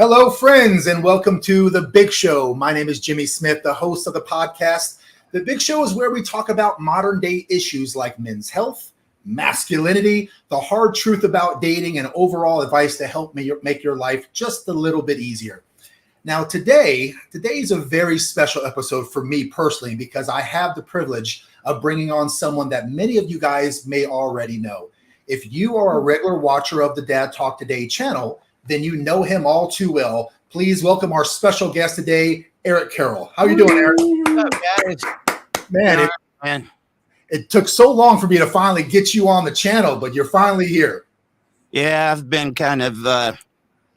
Hello, friends, and welcome to The Big Show. My name is Jimmy Smith, the host of the podcast. The Big Show is where we talk about modern-day issues like men's health, masculinity, the hard truth about dating, and overall advice to help make your life just a little bit easier. Now, today is a very special episode for me personally because I have the privilege of bringing on someone that many of you guys may already know. If you are a regular watcher of the Dad Talk Today channel, then you know him all too well. Please welcome our special guest today, Eric Carroll. How are you doing, Eric? What's up, guys? Man, it took so long for me to finally get you on the channel, but you're finally here. Yeah, I've been kind of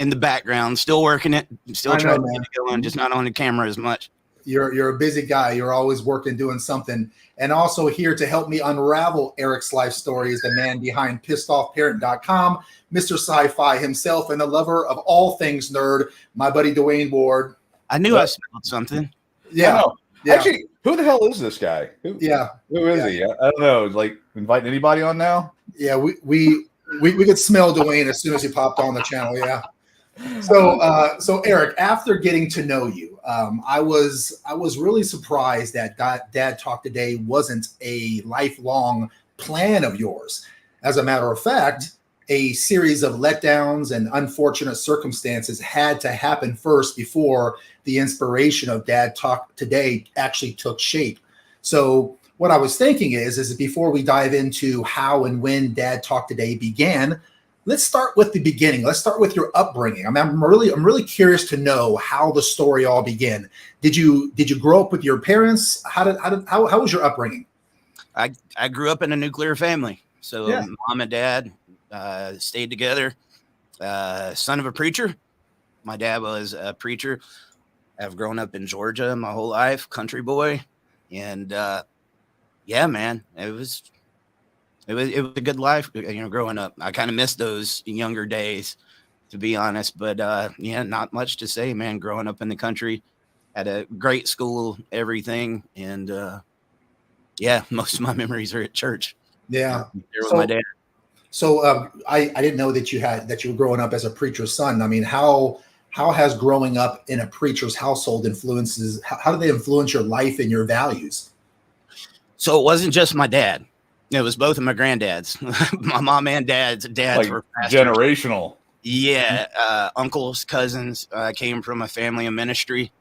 in the background, still working it, still trying to get it going, just not on the camera as much. You're a busy guy. You're always working, doing something. And also here to help me unravel Eric's life story is the man behind PissedOffParent.com, Mr. Sci-Fi himself, and the lover of all things nerd, my buddy Dwayne Ward. I knew I smelled something. Yeah. Actually, who the hell is this guy? Who is he? I don't know. Like inviting anybody on now? Yeah, we could smell Dwayne as soon as he popped on the channel. Yeah. So Eric, after getting to know you, I was really surprised that Dad Talk Today wasn't a lifelong plan of yours. As a matter of fact, a series of letdowns and unfortunate circumstances had to happen first before the inspiration of Dad Talk Today actually took shape. So what I was thinking is before we dive into how and when Dad Talk Today began, let's start with the beginning. Let's start with your upbringing. I'm really curious to know how the story all began. Did you grow up with your parents? How was your upbringing? I grew up in a nuclear family, so Mom and Dad stayed together. Son of a preacher. My dad was a preacher. I've grown up in Georgia my whole life, country boy, and yeah, man, it was a good life, growing up. I kind of missed those younger days, to be honest. But yeah, not much to say, man. Growing up in the country, had a great school, everything, and yeah, most of my memories are at church. Yeah, there with my dad. So I didn't know that you were growing up as a preacher's son. I mean, how has growing up in a preacher's household how do they influence your life and your values? So it wasn't just my dad. It was both of my granddads. My mom and dads like were pastors. Generational. Yeah, uncles, cousins came from a family of ministry.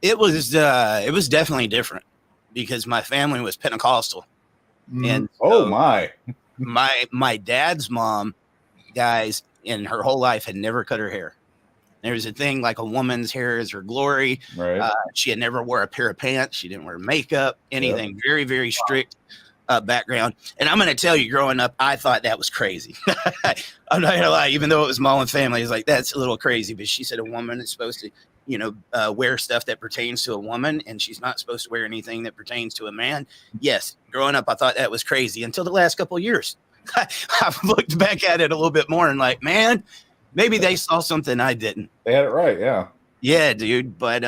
It was definitely different because my family was Pentecostal. And so my dad's mom, guys, in her whole life had never cut her hair. There was a thing like a woman's hair is her glory. Right. She had never wore a pair of pants. She didn't wear makeup, anything. Yep. Very, very strict background. And I'm going to tell you, growing up, I thought that was crazy. I'm not going to lie, even though it was my own family, it's like, that's a little crazy. But she said a woman is supposed to, wear stuff that pertains to a woman, and she's not supposed to wear anything that pertains to a man. Yes, growing up, I thought that was crazy until the last couple of years. I've looked back at it a little bit more and like, man, maybe they saw something I didn't. They had it right, yeah. Yeah, dude. But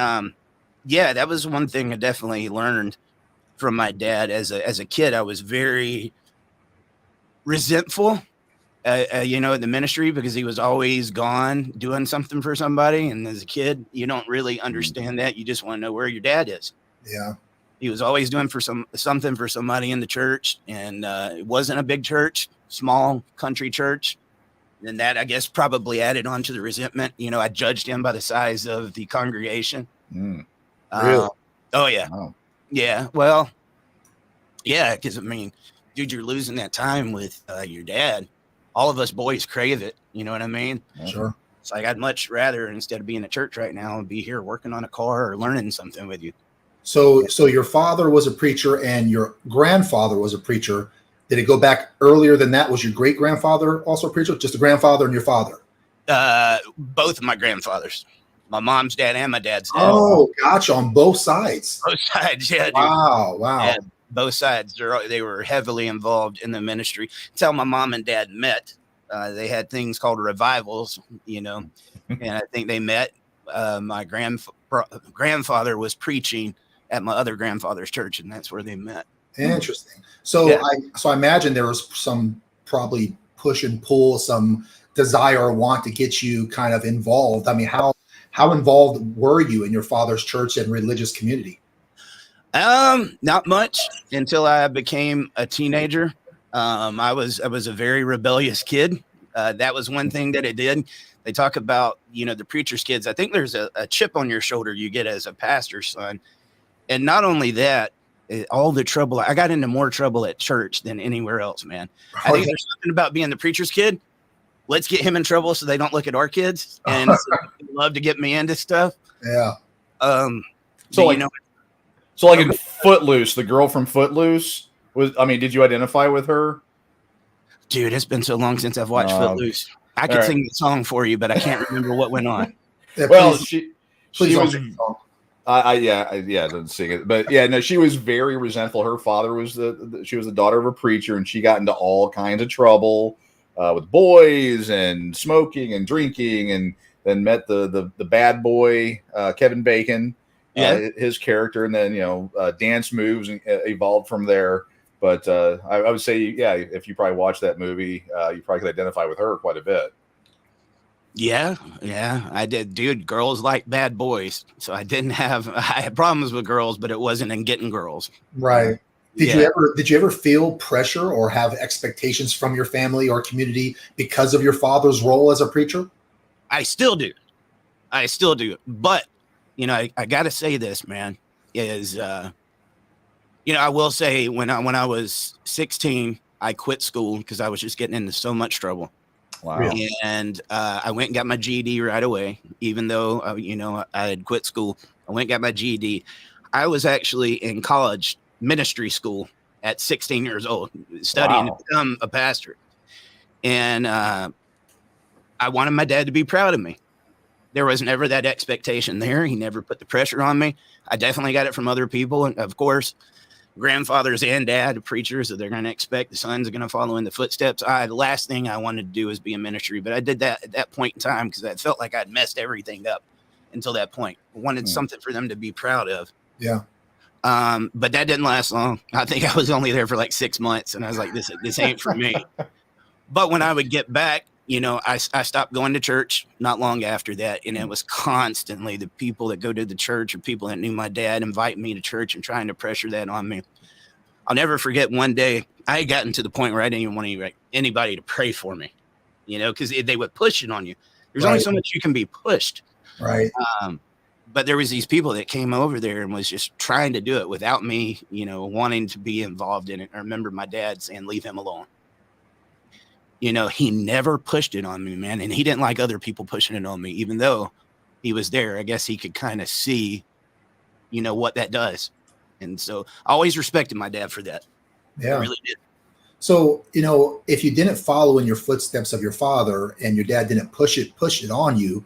yeah, that was one thing I definitely learned from my dad. As a kid, I was very resentful, in the ministry because he was always gone doing something for somebody. And as a kid, you don't really understand that. You just want to know where your dad is. Yeah. He was always doing something for somebody in the church, and it wasn't a big church, small country church. And that, I guess, probably added on to the resentment. I judged him by the size of the congregation. Really? Oh, yeah. Wow. Yeah. Well, yeah, because, dude, you're losing that time with your dad. All of us boys crave it. You know what I mean? Sure. It's like I'd much rather, instead of being at church right now, be here working on a car or learning something with you. So your father was a preacher and your grandfather was a preacher. Did it go back earlier than that? Was your great grandfather also a preacher? Just a grandfather and your father? Both of my grandfathers, my mom's dad and my dad's dad. Oh, gotcha. On both sides. Both sides, yeah. Dude. Wow. Yeah, both sides. They were heavily involved in the ministry. That's how my mom and dad met. They had things called revivals, and I think they met. My grandfather was preaching at my other grandfather's church, and that's where they met. Interesting. So yeah. I imagine there was some probably push and pull, some desire or want to get you kind of involved. I mean, how how involved were you in your father's church and religious community? Not much until I became a teenager. I was a very rebellious kid. That was one thing that it did. They talk about, the preacher's kids. I think there's a chip on your shoulder you get as a pastor's son. And not only that, all the trouble. I got into more trouble at church than anywhere else, man. I think there's something about being the preacher's kid. Let's get him in trouble so they don't look at our kids. And so they love to get me into stuff. Yeah. So like in Footloose, the girl from Footloose did you identify with her? Dude, it's been so long since I've watched Footloose. I could sing the song for you, but I can't remember what went on. Yeah, well, please she was. I didn't sing it, but yeah, no, she was very resentful. Her father was she was the daughter of a preacher, and she got into all kinds of trouble with boys and smoking and drinking, and then met the bad boy Kevin Bacon, his character, and then dance moves and evolved from there. But I would say, if you probably watched that movie, you probably could identify with her quite a bit. Yeah, I did. Dude, girls like bad boys. So I had problems with girls, but it wasn't in getting girls. Right. Did you ever feel pressure or have expectations from your family or community because of your father's role as a preacher? I still do. But, I got to say this, man, is, I will say when I was 16, I quit school because I was just getting into so much trouble. Wow. And I went and got my GED right away, even though, I had quit school. I went and got my GED. I was actually in college ministry school at 16 years old, studying to become a pastor. And I wanted my dad to be proud of me. There was never that expectation there. He never put the pressure on me. I definitely got it from other people. And of course, grandfathers and dad, preachers, so they're going to expect the sons are going to follow in the footsteps. The last thing I wanted to do was be in ministry, but I did that at that point in time because I felt like I'd messed everything up until that point. I wanted something for them to be proud of. Yeah. But that didn't last long. I think I was only there for like 6 months, and I was like, this ain't for me. But when I would get back, I stopped going to church not long after that. And it was constantly the people that go to the church or people that knew my dad invite me to church and trying to pressure that on me. I'll never forget one day I had gotten to the point where I didn't even want anybody to pray for me, because they would push it on you. There's only so much you can be pushed. Right. But there was these people that came over there and was just trying to do it without me, wanting to be involved in it. I remember my dad saying, leave him alone. He never pushed it on me, man. And he didn't like other people pushing it on me, even though he was there. I guess he could kind of see, what that does. And so I always respected my dad for that. Yeah. I really did. So, if you didn't follow in your footsteps of your father and your dad didn't push it on you,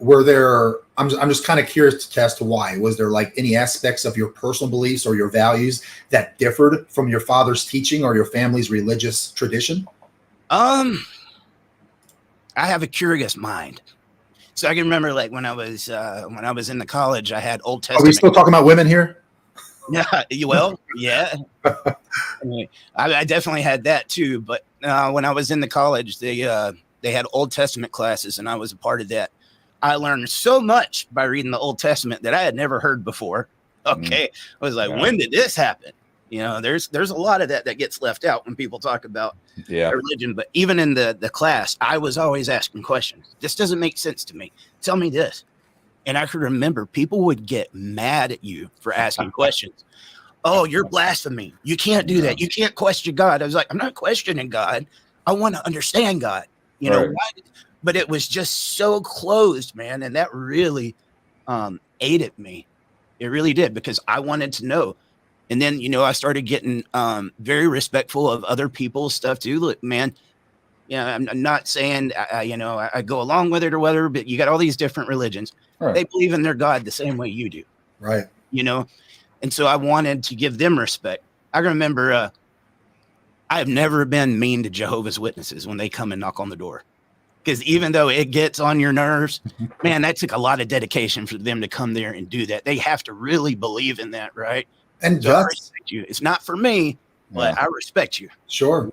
were there, I'm just kind of curious as to why. Was there like any aspects of your personal beliefs or your values that differed from your father's teaching or your family's religious tradition? I have a curious mind. So I can remember like when I was in the college, I had Old Testament. Are we still talking about women here? Yeah. Well, yeah. I definitely had that too. But when I was in the college, they had Old Testament classes and I was a part of that. I learned so much by reading the Old Testament that I had never heard before. Okay. I was like, when did this happen? There's a lot of that gets left out when people talk about religion. But even in the class, I was always asking questions. This doesn't make sense to me. Tell me this. And I could remember people would get mad at you for asking questions. Oh, you're blasphemy. You can't do that. You can't question God. I was like, I'm not questioning God. I want to understand God. Why? But it was just so closed, man. And that really ate at me. It really did, because I wanted to know. And then, I started getting very respectful of other people's stuff too. Look, man, I'm not saying, I go along with it or whatever, but you got all these different religions. Right. They believe in their God the same way you do. Right. And so I wanted to give them respect. I remember I have never been mean to Jehovah's Witnesses when they come and knock on the door. Because even though it gets on your nerves, man, that took a lot of dedication for them to come there and do that. They have to really believe in that, right? And so I respect you. It's not for me, but I respect you. Sure.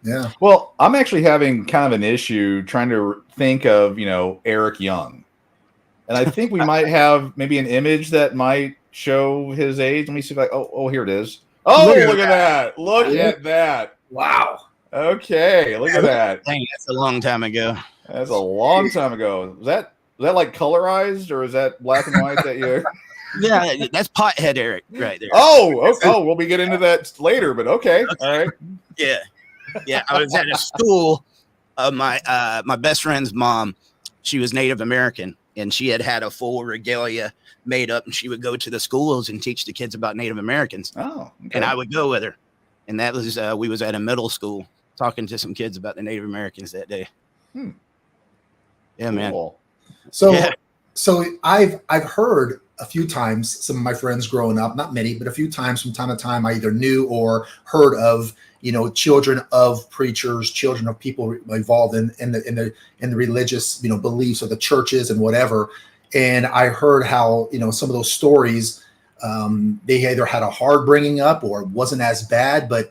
Yeah. Well, I'm actually having kind of an issue trying to think of, Eric Young. And I think we might have maybe an image that might show his age. Let me see if here it is. Oh, look at that. Look at that. Wow. Okay, look at that. Dang, that's a long time ago. That's a long time ago. Was that like colorized, or is that black and white that you? Yeah, that's pothead Eric right there. Oh, we'll be getting into that later, but okay. All right. Yeah. I was at a school. My best friend's mom, she was Native American, and she had a full regalia made up, and she would go to the schools and teach the kids about Native Americans. Oh, okay. And I would go with her, and that was we was at a middle school talking to some kids about the Native Americans that day. Yeah, cool. Man. So I've heard a few times, some of my friends growing up, not many, but a few times from time to time, I either knew or heard of, children of preachers, children of people involved in the religious, beliefs of the churches and whatever. And I heard how, some of those stories, they either had a hard bringing up or it wasn't as bad. But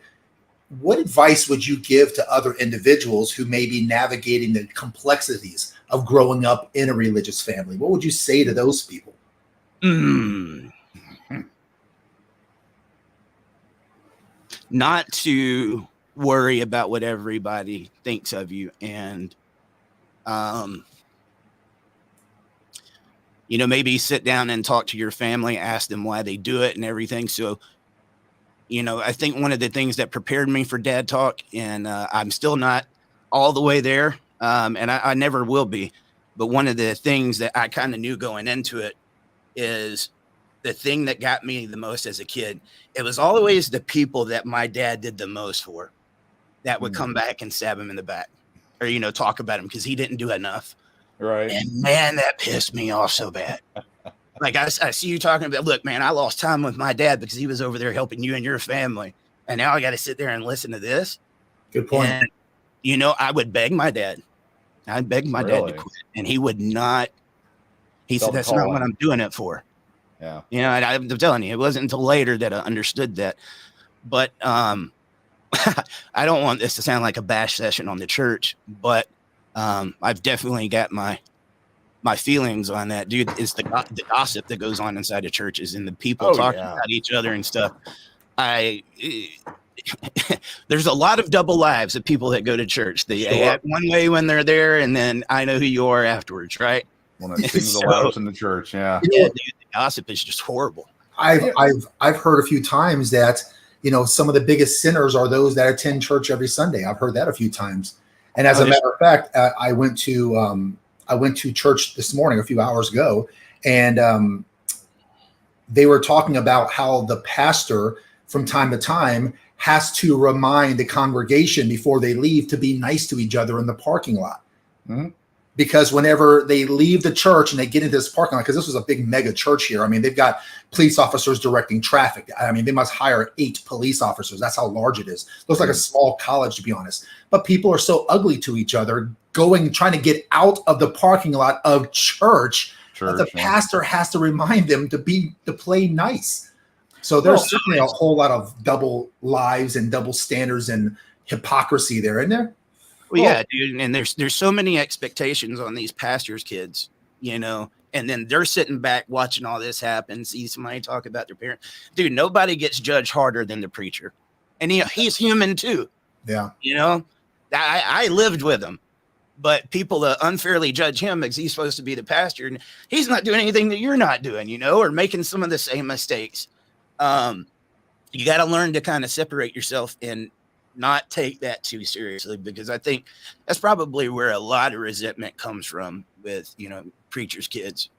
what advice would you give to other individuals who may be navigating the complexities of growing up in a religious family? What would you say to those people? Not to worry about what everybody thinks of you, and maybe sit down and talk to your family, ask them why they do it and everything. So I think one of the things that prepared me for dad talk, and I'm still not all the way there, and I never will be, but one of the things that I kind of knew going into it is the thing that got me the most as a kid. It was always the people that my dad did the most for that would come back and stab him in the back, or talk about him because he didn't do enough. Right. And man, that pissed me off so bad. Like I see you talking about, look, man, I lost time with my dad because he was over there helping you and your family, and now I got to sit there and listen to this. Good point. And, I would beg my dad. I'd beg my dad to quit, and he would not. He said, "That's not what I'm doing it for." Yeah. And I'm telling you, it wasn't until later that I understood that. But I don't want this to sound like a bash session on the church, but I've definitely got my feelings on that, dude. It's the gossip that goes on inside the churches and the people talking about each other and stuff. There's a lot of double lives of people that go to church. They act one way when they're there, and then I know who you are afterwards, right? One that sings the loudest in the church, yeah. Dude, the gossip is just horrible. I've heard a few times that some of the biggest sinners are those that attend church every Sunday. I've heard that a few times, and as a matter of fact, I went to church this morning a few hours ago, and they were talking about how the pastor from time to time has to remind the congregation before they leave to be nice to each other in the parking lot. Mm-hmm. Because whenever they leave the church and they get into this parking lot, because this was a big mega church here. I mean, they've got police officers directing traffic. I mean, they must hire 8 police officers. That's how large it is. Looks like a small college, to be honest. But people are so ugly to each other, trying to get out of the parking lot of church that the pastor has to remind them to play nice. So there's certainly a whole lot of double lives and double standards and hypocrisy there, isn't there? Well, yeah, dude. And there's so many expectations on these pastors' kids, and then they're sitting back watching all this happen, see somebody talk about their parents. Dude, nobody gets judged harder than the preacher. And he's human too. Yeah. I lived with him, but people unfairly judge him because he's supposed to be the pastor, and he's not doing anything that you're not doing, or making some of the same mistakes. You got to learn to kind of separate yourself and not take that too seriously, because I think that's probably where a lot of resentment comes from with, preachers' kids.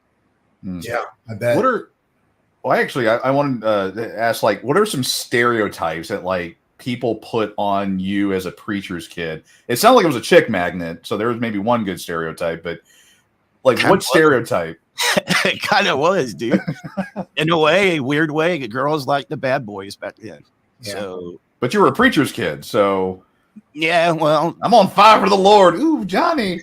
Yeah, I bet. I wanted to ask, what are some stereotypes that people put on you as a preacher's kid? It sounded like it was a chick magnet, so there was maybe one good stereotype, but what stereotype? It kind of was, dude. In a weird way, girls like the bad boys back then. Yeah. So, but you were a preacher's kid, so yeah. Well, I'm on fire for the Lord. Ooh, Johnny.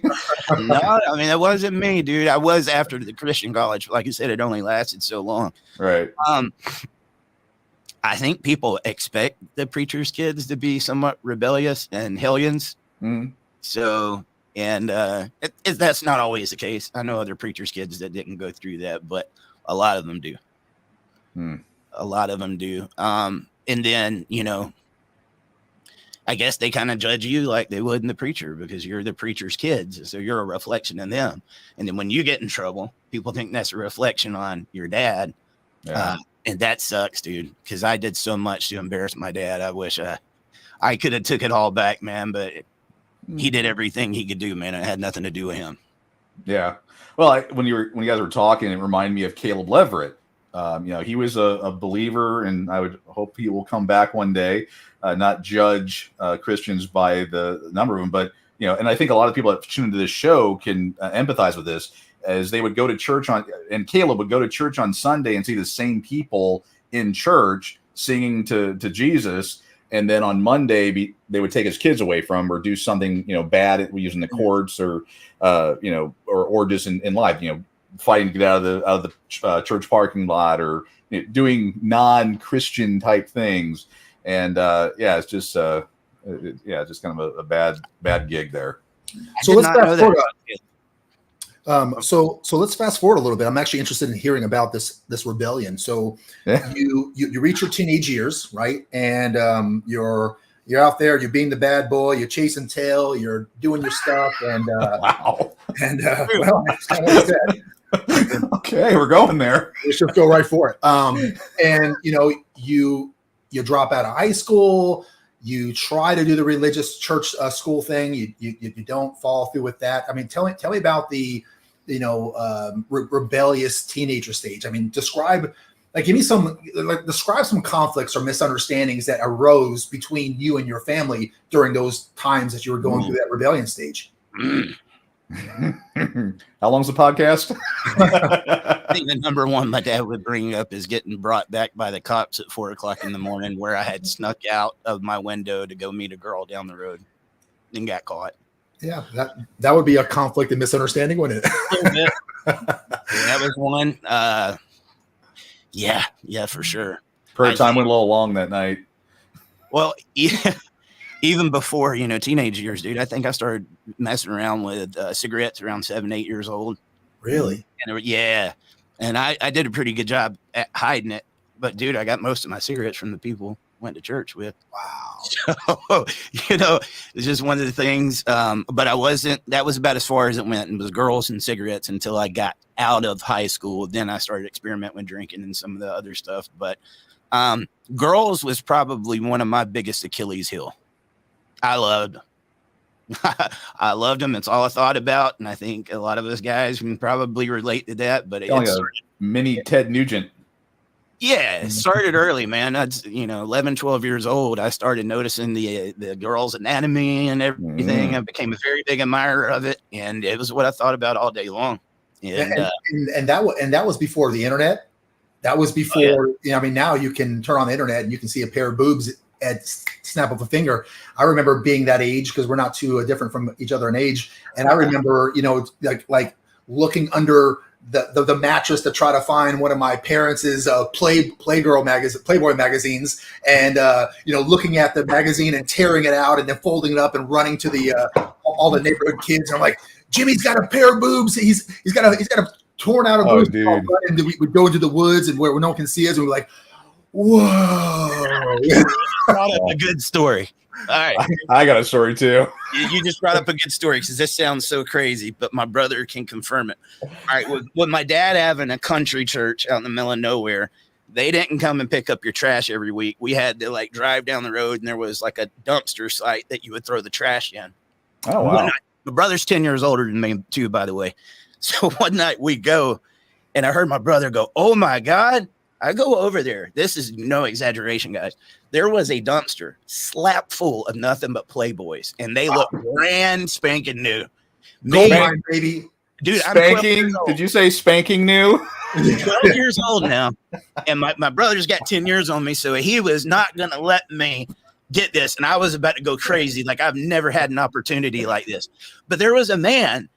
No, I mean, it wasn't me, dude. I was after the Christian college. Like you said, it only lasted so long. Right. I think people expect the preacher's kids to be somewhat rebellious and hellions. Mm. So And that's not always the case. I know other preachers' kids that didn't go through that, but a lot of them do. A lot of them do. And then, you know, I guess they kind of judge you like they would in the preacher because you're the preacher's kids. So you're a reflection of them. And then when you get in trouble, people think that's a reflection on your dad. Yeah. And that sucks, dude, because I did so much to embarrass my dad. I wish I could have took it all back, man, but he did everything he could do, man. It had nothing to do with him. Yeah. Well, when you guys were talking, it reminded me of Caleb Leverett. You know, he was a believer, and I would hope he will come back one day, not judge Christians by the number of them. But, you know, and I think a lot of people that tune into this show can empathize with this, as they would go to church and Caleb would go to church on Sunday and see the same people in church singing to Jesus. And then on Monday, they would take his kids away from him or do something, you know, bad using the courts or, you know, or just in life, you know, fighting to get out of the church parking lot or, you know, doing non-Christian type things. And yeah, it's just just kind of a bad gig there. So let's fast forward. So let's fast forward a little bit. I'm actually interested in hearing about this rebellion. So you reach your teenage years, right? And you're out there, you're being the bad boy, you're chasing tail, you're doing your stuff, and wow. And well, that's kind of what I said. Okay, we're going there. We should go right for it. And you know, you drop out of high school. You try to do the religious church school thing. You don't follow through with that. I mean, tell me about the, you know, rebellious teenager stage. I mean, describe some conflicts or misunderstandings that arose between you and your family during those times that you were going through that rebellion stage. How long's the podcast? I think the number one my dad would bring up is getting brought back by the cops at 4:00 in the morning, where I had snuck out of my window to go meet a girl down the road and got caught. Yeah, that would be a conflict and misunderstanding, wouldn't it? That was one. Yeah, for sure. Prayer time went a little long that night. Well, even before, you know, teenage years, dude, I think I started messing around with cigarettes around 7, 8 years old. Really? And yeah. And I did a pretty good job at hiding it. But, dude, I got most of my cigarettes from the people I went to church with. Wow. So, you know, it's just one of the things. But that was about as far as it went. It was girls and cigarettes until I got out of high school. Then I started experimenting with drinking and some of the other stuff. But girls was probably one of my biggest Achilles heel. I loved them. It's all I thought about. And I think a lot of us guys can probably relate to that. But it's mini Ted Nugent. Yeah, it started early, man. That's, you know, 11, 12 years old. I started noticing the girls' anatomy and everything. I became a very big admirer of it. And it was what I thought about all day long. And that was before the internet. That was before, you know, I mean, now you can turn on the internet and you can see a pair of boobs at snap of a finger. I remember being that age because we're not too different from each other in age. And I remember, you know, like looking under the mattress to try to find one of my parents' Playboy magazines, and you know, looking at the magazine and tearing it out and then folding it up and running to all the neighborhood kids. And I'm like, Jimmy's got a pair of boobs. He's got a torn out of boobs. And we would go into the woods and where no one can see us, and we're like, whoa. Brought up a good story. All right. I got a story too. You just brought up a good story because this sounds so crazy, but my brother can confirm it. All right. With my dad having a country church out in the middle of nowhere, they didn't come and pick up your trash every week. We had to like drive down the road, and there was like a dumpster site that you would throw the trash in. Oh, wow. My brother's 10 years older than me too, by the way. So one night we go, and I heard my brother go, "Oh my God." I go over there. This is no exaggeration, guys. There was a dumpster slap full of nothing but Playboys, and they look brand spanking new. Gold mine, baby. Dude, spanking? Did you say spanking new? 12 years old now, and my brother's got 10 years on me, so he was not going to let me get this, and I was about to go crazy. Like, I've never had an opportunity like this. But there was a man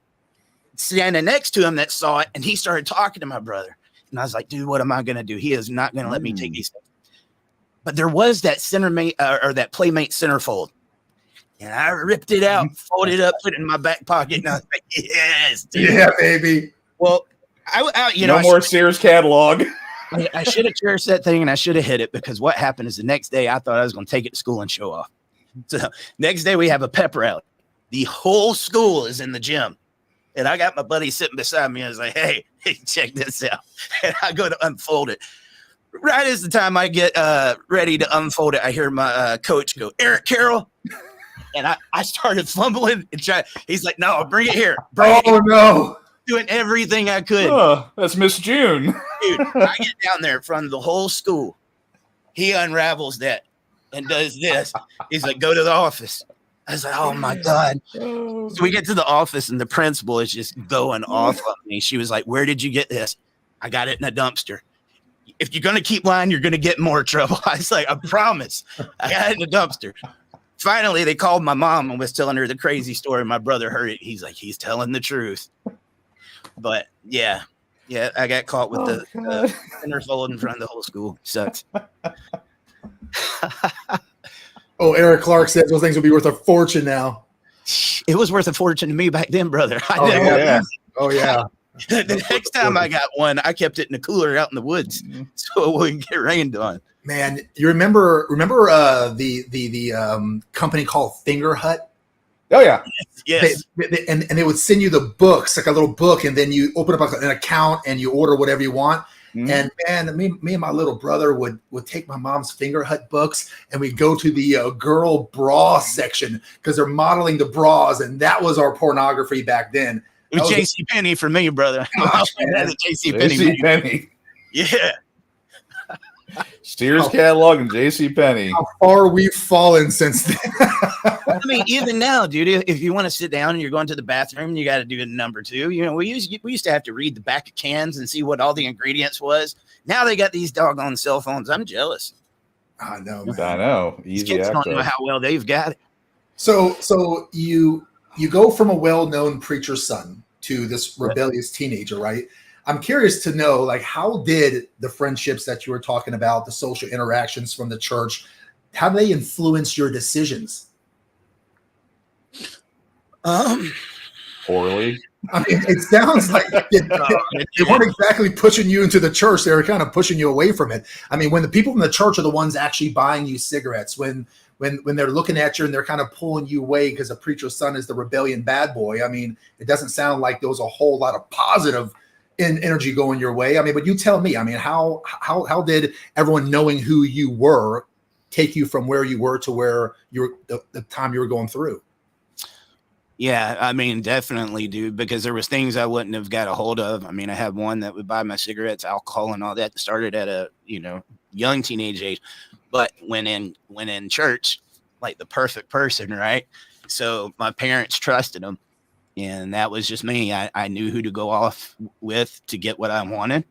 standing next to him that saw it, and he started talking to my brother. And I was like, dude, what am I going to do? He is not going to let me take these things. But there was that center mate or that playmate centerfold. And I ripped it out, folded it up, put it in my back pocket, and I was like, yes, dude. Yeah, baby. Well, no more Sears catalog. I should have cherished that thing, and I should have hit it, because what happened is the next day I thought I was going to take it to school and show off. So next day we have a pep rally. The whole school is in the gym. And I got my buddy sitting beside me. I was like, hey, check this out. And I go to unfold it. Right as the time I get ready to unfold it, I hear my coach go, Eric Carroll. And I started fumbling and trying. He's like, no, bring it here. No. Doing everything I could. Oh, that's Miss June. Dude, I get down there in front of the whole school. He unravels that and does this. He's like, go to the office. I was like, oh my God. So we get to the office and the principal is just going off on me. She was like, where did you get this? I got it in a dumpster. If you're going to keep lying, you're going to get in more trouble. I was like, I promise. I got it in a dumpster. Finally, they called my mom and was telling her the crazy story. My brother heard it. He's like, he's telling the truth. But yeah, I got caught with the centerfold in front of the whole school. Sucks. Oh, Eric Clark says those things will be worth a fortune now. It was worth a fortune to me back then, brother. Oh, yeah. The next time I got one, I kept it in the cooler out in the woods so it wouldn't get rained on. Man, you remember the company called Finger Hut? Oh yeah, yes. And they would send you the books, like a little book, and then you open up an account and you order whatever you want. And man, me and my little brother would take my mom's Finger Hut books, and we'd go to the girl bra section because they're modeling the bras, and that was our pornography back then. It was J.C. Penney for me, brother. J.C. Penney. Yeah. Sears catalog and J.C. Penney. How far we've fallen since then. I mean, even now, dude, if you want to sit down and you're going to the bathroom, you got to do it number 2. You know, we used to have to read the back of cans and see what all the ingredients was. Now they got these doggone cell phones. I'm jealous. I know, man. I know. These kids don't know how well they've got it. So you go from a well-known preacher's son to this rebellious teenager, right? I'm curious to know, like, how did the friendships that you were talking about, the social interactions from the church, how do they influence your decisions? Poorly. I mean, it sounds like they weren't exactly pushing you into the church. They were kind of pushing you away from it. I mean, when the people from the church are the ones actually buying you cigarettes, when they're looking at you and they're kind of pulling you away because the preacher's son is the rebellion bad boy, I mean, it doesn't sound like there was a whole lot of positive energy going your way. I mean, but you tell me, I mean, how did everyone knowing who you were take you from where you were to where the time you were going through? Yeah, I mean, definitely, dude, because there was things I wouldn't have got a hold of. I mean, I had one that would buy my cigarettes, alcohol, and all that. Started at a young teenage age, but when in church, like the perfect person, right? So my parents trusted him, and that was just me. I knew who to go off with to get what I wanted,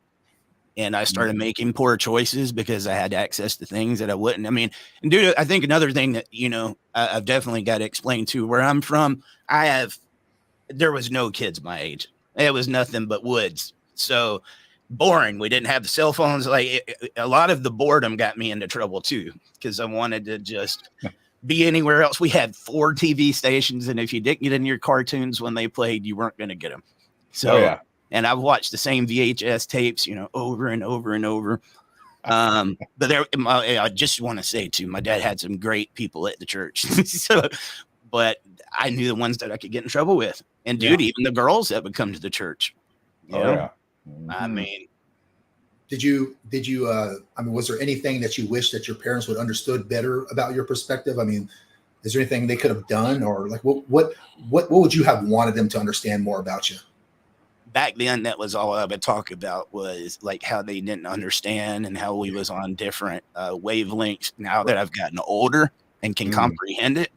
and I started making poor choices because I had access to things that I wouldn't. I mean, and dude, I think another thing that I've definitely got to explain too. Where I'm from, there was no kids my age. It was nothing but woods. So boring. We didn't have the cell phones. Like a lot of the boredom got me into trouble too, because I wanted to just be anywhere else. We had 4 TV stations, and if you didn't get in your cartoons when they played, you weren't going to get them. So, and I've watched the same VHS tapes, over and over and over. But I just want to say too, my dad had some great people at the church. But I knew the ones that I could get in trouble with, and dude, even the girls that would come to the church. I mean, did you? I mean, was there anything that you wish that your parents would understood better about your perspective? I mean, is there anything they could have done, or like what would you have wanted them to understand more about you? Back then, that was all I would talk about, was like how they didn't understand and how we was on different wavelengths. Now that I've gotten older and can comprehend it,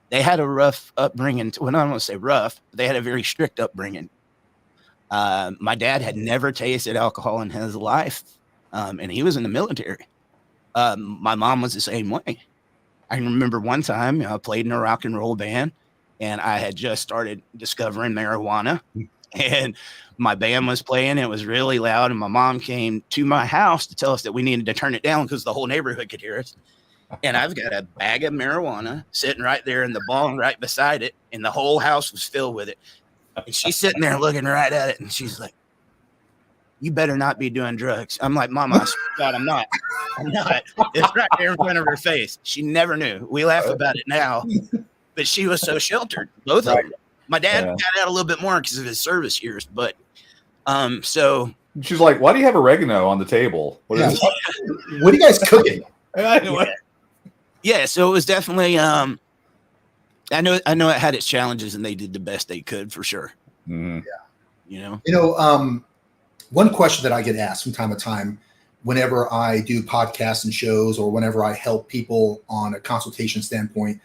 they had a rough upbringing. Well, I don't want to say rough, but they had a very strict upbringing. My dad had never tasted alcohol in his life, and he was in the military. My mom was the same way. I remember one time I played in a rock and roll band, and I had just started discovering marijuana, and my band was playing. It was really loud, and my mom came to my house to tell us that we needed to turn it down because the whole neighborhood could hear us. And I've got a bag of marijuana sitting right there in the bong right beside it, and the whole house was filled with it. And she's sitting there looking right at it, and she's like, "You better not be doing drugs." I'm like, "Mama, I swear to God, I'm not. I'm not." It's right there in front of her face. She never knew. We laugh about it now, but she was so sheltered, both of them. My dad got out a little bit more because of his service years, but so she's like, "Why do you have oregano on the table? What are you guys cooking?" Yeah, so it was definitely I know it had its challenges, and they did the best they could for sure. Mm-hmm. One question that I get asked from time to time whenever I do podcasts and shows, or whenever I help people on a consultation standpoint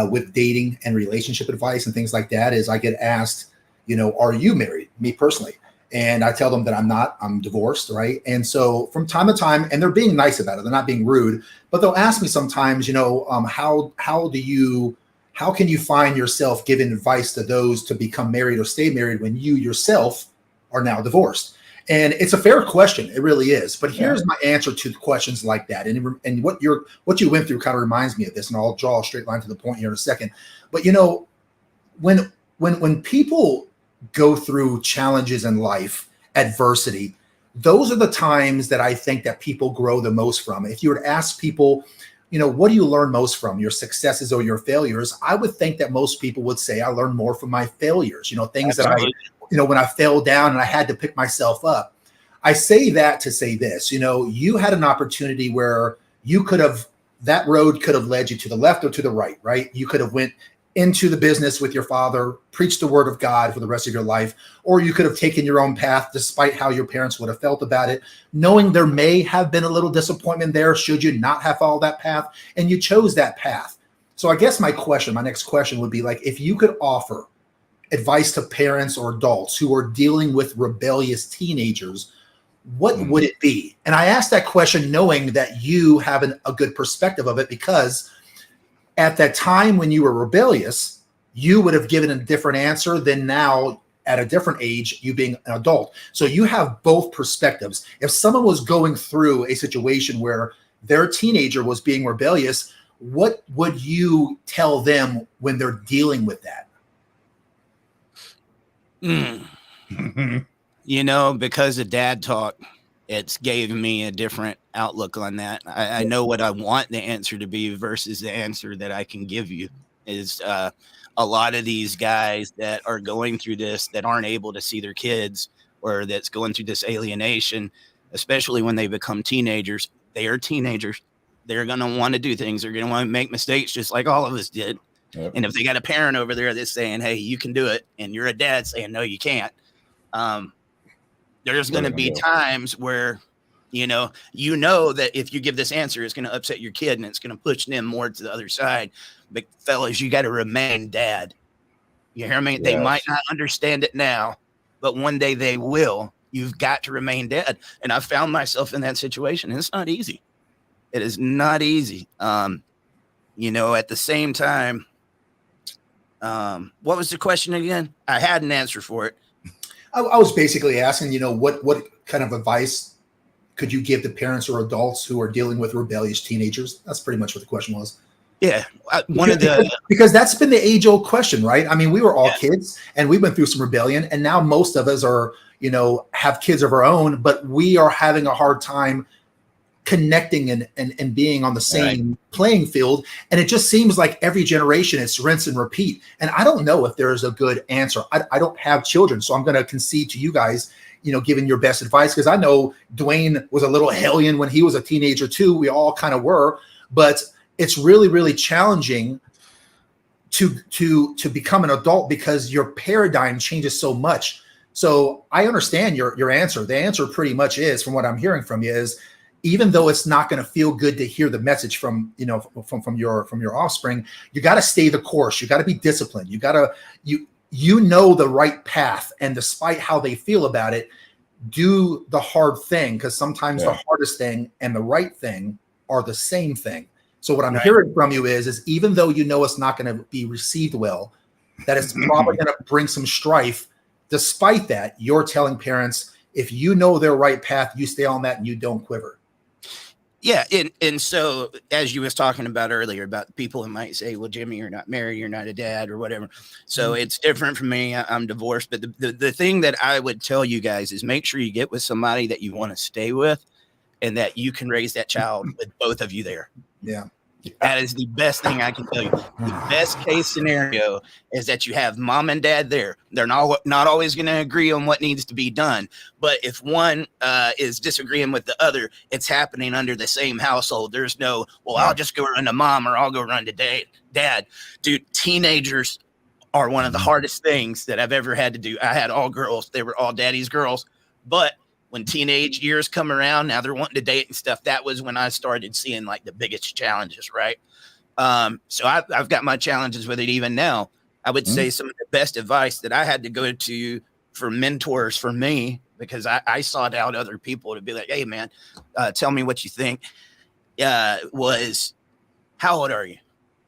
with dating and relationship advice and things like that, is I get asked, are you married? Me personally. And I tell them that I'm not, I'm divorced, right? And so from time to time, and they're being nice about it, they're not being rude, but they'll ask me sometimes, how can you find yourself giving advice to those to become married or stay married when you yourself are now divorced? And it's a fair question. It really is. But here's my answer to questions like that. And what you went through kind of reminds me of this, and I'll draw a straight line to the point here in a second. But when people go through challenges in life, adversity, those are the times that I think that people grow the most from. If you were to ask people, what do you learn most from, your successes or your failures? I would think that most people would say I learned more from my failures, things that when I fell down and I had to pick myself up. I say that to say this, you had an opportunity where that road could have led you to the left or to the right, right? You could have went into the business with your father, preached the word of God for the rest of your life, or you could have taken your own path despite how your parents would have felt about it, knowing there may have been a little disappointment there should you not have followed that path, and you chose that path. So I guess my next question would be like, if you could offer advice to parents or adults who are dealing with rebellious teenagers, what would it be? And I ask that question knowing that you have a good perspective of it, because at that time when you were rebellious, you would have given a different answer than now at a different age, you being an adult. So you have both perspectives. If someone was going through a situation where their teenager was being rebellious, what would you tell them when they're dealing with that? Because of dad talk, it's gave me a different outlook on that. I know what I want the answer to be versus the answer that I can give you is a lot of these guys that are going through this, that aren't able to see their kids, or that's going through this alienation, especially when they become teenagers. They are teenagers. They're going to want to do things. They're going to want to make mistakes just like all of us did. Yep. And if they got a parent over there that's saying, hey, you can do it, and you're a dad saying, no, you can't, there's going to be times where, that if you give this answer, it's going to upset your kid and it's going to push them more to the other side. But fellas, you got to remain dad. You hear me? Yes. They might not understand it now, but one day they will. You've got to remain dad. And I found myself in that situation, and it's not easy. It is not easy. At the same time, what was the question again? I had an answer for it. I was basically asking, what kind of advice could you give to parents or adults who are dealing with rebellious teenagers? That's pretty much what the question was. Yeah. Because that's been the age-old question, right? I mean, we were all kids and we went through some rebellion, and now most of us are, have kids of our own, but we are having a hard time connecting and being on the same playing field. And it just seems like every generation it's rinse and repeat. And I don't know if there is a good answer. I don't have children, so I'm going to concede to you guys, giving your best advice, because I know Dwayne was a little hellion when he was a teenager too. We all kind of were, but it's really, really challenging to become an adult because your paradigm changes so much. So I understand your answer. The answer pretty much is, from what I'm hearing from you, is even though it's not going to feel good to hear the message from your offspring, you got to stay the course. You got to be disciplined. You got to the right path, and despite how they feel about it, do the hard thing, because sometimes the hardest thing and the right thing are the same thing. So what I'm hearing from you is even though it's not going to be received well, that it's probably going to bring some strife. Despite that, you're telling parents, if you know their right path, you stay on that and you don't quiver. Yeah, and so as you was talking about earlier about people who might say, well, Jimmy, you're not married, you're not a dad or whatever. So it's different for me. I'm divorced. But the thing that I would tell you guys is make sure you get with somebody that you want to stay with and that you can raise that child with both of you there. Yeah. That is the best thing I can tell you. The best case scenario is that you have mom and dad there. They're not always going to agree on what needs to be done. But if one is disagreeing with the other, it's happening under the same household. There's no, well, I'll just go run to mom or I'll go run to dad. Dude, teenagers are one of the hardest things that I've ever had to do. I had all girls. They were all daddy's girls. But when teenage years come around, now they're wanting to date and stuff. That was when I started seeing like the biggest challenges, right? So I've got my challenges with it even now. I would say some of the best advice that I had to go to for mentors for me, because I sought out other people to be like, hey, man, tell me what you think, was how old are you?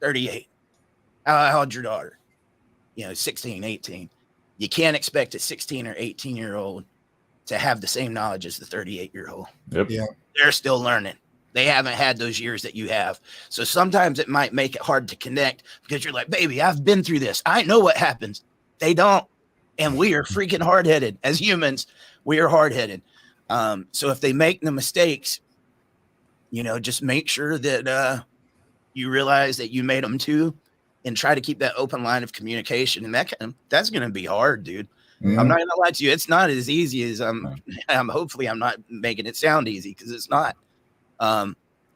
38. How old's your daughter? 16, 18. You can't expect a 16 or 18-year-old to have the same knowledge as the 38-year-old. Yep. Yeah. They're still learning. They haven't had those years that you have. So sometimes it might make it hard to connect because you're like, baby, I've been through this. I know what happens. They don't. And we are freaking hard-headed. As humans, we are hard-headed. So if they make the mistakes, just make sure that you realize that you made them too, and try to keep that open line of communication. And that's going to be hard, dude. I'm not gonna lie to you. It's not as easy as hopefully I'm not making it sound easy, because it's not.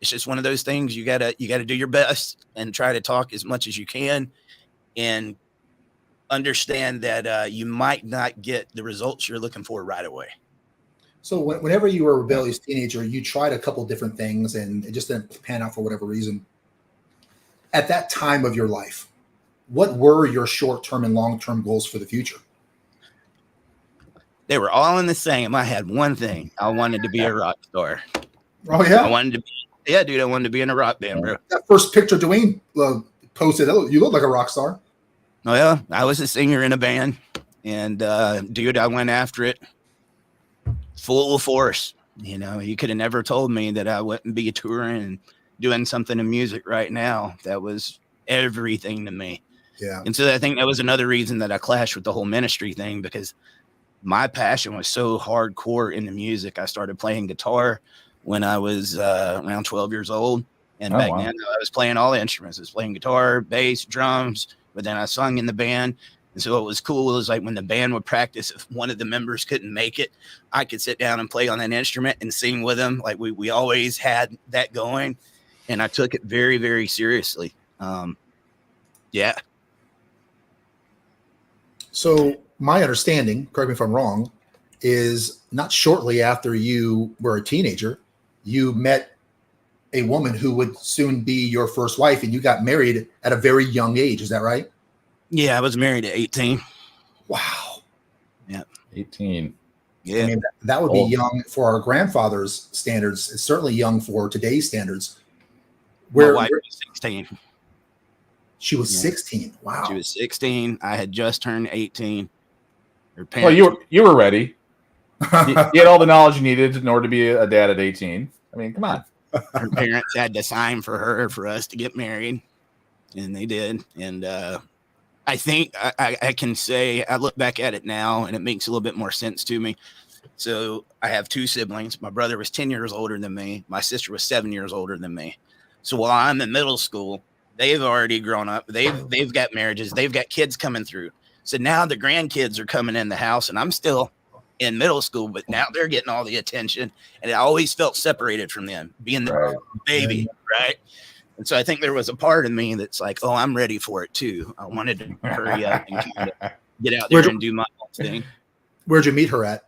It's just one of those things. You gotta do your best and try to talk as much as you can, and understand that you might not get the results you're looking for right away. So whenever you were a rebellious teenager, you tried a couple different things and it just didn't pan out for whatever reason. At that time of your life, what were your short-term and long-term goals for the future? They were all in the same. I had one thing. I wanted to be a rock star. Oh, yeah? I wanted to be in a rock band, bro. That first picture Dwayne posted, you look like a rock star. Oh, yeah. I was a singer in a band. And, dude, I went after it full force. You could have never told me that I wouldn't be touring and doing something in music right now. That was everything to me. Yeah. And so I think that was another reason that I clashed with the whole ministry thing, because my passion was so hardcore in the music. I started playing guitar when I was around 12 years old. And back then I was playing all the instruments. I was playing guitar, bass, drums, but then I sung in the band. And so what was cool was like when the band would practice, if one of the members couldn't make it, I could sit down and play on that instrument and sing with them. Like we always had that going. And I took it very, very seriously. Yeah. So my understanding, correct me if I'm wrong, is not shortly after you were a teenager, you met a woman who would soon be your first wife, and you got married at a very young age. Is that right? Yeah, I was married at 18. Wow. Yeah. 18. Yeah. I mean, that would be young for our grandfather's standards. It's certainly young for today's standards. My wife was 16. She was 16. Wow. She was 16. I had just turned 18. Well, you were ready. You had all the knowledge you needed in order to be a dad at 18. I mean, come on. Her parents had to sign for us to get married, and they did. And I think I can say, I look back at it now and it makes a little bit more sense to me. So I have two siblings. My brother was 10 years older than me. My sister was 7 years older than me. So while I'm in middle school, they've already grown up. They've got marriages. They've got kids coming through. So now the grandkids are coming in the house, and I'm still in middle school, but now they're getting all the attention. And I always felt separated from them, being the baby, right? And so I think there was a part of me that's like, oh, I'm ready for it too. I wanted to hurry up and kind of get out there and do my own thing. Where'd you meet her at?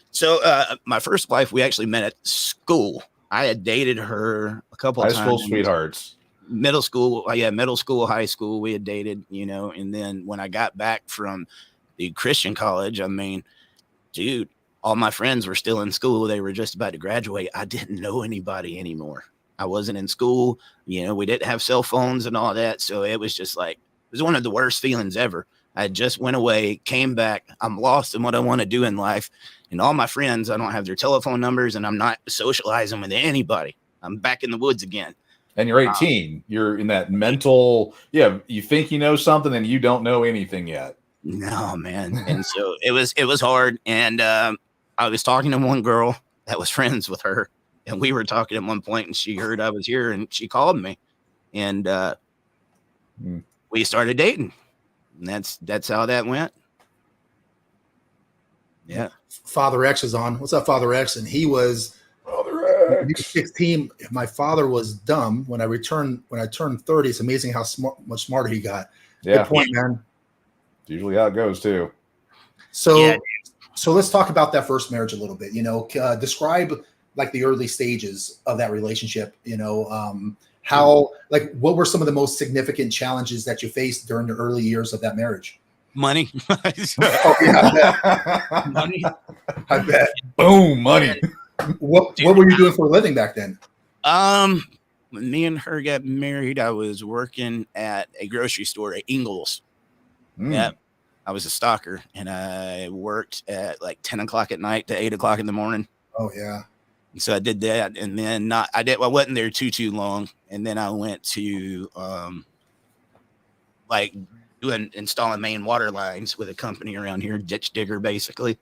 So my first wife, we actually met at school. I had dated her a couple of times. High school sweethearts. Middle school, high school, we had dated, and then when I got back from the Christian college, I mean, dude, all my friends were still in school. They were just about to graduate. I didn't know anybody anymore. I wasn't in school. We didn't have cell phones and all that. So it was just like, it was one of the worst feelings ever. I just went away, came back. I'm lost in what I want to do in life. And all my friends, I don't have their telephone numbers, and I'm not socializing with anybody. I'm back in the woods again. And you're 18. You're in that mental, you think you know something and you don't know anything yet. No, man. And so it was hard. And I was talking to one girl that was friends with her, and we were talking at one point, and she heard I was here, and she called me, and we started dating. And that's how that went. Yeah. Father X is on. What's up, Father X? And he was Father X. He was 16. My father was dumb. When I turned 30, it's amazing how much smarter he got. Yeah. Good point, man. It's usually how it goes too. So let's talk about that first marriage a little bit. Describe like the early stages of that relationship. What were some of the most significant challenges that you faced during the early years of that marriage? Money. Oh, yeah, I bet. Money. I bet. Boom, money. What were you doing for a living back then? When me and her got married, I was working at a grocery store at Ingles. Yeah. I was a stocker, and I worked at like 10 o'clock at night to 8 o'clock in the morning. Oh yeah. So I did that, and then I wasn't there too long. And then I went to installing main water lines with a company around here, ditch digger basically.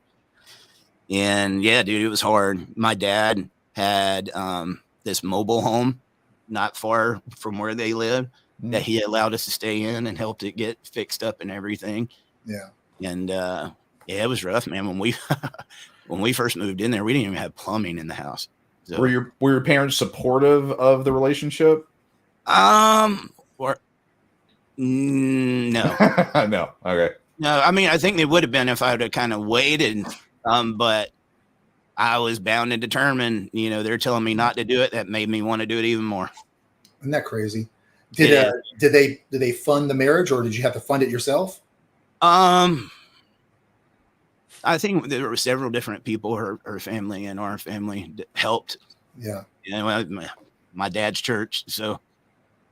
And yeah, dude, it was hard. My dad had this mobile home not far from where they lived that he allowed us to stay in and helped it get fixed up and everything. Yeah. And it was rough, man. When we first moved in there, we didn't even have plumbing in the house. So, were your parents supportive of the relationship? No. No. Okay. No, I mean, I think they would have been if I would have kind of waited. But I was bound and determined. They're telling me not to do it. That made me want to do it even more. Isn't that crazy? Did they fund the marriage, or did you have to fund it yourself? I think there were several different people, her family and our family, that helped. Yeah. My dad's church, so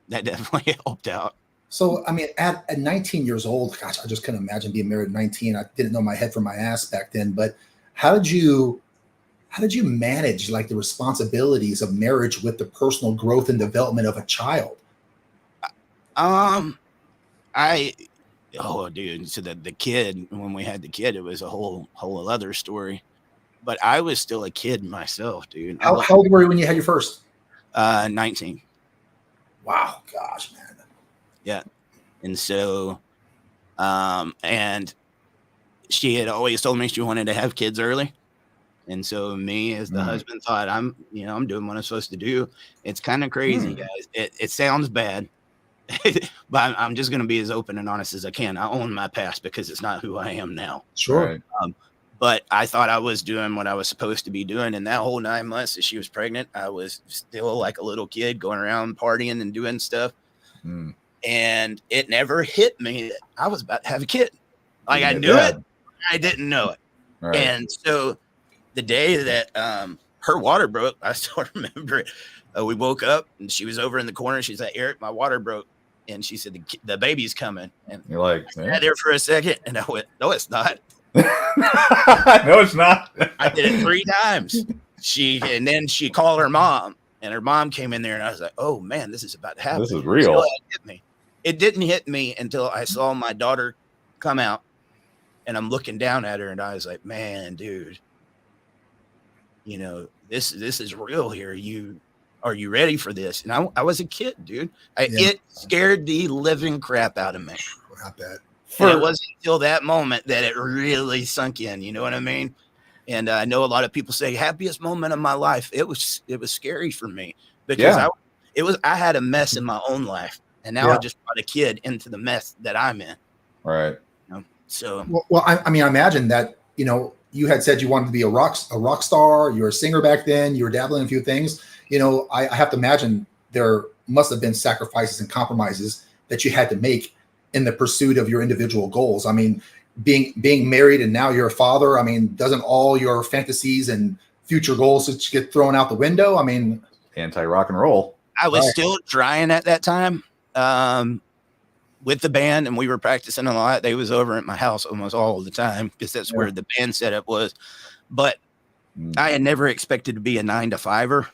that definitely helped out. So, I mean, at 19 years old, gosh, I just couldn't imagine being married at 19. I didn't know my head from my ass back then. But how did you manage like the responsibilities of marriage with the personal growth and development of a child? Dude. So the kid, when we had the kid, it was a whole other story. But I was still a kid myself, dude. How old were you when you had your first? 19. Wow, gosh, man. Yeah. And so, and she had always told me she wanted to have kids early. And so me as the husband thought I'm doing what I'm supposed to do. It's kind of crazy, guys. It sounds bad, but I'm just going to be as open and honest as I can. I own my past because it's not who I am now. Sure. Right. But I thought I was doing what I was supposed to be doing. And that whole 9 months that she was pregnant, I was still like a little kid going around partying and doing stuff. And it never hit me that I was about to have a kid. Like I knew it, I didn't know it. Right. And so the day that her water broke, I still remember it. We woke up and she was over in the corner. She's like, "Eric, my water broke." And she said, "The baby's coming." And you're like, I sat there for a second, and I went, "No, it's not." No, it's not. I did it 3 times. And then she called her mom, and her mom came in there, and I was like, "Oh man, this is about to happen." This is real. So it hit me. It didn't hit me until I saw my daughter come out, and I'm looking down at her, and I was like, "Man, dude, this is real here. Are you ready for this?" And I was a kid, dude. It scared the living crap out of me. I bet. It wasn't until that moment that it really sunk in. You know what I mean? And I know a lot of people say happiest moment of my life. It was scary for me because I had a mess in my own life, and now I just brought a kid into the mess that I'm in. Right. So I mean, I imagine that you had said you wanted to be a rock star. You were a singer back then. You were dabbling in a few things. I have to imagine there must have been sacrifices and compromises that you had to make in the pursuit of your individual goals. I mean, being married and now you're a father. I mean, doesn't all your fantasies and future goals just get thrown out the window? I mean, anti-rock and roll. I was still trying at that time with the band, and we were practicing a lot. They was over at my house almost all the time because that's where the band setup was. But I had never expected to be a 9-to-5er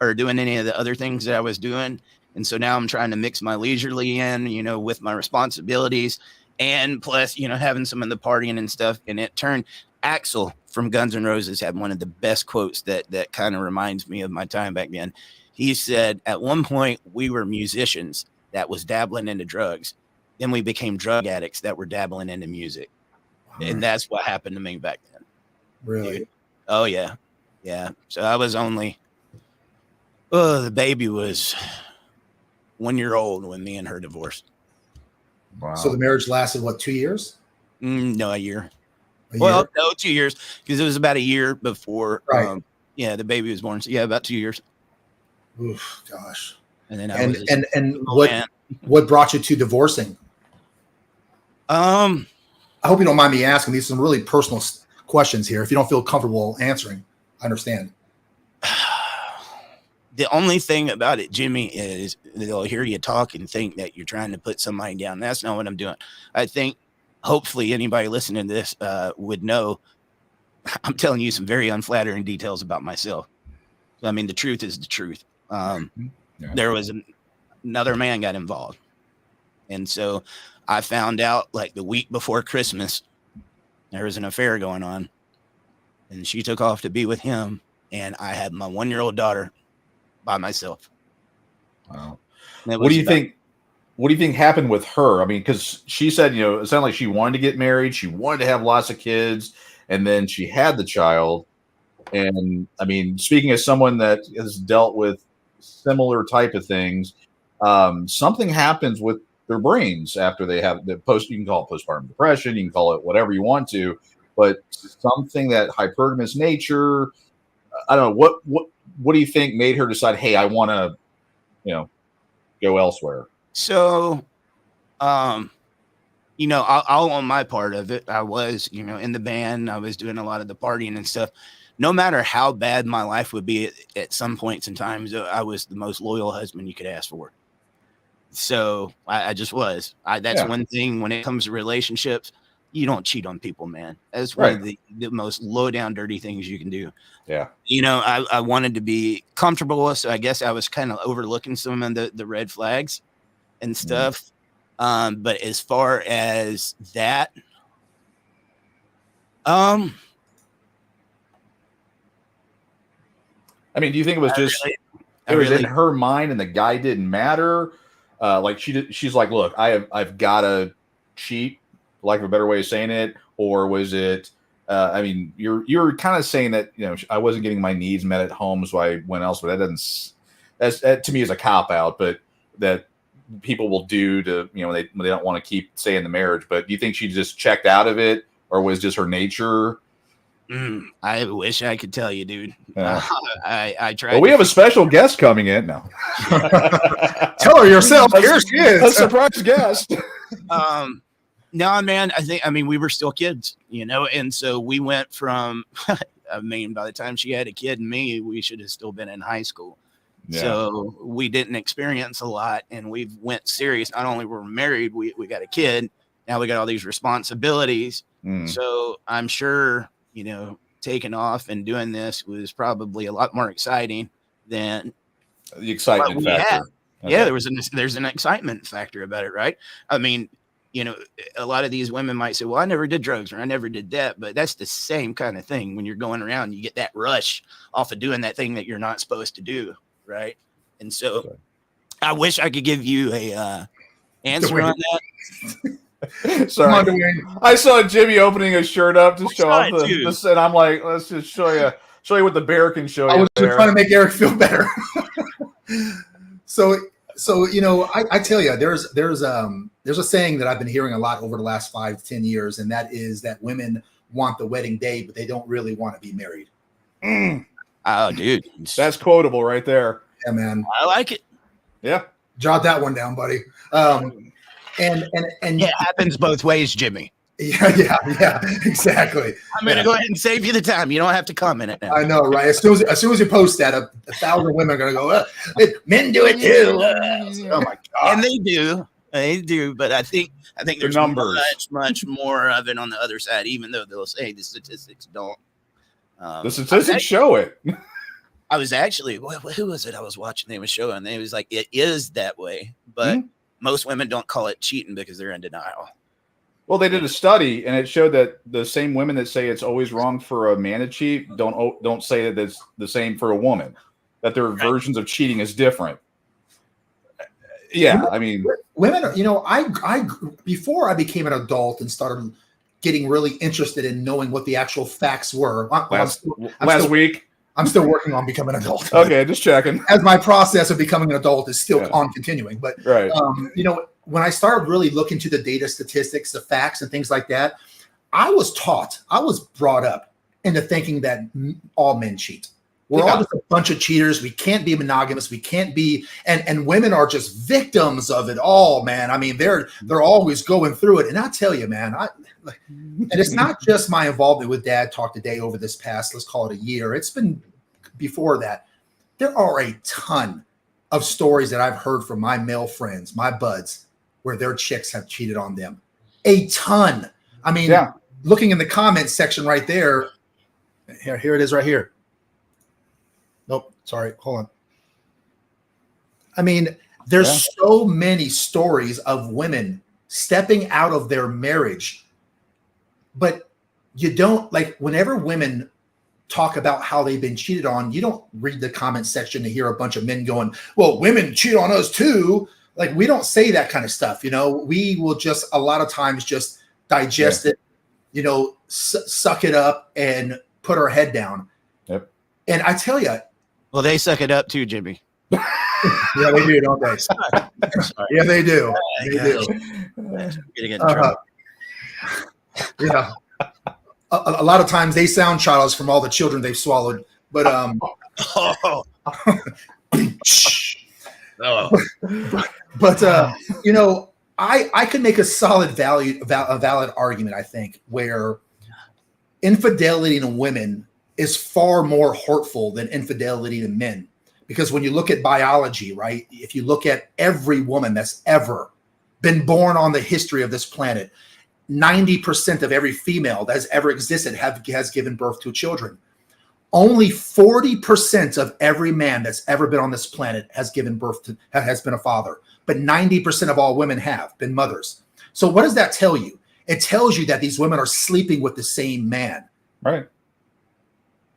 or doing any of the other things that I was doing. And so now I'm trying to mix my leisurely in, with my responsibilities, and plus, having some of the partying and stuff. And it turned Axl from Guns N' Roses had one of the best quotes that kind of reminds me of my time back then. He said, at one point we were musicians that was dabbling into drugs. Then we became drug addicts that were dabbling into music. And that's what happened to me back then. Really? Dude. Oh yeah. Yeah. So I was the baby was 1 year old when me and her divorced. Wow. So the marriage lasted what, 2 years? No, a year. No, 2 years, because it was about a year before. Right. The baby was born. So yeah, about 2 years. Oof, gosh. And then what brought you to divorcing? I hope you don't mind me asking. These are some really personal questions here. If you don't feel comfortable answering, I understand. The only thing about it, Jimmy, is they'll hear you talk and think that you're trying to put somebody down. That's not what I'm doing. I think hopefully anybody listening to this would know I'm telling you some very unflattering details about myself. I mean, the truth is the truth. There was another man got involved. And so I found out like the week before Christmas, there was an affair going on, and she took off to be with him. And I had my 1 year old daughter by myself. Wow. What do you think happened with her? I mean, because she said, it sounded like she wanted to get married. She wanted to have lots of kids. And then she had the child. And I mean, speaking as someone that has dealt with similar type of things, something happens with their brains after they have you can call it postpartum depression, you can call it whatever you want to, but something that hypergamous nature, I don't know, what do you think made her decide, hey, I want to, go elsewhere? So, I'll on my part of it, I was, in the band, I was doing a lot of the partying and stuff. No matter how bad my life would be at some points in times, I was the most loyal husband you could ask for. So I just was. That's one thing when it comes to relationships, you don't cheat on people, man. That's one of the most low down, dirty things you can do. Yeah. I wanted to be comfortable. So I guess I was kind of overlooking some of the red flags and stuff. But as far as that, I mean, do you think it was in her mind and the guy didn't matter? Like she's like, look, I've got to cheat, for lack of a better way of saying it, or was it? I mean, you're kind of saying that I wasn't getting my needs met at home, so I went elsewhere. That to me is a cop out, but that people will do to when they don't want to keep staying in the marriage. But do you think she just checked out of it, or was just her nature? I wish I could tell you, dude. Yeah. I tried. Well, we have a special guest coming in now. Tell her yourself. Here she is. A surprise guest. No, man. We were still kids, and so we went from. By the time she had a kid and me, we should have still been in high school. Yeah. So we didn't experience a lot, and we went serious. Not only were we married, we got a kid. Now we got all these responsibilities. So I'm sure. Taking off and doing this was probably a lot more exciting than the excitement factor. Okay. Yeah, there's an excitement factor about it, right? I mean, a lot of these women might say, well, I never did drugs or I never did that, but that's the same kind of thing. When you're going around, you get that rush off of doing that thing that you're not supposed to do, right? And so I wish I could give you a answer on that. Sorry, I saw Jimmy opening his shirt up to show off the and I'm like, let's just show you what the bear can show you. I was just trying to make Eric feel better. So I tell you, there's a saying that I've been hearing a lot over the last 5 to 10 years, and that is that women want the wedding day, but they don't really want to be married. Oh, dude, that's quotable right there. Yeah, man, I like it. Yeah, jot that one down, buddy. And it happens both ways, Jimmy. Yeah, exactly. I'm gonna go ahead and save you the time. You don't have to comment it now. I know, right? As soon as you post that, 1,000 women are gonna go. Men do it too. Oh my god! And they do. But I think there's numbers much more of it on the other side. Even though they'll say the statistics don't. The statistics show it. I was actually, who was it I was watching? They was showing, they was like, it is that way, but most women don't call it cheating because they're in denial. Well, they did a study, and it showed that the same women that say it's always wrong for a man to cheat don't say that it's the same for a woman. That their versions of cheating is different. Yeah, I mean, women are, I before I became an adult and started getting really interested in knowing what the actual facts were. Last week. I'm still working on becoming an adult. Okay, just checking. As my process of becoming an adult is still on continuing. But, right. When I started really looking to the data, statistics, the facts and things like that, I was brought up into thinking that all men cheat. We're all just a bunch of cheaters. We can't be monogamous. We can't be, and women are just victims of it all, man. I mean, they're always going through it. And I tell you, man, and it's not just my involvement with Dad Talk Today over this past, let's call it a year. It's been before that. There are a ton of stories that I've heard from my male friends, my buds, where their chicks have cheated on them. A ton. I mean, looking in the comments section right there. Here it is right here. Nope, sorry, hold on. I mean, there's so many stories of women stepping out of their marriage, but you don't, like, whenever women talk about how they've been cheated on, you don't read the comment section to hear a bunch of men going, well, women cheat on us too. Like, we don't say that kind of stuff. We will just a lot of times just digest it, suck it up and put our head down. Yep. And I tell you, well, they suck it up too, Jimmy. Yeah, they do, don't they? Yeah, they do. They do. Getting in trouble. Yeah. A lot of times they sound childish from all the children they've swallowed. But but I could make a solid valid argument, I think, where infidelity in women is far more hurtful than infidelity in men. Because when you look at biology, right, if you look at every woman that's ever been born on the history of this planet, 90% of every female that has ever existed has given birth to children. Only 40% of every man that's ever been on this planet has given birth to, has been a father. But 90% of all women have been mothers. So what does that tell you? It tells you that these women are sleeping with the same man. Right.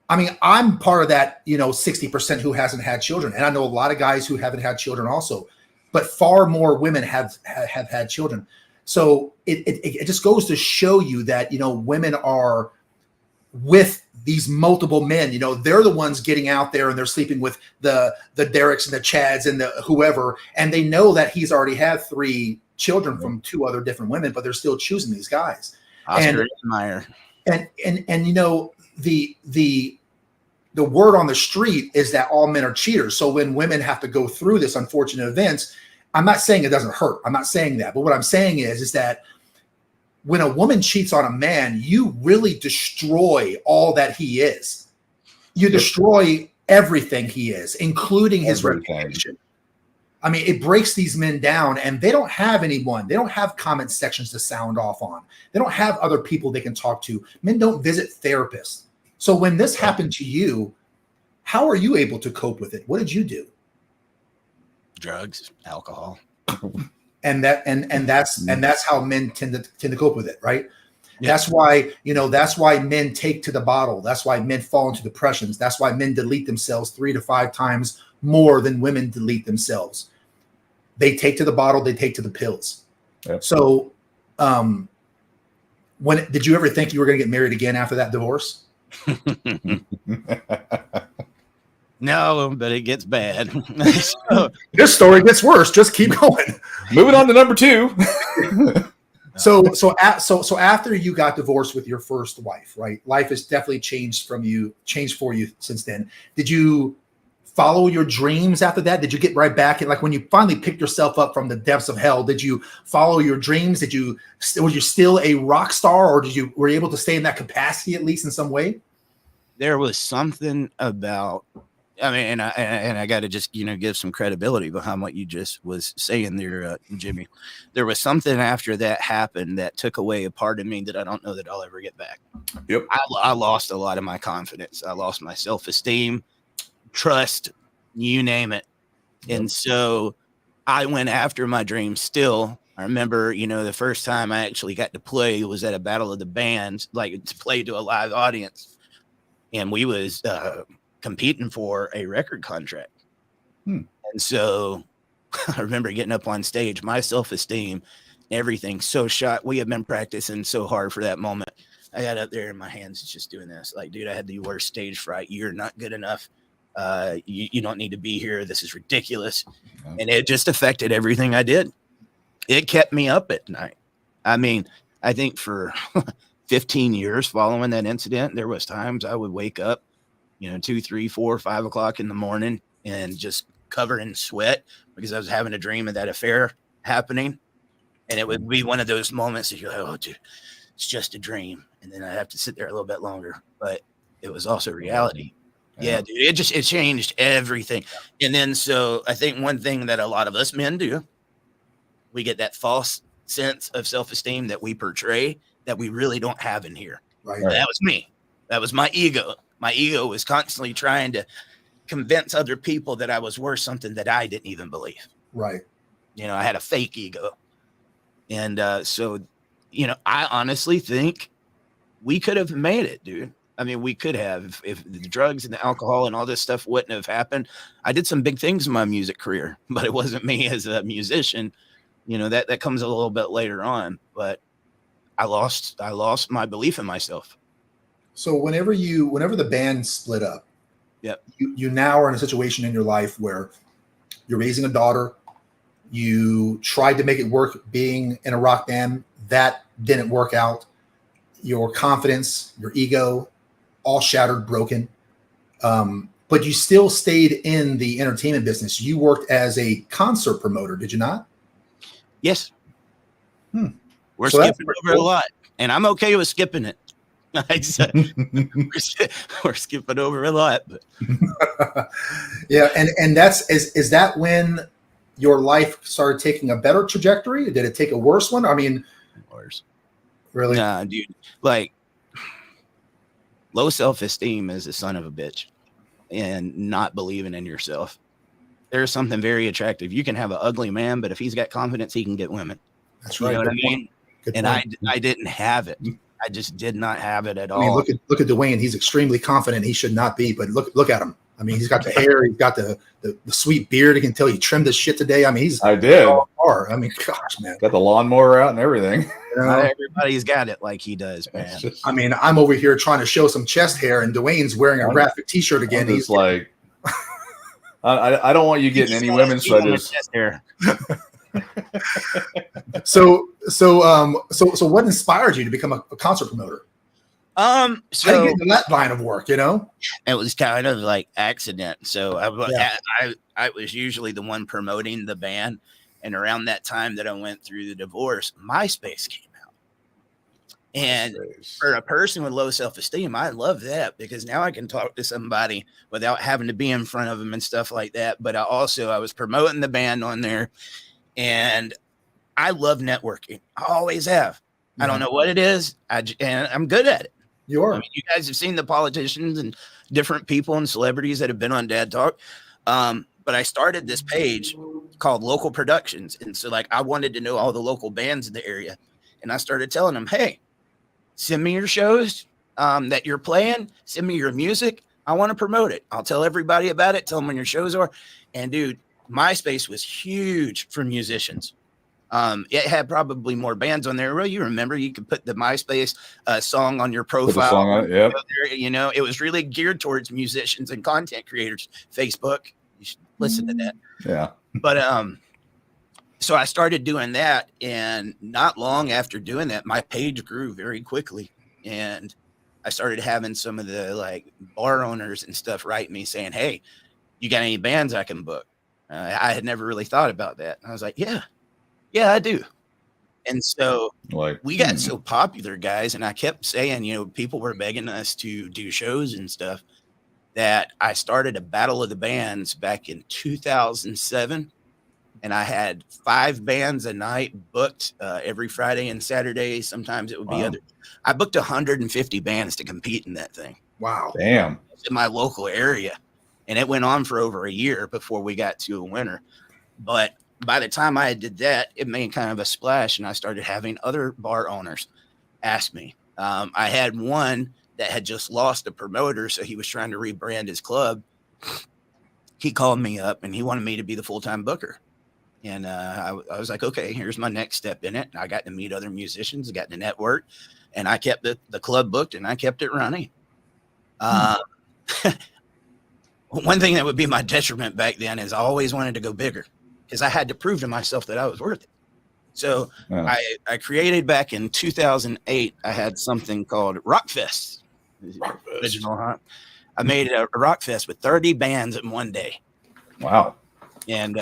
I mean, I'm part of that, 60% who hasn't had children. And I know a lot of guys who haven't had children also, but far more women have had children. So it just goes to show you that, women are with these multiple men. They're the ones getting out there and they're sleeping with the Derricks and the Chads and the whoever. And they know that he's already had 3 children from 2 other different women, but they're still choosing these guys. Oscar Meyer. And the word on the street is that all men are cheaters. So when women have to go through this unfortunate events, I'm not saying it doesn't hurt. I'm not saying that. But what I'm saying is that when a woman cheats on a man, you really destroy all that he is. You destroy everything he is, including his reputation. I mean, it breaks these men down, and they don't have anyone. They don't have comment sections to sound off on. They don't have other people they can talk to. Men don't visit therapists. So when this happened to you, how are you able to cope with it? What did you do? Drugs, alcohol. And that's how men tend to cope with it, right? Yeah. That's why men take to the bottle. That's why men fall into depressions. That's why men delete themselves 3 to 5 times more than women delete themselves. They take to the bottle, they take to the pills. Yep. So when did you ever think you were going to get married again after that divorce? No, but it gets bad. This story gets worse. Just keep going. Moving on to number 2. So after you got divorced with your first wife, right? Life has definitely changed for you since then. Did you follow your dreams after that? Did you get right back? And like when you finally picked yourself up from the depths of hell, did you follow your dreams? Were you still a rock star, or were you able to stay in that capacity at least in some way? There was something about I mean, and I got to just, give some credibility behind what you just was saying there, Jimmy. There was something after that happened that took away a part of me that I don't know that I'll ever get back. Yep. I lost a lot of my confidence. I lost my self-esteem, trust, you name it. Yep. And so I went after my dreams still. I remember, the first time I actually got to play was at a Battle of the Bands, like to play to a live audience. And we was competing for a record contract. And so I remember getting up on stage, my self-esteem, everything so shot. We had been practicing so hard for that moment. I got up there and my hands just doing this. Like, dude, I had the worst stage fright. You're not good enough. You don't need to be here. This is ridiculous. And it just affected everything I did. It kept me up at night. I mean, I think for 15 years following that incident, there was times I would wake up, 2, 3, 4, 5 o'clock in the morning and just covered in sweat because I was having a dream of that affair happening. And it would be one of those moments that you're like, oh, dude, it's just a dream. And then I have to sit there a little bit longer, but it was also reality. Yeah, dude, it changed everything. And then, so I think one thing that a lot of us men do, we get that false sense of self-esteem that we portray that we really don't have in here. Right. That was me. That was my ego. My ego was constantly trying to convince other people that I was worth something that I didn't even believe. Right. I had a fake ego. And so, I honestly think we could have made it, dude. I mean, we could have if the drugs and the alcohol and all this stuff wouldn't have happened. I did some big things in my music career, but it wasn't me as a musician. That comes a little bit later on. But I lost my belief in myself. So whenever the band split up, yep, you now are in a situation in your life where you're raising a daughter. You tried to make it work being in a rock band. That didn't work out. Your confidence, your ego, all shattered, broken. But you still stayed in the entertainment business. You worked as a concert promoter, did you not? Yes. We're skipping over a lot, and I'm okay with skipping it. We're skipping over a lot, but yeah. And is that when your life started taking a better trajectory? Did it take a worse one? I mean, worse. Really? Nah, dude. Like, low self-esteem is a son of a bitch, and not believing in yourself. There's something very attractive. You can have an ugly man, but if he's got confidence, he can get women. That's right. You know what I mean? And I didn't have it. I just did not have it at all. I mean, look at Dwayne. He's extremely confident. He should not be, but look at him. I mean, he's got the hair. He's got the sweet beard. You can tell he trimmed his shit today. I mean, I did. I mean, gosh, man. Got the lawnmower out and everything. Not everybody's got it like he does, man. I mean, I'm over here trying to show some chest hair, and Dwayne's wearing a graphic T-shirt again. He's like, I don't want you getting any women, so I just. So what inspired you to become a concert promoter? So how do you get in that line of work, It was kind of like accident. So I was usually the one promoting the band, and around that time that I went through the divorce, MySpace came out. And for a person with low self-esteem, I love that because now I can talk to somebody without having to be in front of them and stuff like that. But I was promoting the band on there, and I love networking. I always have. I don't know what it is. And I'm good at it. You are. I mean, you guys have seen the politicians and different people and celebrities that have been on Dad Talk. But I started this page called Local Productions. And so I wanted to know all the local bands in the area. And I started telling them, hey, send me your shows that you're playing. Send me your music. I want to promote it. I'll tell everybody about it. Tell them when your shows are. And dude, MySpace was huge for musicians. It had probably more bands on there. Well, you remember you could put the MySpace song on your profile. Put the song on it, yep. It was really geared towards musicians and content creators. Facebook, you should listen to that. Yeah. But so I started doing that, and not long after doing that, my page grew very quickly, and I started having some of the bar owners and stuff write me saying, "Hey, you got any bands I can book?" I had never really thought about that. I was like, "Yeah, I do." And so we got so popular, guys, and I kept saying, people were begging us to do shows and stuff. that I started a battle of the bands back in 2007. And I had 5 bands a night booked every Friday and Saturday. Sometimes it would be other. I booked 150 bands to compete in that thing. Wow. Damn. In my local area. And it went on for over a year before we got to a winner. But by the time I did that, it made kind of a splash. And I started having other bar owners ask me. I had one that had just lost a promoter. So he was trying to rebrand his club. He called me up and he wanted me to be the full-time booker. And I was like, okay, here's my next step in it. And I got to meet other musicians, got to network, and I kept the club booked and I kept it running. One thing that would be my detriment back then is I always wanted to go bigger because I had to prove to myself that I was worth it. So I created back in 2008, I had something called Rockfest. Original, huh? I made a Rockfest with 30 bands in one day. Wow. And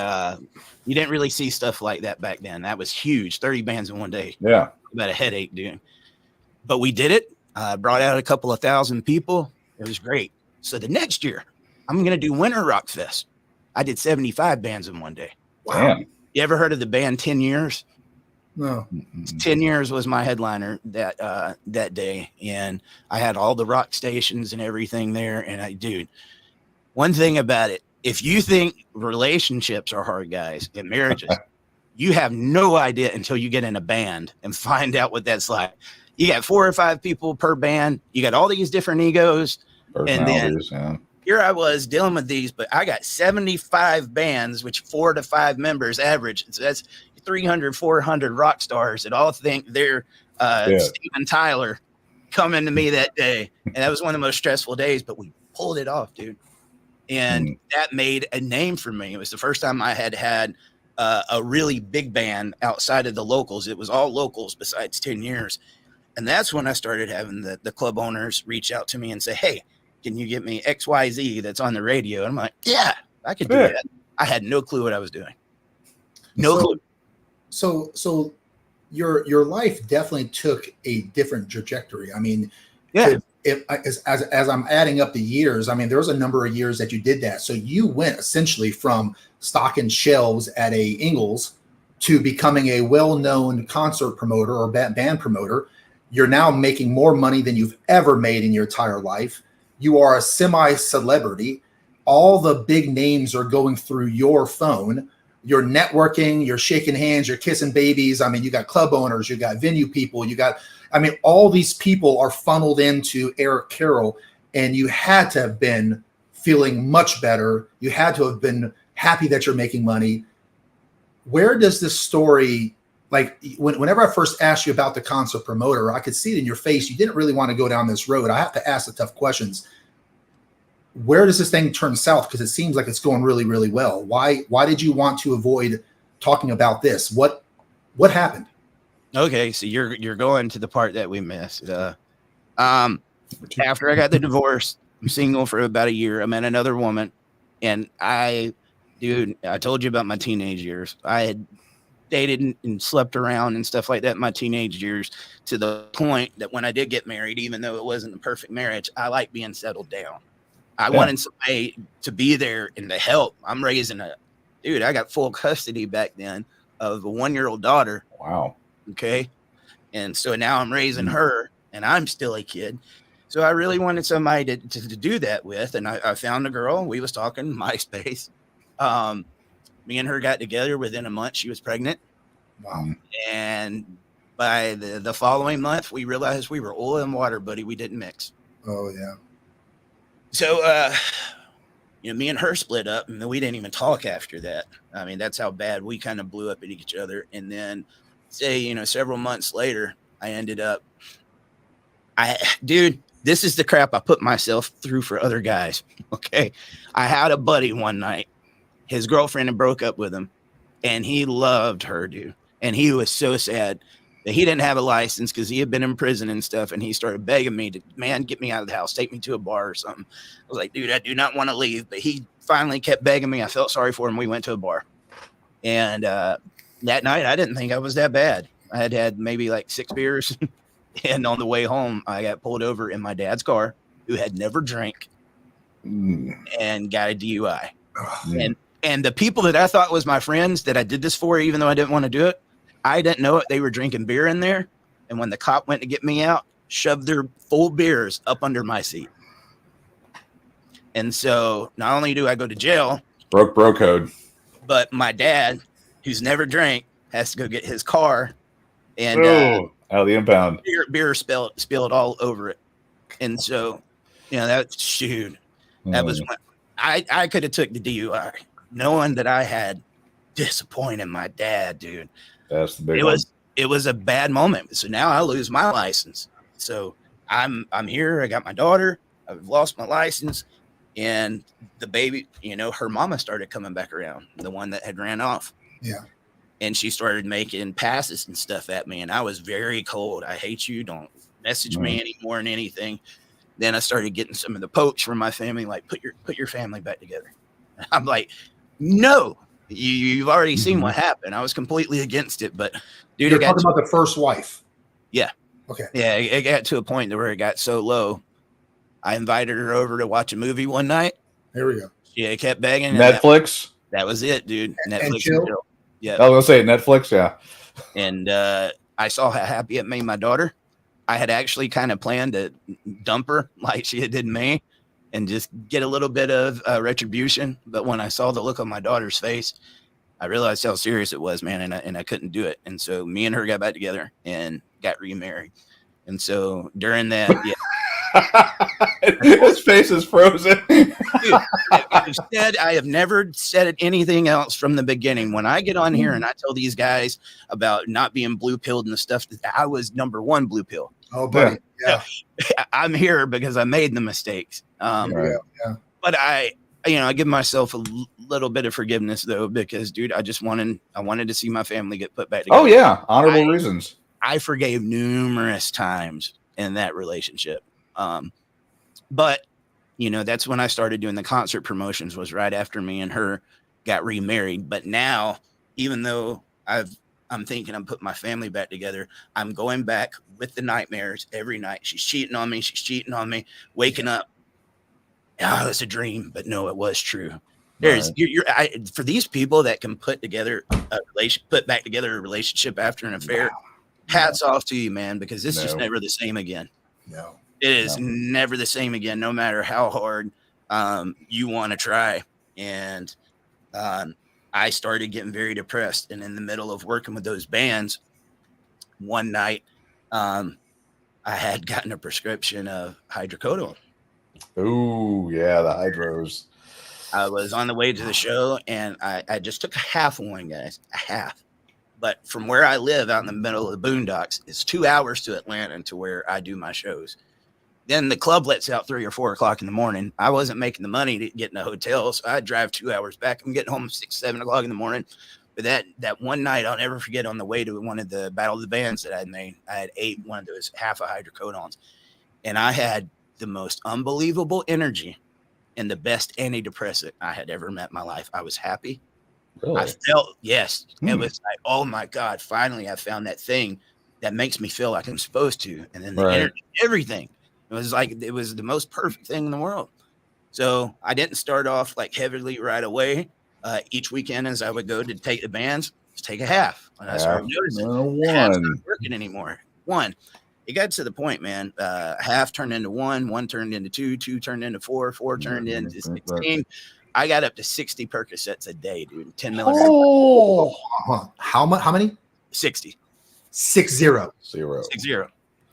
you didn't really see stuff like that back then. That was huge. 30 bands in one day. Yeah. About a headache, dude. But we did it. Brought out a couple of thousand people. It was great. So the next year, I'm going to do Winter Rock Fest. I did 75 bands in one day. Wow. Damn. You ever heard of the band 10 Years? No. 10 Years was my headliner that day. And I had all the rock stations and everything there. And dude, one thing about it, if you think relationships are hard, guys, and marriages, you have no idea until you get in a band and find out what that's like. You got 4 or 5 people per band. You got all these different egos. And then here I was dealing with these, but I got 75 bands, which 4 to 5 members average. So that's 300, 400 rock stars that all think they're Steven Tyler coming to me that day. And that was one of the most stressful days, but we pulled it off, dude. And that made a name for me. It was the first time I had a really big band outside of the locals. It was all locals besides 10 Years. And that's when I started having the club owners reach out to me and say, hey, can you get me XYZ that's on the radio? And I'm like, yeah, I could do that. I had no clue what I was doing. No clue. So your life definitely took a different trajectory. I mean, yeah. As I'm adding up the years, I mean, there was a number of years that you did that. So you went essentially from stocking shelves at a Ingles to becoming a well-known concert promoter or band promoter. You're now making more money than you've ever made in your entire life. You are a semi-celebrity. All the big names are going through your phone. You're networking, you're shaking hands, you're kissing babies. I mean, you got club owners, you got venue people, all these people are funneled into Eric Carroll, and you had to have been feeling much better. You had to have been happy that you're making money. Where does this story, whenever I first asked you about the concert promoter, I could see it in your face. You didn't really want to go down this road. I have to ask the tough questions. Where does this thing turn south? Because it seems like it's going really, really well. Why did you want to avoid talking about this? What happened? Okay, so you're going to the part that we missed. After I got the divorce, I'm single for about a year. I met another woman, and I told you about my teenage years. I had dated and slept around and stuff like that in my teenage years, to the point that when I did get married, even though it wasn't the perfect marriage, I like being settled down. I wanted somebody to be there and to help. I'm raising I got full custody back then of a 1-year-old daughter. Wow. Okay. And so now I'm raising her, and I'm still a kid. So I really wanted somebody to do that with. And I found a girl. We was talking MySpace. Me and her got together. Within a month, she was pregnant. Wow. And by the following month, we realized we were oil and water, buddy. We didn't mix. Oh, yeah. So, me and her split up, and then we didn't even talk after that. I mean, that's how bad we kind of blew up at each other. And then several months later, I ended up, this is the crap I put myself through for other guys. Okay. I had a buddy one night, his girlfriend had broke up with him, and he loved her, dude. And he was so sad that he didn't have a license because he had been in prison and stuff. And he started begging me to, man, get me out of the house, take me to a bar or something. I was like, dude, I do not want to leave. But he finally kept begging me. I felt sorry for him. We went to a bar. And that night, I didn't think I was that bad. I had maybe like 6 beers. And on the way home, I got pulled over in my dad's car, who had never drank. and got a DUI. Mm. And the people that I thought was my friends that I did this for, even though I didn't want to do it, I didn't know it. They were drinking beer in there. And when the cop went to get me out, shoved their full beers up under my seat. And so not only do I go to jail, Broke bro code, but my dad, who's never drank, has to go get his car and out of the impound. beer spilled all over it. And so, that was when I could have took the DUI, knowing that I had disappointed my dad, dude. That's the big one. It was a bad moment. So now I lose my license. So I'm here. I got my daughter. I've lost my license, and the baby, her mama started coming back around, the one that had ran off. Yeah. And she started making passes and stuff at me, and I was very cold. I hate you. Don't message me anymore and anything. Then I started getting some of the pokes from my family, like put your family back together. I'm like, no, you've already seen what happened. I was completely against it, but dude, you're talking about the first wife. Yeah. Okay. Yeah, it got to a point where it got so low. I invited her over to watch a movie one night. There we go. Yeah, kept begging. Netflix. That was it, dude. Netflix and chill. Yeah. I was gonna say Netflix. Yeah. And I saw how happy it made my daughter. I had actually kind of planned to dump her like she did me and just get a little bit of retribution. But when I saw the look on my daughter's face, I realized how serious it was, man. And I couldn't do it. And so me and her got back together and got remarried. And so during that, his face is frozen. Dude, I have never said anything else from the beginning. When I get on here and I tell these guys about not being blue pilled and the stuff, that I was number one blue pill. Oh, buddy. Yeah. I'm here because I made the mistakes. Right. But I give myself a little bit of forgiveness though, because dude, I wanted to see my family get put back together. Oh yeah. Honorable reasons. I forgave numerous times in that relationship. But that's when I started doing the concert promotions, was right after me and her got remarried. But now, even though I'm thinking I'm putting my family back together, I'm going back with the nightmares every night. She's cheating on me, waking up. Oh, it's a dream, but no, it was true. There's for these people that can put back together a relationship after an affair. Wow. Hats off to you, man, because it's just never the same again. No, it is never the same again, no matter how hard you want to try. And I started getting very depressed. And in the middle of working with those bands, one night, I had gotten a prescription of hydrocodone. Oh, yeah, the hydros. I was on the way to the show, and I just took a half one, guys, a half. But from where I live out in the middle of the boondocks, it's 2 hours to Atlanta to where I do my shows. Then the club lets out 3 or 4 o'clock in the morning. I wasn't making the money to get in a hotel, so I'd drive 2 hours back. I'm getting home at 6, 7 o'clock in the morning. But that one night, I'll never forget, on the way to one of the Battle of the Bands that I'd made, I had ate one of those half of hydrocodones. And I had the most unbelievable energy and the best antidepressant I had ever met in my life. I was happy. Really? I felt, yes. It was like, oh my God, finally I found that thing that makes me feel like I'm supposed to. And then the energy, everything. It was like, it was the most perfect thing in the world. So I didn't start off like heavily right away. Each weekend as I would go to take the bands, just take a half. And I started noticing half's not working anymore. One. It got to the point, man, half turned into one turned into two turned into four turned into 16. I got up to 60 Percocets a day, dude. 10 milligrams. Oh, how many? 60. 60.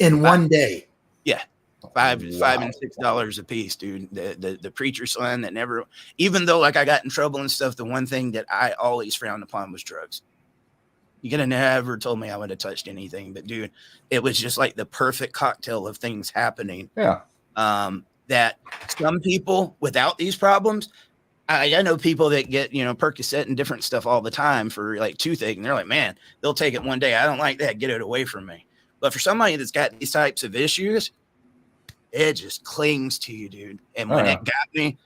In one day. Yeah. $5 and $6 a piece, dude. The preacher's son that never, even though like I got in trouble and stuff, the one thing that I always frowned upon was drugs. You could have never told me I would have touched anything, but dude, it was just like the perfect cocktail of things happening. Yeah. That some people without these problems, I know people that get, Percocet and different stuff all the time for like toothache, and they're like, man, they'll take it one day. I don't like that. Get it away from me. But for somebody that's got these types of issues, it just clings to you, dude. And when it got me,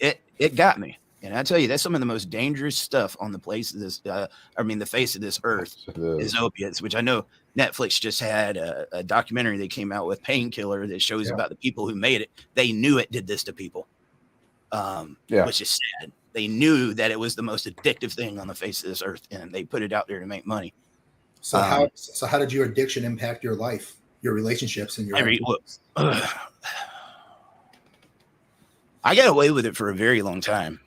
it got me. And I tell you, that's some of the most dangerous stuff on the face of this earth is opiates, which I know Netflix just had a documentary that came out with Painkiller that shows about the people who made it. They knew it did this to people. which is sad. They knew that it was the most addictive thing on the face of this earth, and they put it out there to make money. So how did your addiction impact your life, your relationships, and your I got away with it for a very long time,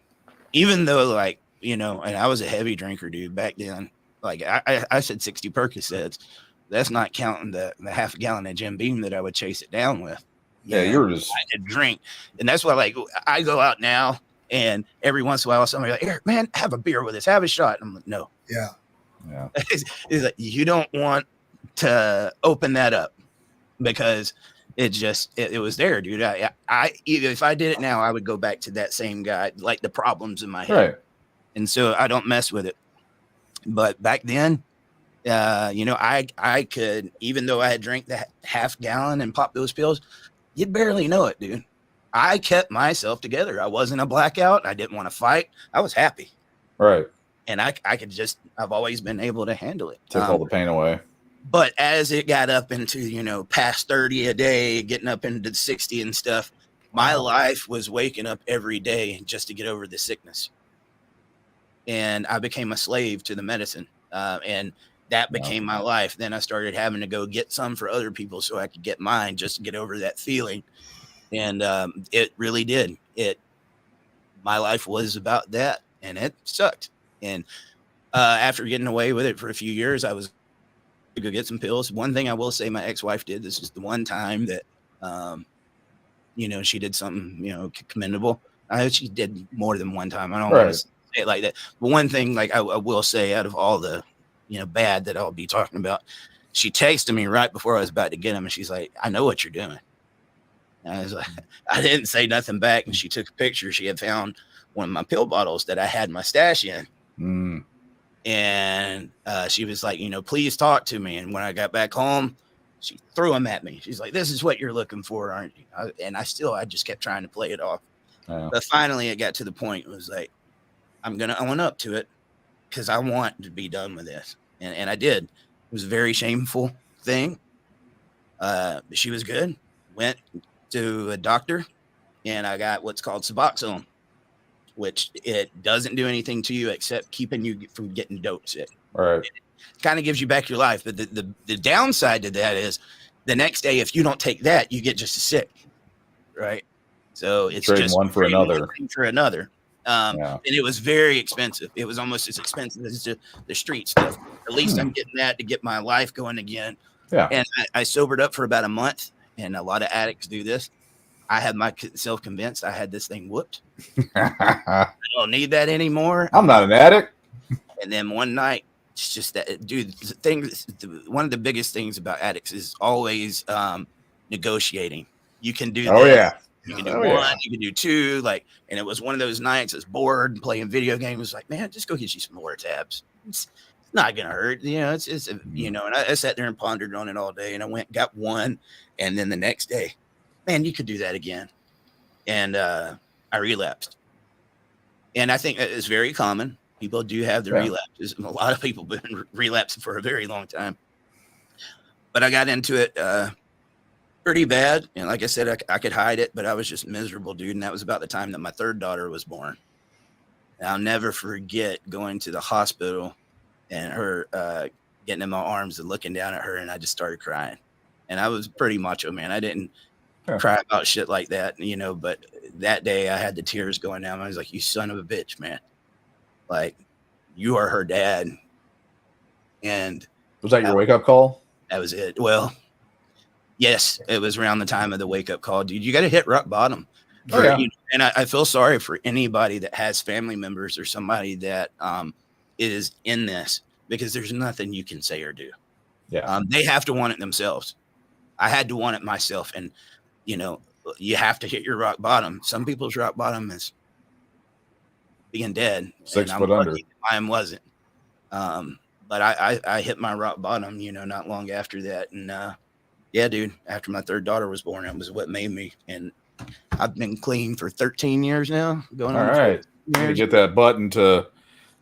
even though, like, you know, and I was a heavy drinker, dude, back then. Like I said 60 Percocets. That's not counting the half a gallon of Jim Beam that I would chase it down with. You're just I did drink. And that's why, like, I go out now and every once in a while somebody like, Eric, man, have a beer with us, have a shot. And I'm like, no. Yeah. It's like, you don't want to open that up because it just it was there, dude. I if I did it now, I would go back to that same guy, like the problems in my head. Right. And so I don't mess with it. But back then, you know, I could, even though I had drank that half gallon and popped those pills, you'd barely know it, dude. I kept myself together. I wasn't a blackout. I didn't want to fight. I was happy. Right. And I could just, I've always been able to handle it. Took all the pain away. But as it got up into, you know, past 30 a day, getting up into the 60 and stuff, my life was waking up every day just to get over the sickness. And I became a slave to the medicine. And that became my life. Then I started having to go get some for other people so I could get mine just to get over that feeling. And it really did. My life was about that, and it sucked. And after getting away with it for a few years, I was to go get some pills. One thing I will say my ex-wife did, this is the one time that, you know, she did something, you know, commendable. She did more than one time. I don't want to say it like that. But one thing, like I will say, out of all the, you know, bad that I'll be talking about, she texted me right before I was about to get him, and she's like, I know what you're doing. And I was like, I didn't say nothing back. And she took a picture. She had found one of my pill bottles that I had my stash in. And she was like, you know, please talk to me. And when I got back home, she threw them at me. She's like, this is what you're looking for, aren't you? And I just kept trying to play it off. But finally it got to the point, it was like, I'm going to own up to it because I want to be done with this. And I did. It was a very shameful thing. She was good. Went to a doctor, and I got what's called Suboxone, which it doesn't do anything to you except keeping you from getting dope sick. Right. It kind of gives you back your life. But the downside to that is the next day, if you don't take that, you get just as sick. Right. So it's trading just one for another. And it was very expensive. It was almost as expensive as the street stuff. At least I'm getting that to get my life going again. Yeah. And I sobered up for about a month, and a lot of addicts do this. I had myself convinced I had this thing whooped. I don't need that anymore. I'm not an addict. And then one night, it's just that, dude, one of the biggest things about addicts is always negotiating. You can do you can do one, you can do two, like, and it was one of those nights I was bored and playing video games. Like, man, just go get you some more tabs. It's not gonna hurt, you know. It's you know. And I sat there and pondered on it all day, and I went got one, and then the next day, man, you could do that again. And I relapsed, and I think it's very common. People do have the relapses, and a lot of people have been relapsing for a very long time. But I got into it pretty bad, and like I said, I could hide it, but I was just miserable, dude. And that was about the time that my third daughter was born. And I'll never forget going to the hospital and her getting in my arms and looking down at her, and I just started crying. And I was pretty macho, man. I didn't cry about shit like that, you know, but that day I had the tears going down. I was like, you son of a bitch, man. Like, you are her dad. And was that your wake-up call? That was it. Well, yes, it was around the time of the wake-up call, dude. You got to hit rock bottom. You know, and I feel sorry for anybody that has family members or somebody that is in this, because there's nothing you can say or do. Yeah. They have to want it themselves. I had to want it myself. And, you know, you have to hit your rock bottom. Some people's rock bottom is being dead. 6 foot under. Mine wasn't. But I hit my rock bottom, you know, not long after that. And yeah, dude, after my third daughter was born, it was what made me. And I've been clean for 13 years now. Going on. All right. You get that button to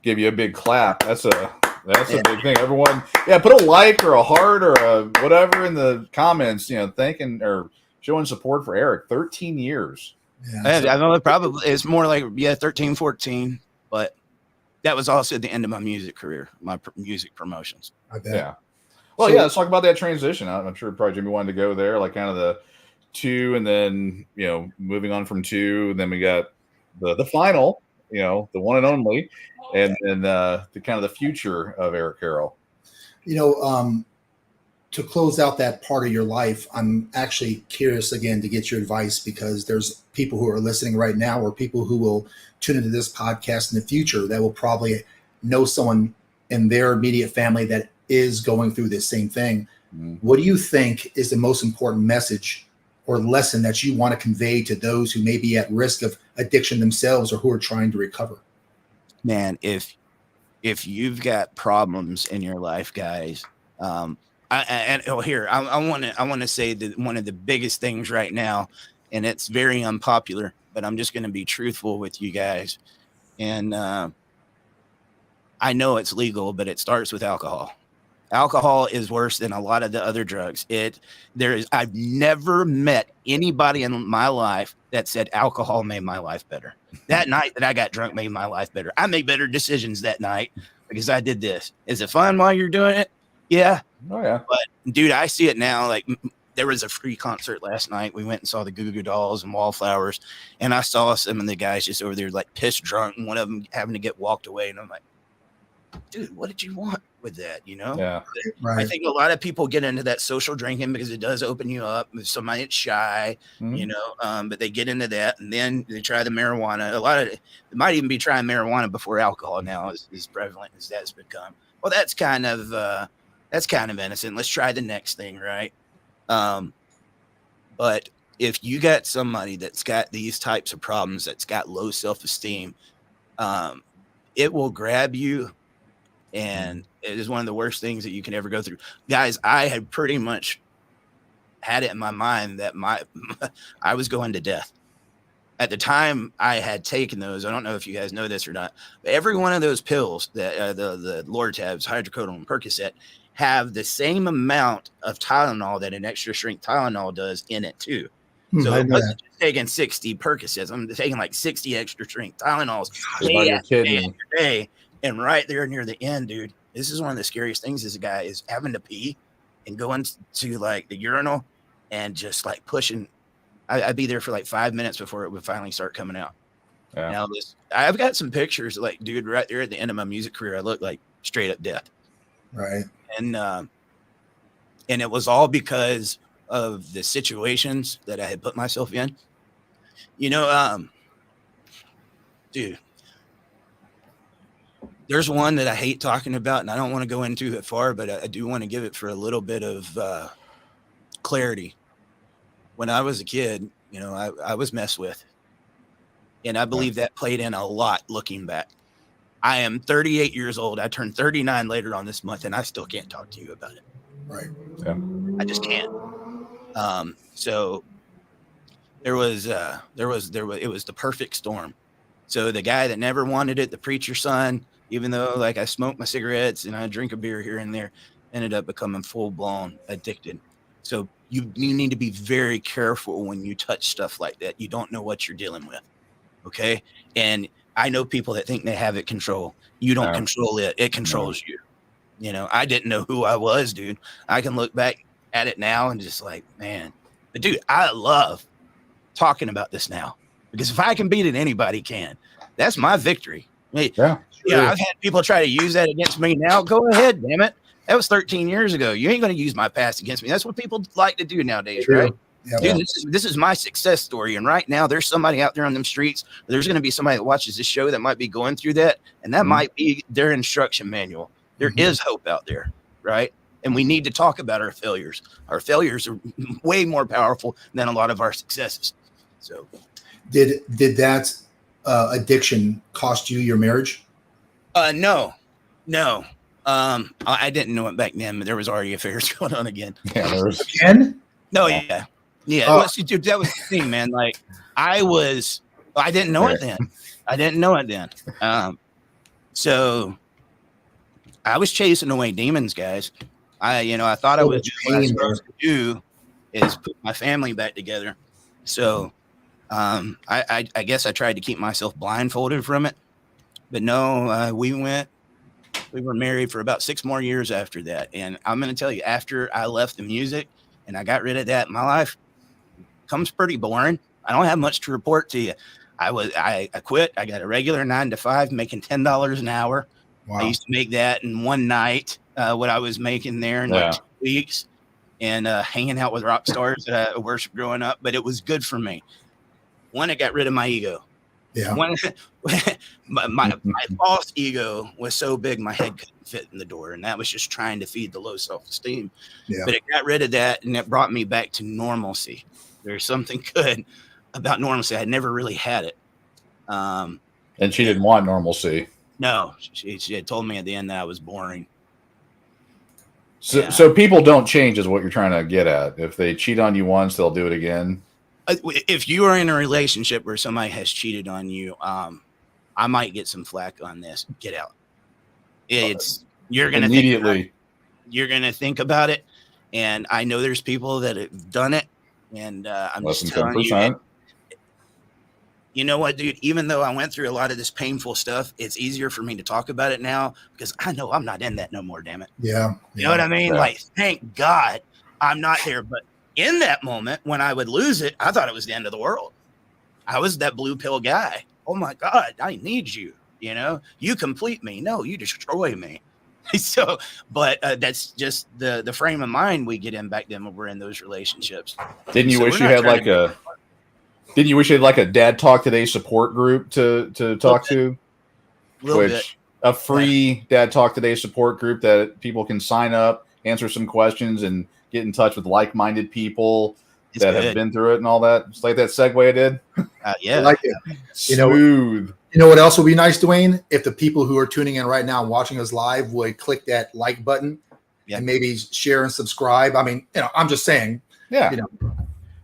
give you a big clap. That's a big thing. Everyone, put a like or a heart or a whatever in the comments, you know, thanking or showing support for Eric. 13 years. Yeah, I know probably it's more like 13, 14, but that was also the end of my music career, my music promotions. I bet. Yeah. Well, yeah, let's talk about that transition. I'm sure probably Jimmy wanted to go there, like kind of the 2, and then moving on from 2, and then we got the final, the one and only, and then the kind of the future of Eric Carroll. To close out that part of your life, I'm actually curious again to get your advice, because there's people who are listening right now, or people who will tune into this podcast in the future that will probably know someone in their immediate family that is going through this same thing. What do you think is the most important message or lesson that you want to convey to those who may be at risk of addiction themselves, or who are trying to recover? Man, if you've got problems in your life, guys, I want to say that one of the biggest things right now, and it's very unpopular, but I'm just going to be truthful with you guys. And I know it's legal, but it starts with alcohol. Alcohol is worse than a lot of the other drugs. I've never met anybody in my life that said alcohol made my life better. That night that I got drunk made my life better. I made better decisions that night because I did this. Is it fun while you're doing it? Yeah. Oh yeah. But dude, I see it now. Like, there was a free concert last night. We went and saw the Goo Goo Dolls and Wallflowers, and I saw some of the guys just over there like pissed drunk, and one of them having to get walked away. And I'm like, dude, what did you want with that? Yeah. Right. I think a lot of people get into that social drinking because it does open you up. Somebody that's shy, but they get into that, and then they try the marijuana. A lot of it might even be trying marijuana before alcohol now, as prevalent as that's become. Well, that's kind of innocent. Let's try the next thing, right? But if you got somebody that's got these types of problems, that's got low self-esteem, it will grab you. And it is one of the worst things that you can ever go through. Guys, I had pretty much had it in my mind that I was going to death. At the time I had taken those, I don't know if you guys know this or not, but every one of those pills, that the Lortabs, hydrocodone, and Percocet, have the same amount of Tylenol that an extra strength Tylenol does in it too. So I wasn't just taking 60 Percocets. I'm taking like 60 extra strength Tylenols day after day. And right there near the end, dude, this is one of the scariest things. This guy is having to pee and going to like the urinal and just like pushing. I'd be there for like 5 minutes before it would finally start coming out. Yeah. Now I've got some pictures, like, dude, right there at the end of my music career, I look like straight up death. Right. And it was all because of the situations that I had put myself in. Dude, there's one that I hate talking about, and I don't want to go into it far, but I do want to give it for a little bit of clarity. When I was a kid, I was messed with, and I believe that played in a lot looking back. I am 38 years old. I turned 39 later on this month, and I still can't talk to you about it. Right. Yeah. I just can't. So it was the perfect storm. So the guy that never wanted it, the preacher's son, even though like I smoke my cigarettes and I drink a beer here and there, ended up becoming full blown addicted. So you need to be very careful when you touch stuff like that. You don't know what you're dealing with. Okay. And I know people that think they have it control. You don't control it. It controls you. I didn't know who I was, dude. I can look back at it now and just like, man, but dude, I love talking about this now, because if I can beat it, anybody can. That's my victory. I've had people try to use that against me now. Go ahead, damn it. That was 13 years ago. You ain't going to use my past against me. That's what people like to do nowadays, right? Yeah, dude, this is my success story. And right now there's somebody out there on them streets. There's going to be somebody that watches this show that might be going through that. And that might be their instruction manual. There is hope out there, right? And we need to talk about our failures. Our failures are way more powerful than a lot of our successes. So did that addiction cost you your marriage? No. I didn't know it back then, but there was already affairs going on again. Yeah, there was again. No, yeah. Dude, that was the thing, man. Like I didn't know it then. So I was chasing away demons, guys. I thought I was doing what I was supposed to do is put my family back together. So I guess I tried to keep myself blindfolded from it, but no, we were married for about 6 more years after that. And I'm going to tell you, after I left the music and I got rid of that, my life comes pretty boring. I don't have much to report to you. I quit. I got a regular 9 to 5 making $10 an hour. Wow. I used to make that in one night, what I was making there in like 2 weeks, and hanging out with rock stars that I worshiped growing up. But it was good for me. One, it got rid of my ego. Yeah. One, my false ego was so big my head couldn't fit in the door, and that was just trying to feed the low self-esteem. Yeah. But it got rid of that, and it brought me back to normalcy. There's something good about normalcy. I never really had it. And she didn't want normalcy. No, she had told me at the end that I was boring. So people don't change is what you're trying to get at. If they cheat on you once, they'll do it again. If you are in a relationship where somebody has cheated on you, I might get some flack on this. Get out. You're gonna immediately. You're gonna think about it, and I know there's people that have done it, and I'm Less just than telling 10%. you. You know what, dude? Even though I went through a lot of this painful stuff, it's easier for me to talk about it now because I know I'm not in that no more. Damn it. Yeah. You know what I mean? Yeah. Like, thank God I'm not there. But in that moment, when I would lose it, I thought it was the end of the world. I was that blue pill guy. Oh my God, I need you. You know, you complete me. No, you destroy me. So, but that's just the frame of mind we get in back then when we're in those relationships. Didn't you So wish you had like a? Didn't you wish you had like a Dad Talk Today support group to talk to? A free Dad Talk Today support group that people can sign up, answer some questions, and get in touch with like-minded people that have been through it and all that. Just like that segue I did. Yeah, I like it. Smooth. You know what else would be nice, Dwayne? If the people who are tuning in right now and watching us live would click that like button and maybe share and subscribe. I mean, I'm just saying. Yeah.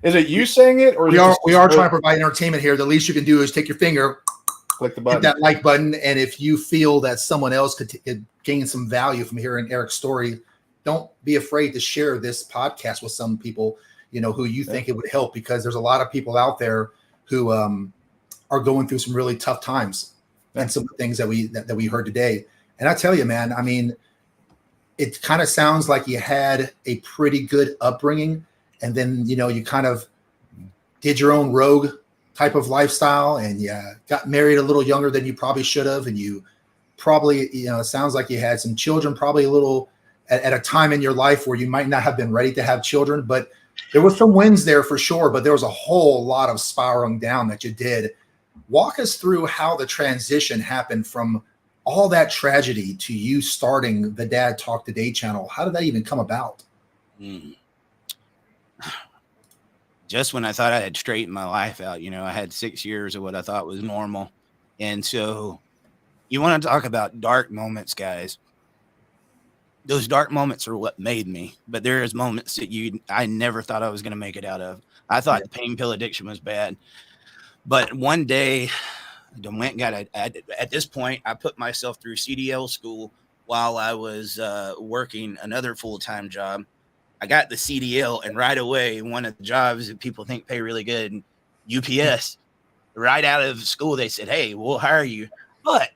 Is it you saying it, or we are trying to provide entertainment here? The least you can do is take your finger, click the button, hit that like button, and if you feel that someone else could gain some value from hearing Eric's story, don't be afraid to share this podcast with some people who you think it would help, because there's a lot of people out there who are going through some really tough times and some of the things that we heard today. And I tell you, man, I mean, it kind of sounds like you had a pretty good upbringing. And then, you kind of did your own rogue type of lifestyle, and you got married a little younger than you probably should have. And you probably, it sounds like you had some children, probably a little at a time in your life where you might not have been ready to have children. But there was some wins there for sure. But there was a whole lot of spiraling down that you did. Walk us through how the transition happened from all that tragedy to you starting the Dad Talk Today channel. How did that even come about? Just when I thought I had straightened my life out, I had 6 years of what I thought was normal. And so you want to talk about dark moments, guys. Those dark moments are what made me, but there is moments that I never thought I was going to make it out of. I thought the pain pill addiction was bad. But one day I went and got at this point, I put myself through CDL school while I was working another full-time job. I got the CDL, and right away, one of the jobs that people think pay really good, UPS, right out of school, they said, hey, we'll hire you. But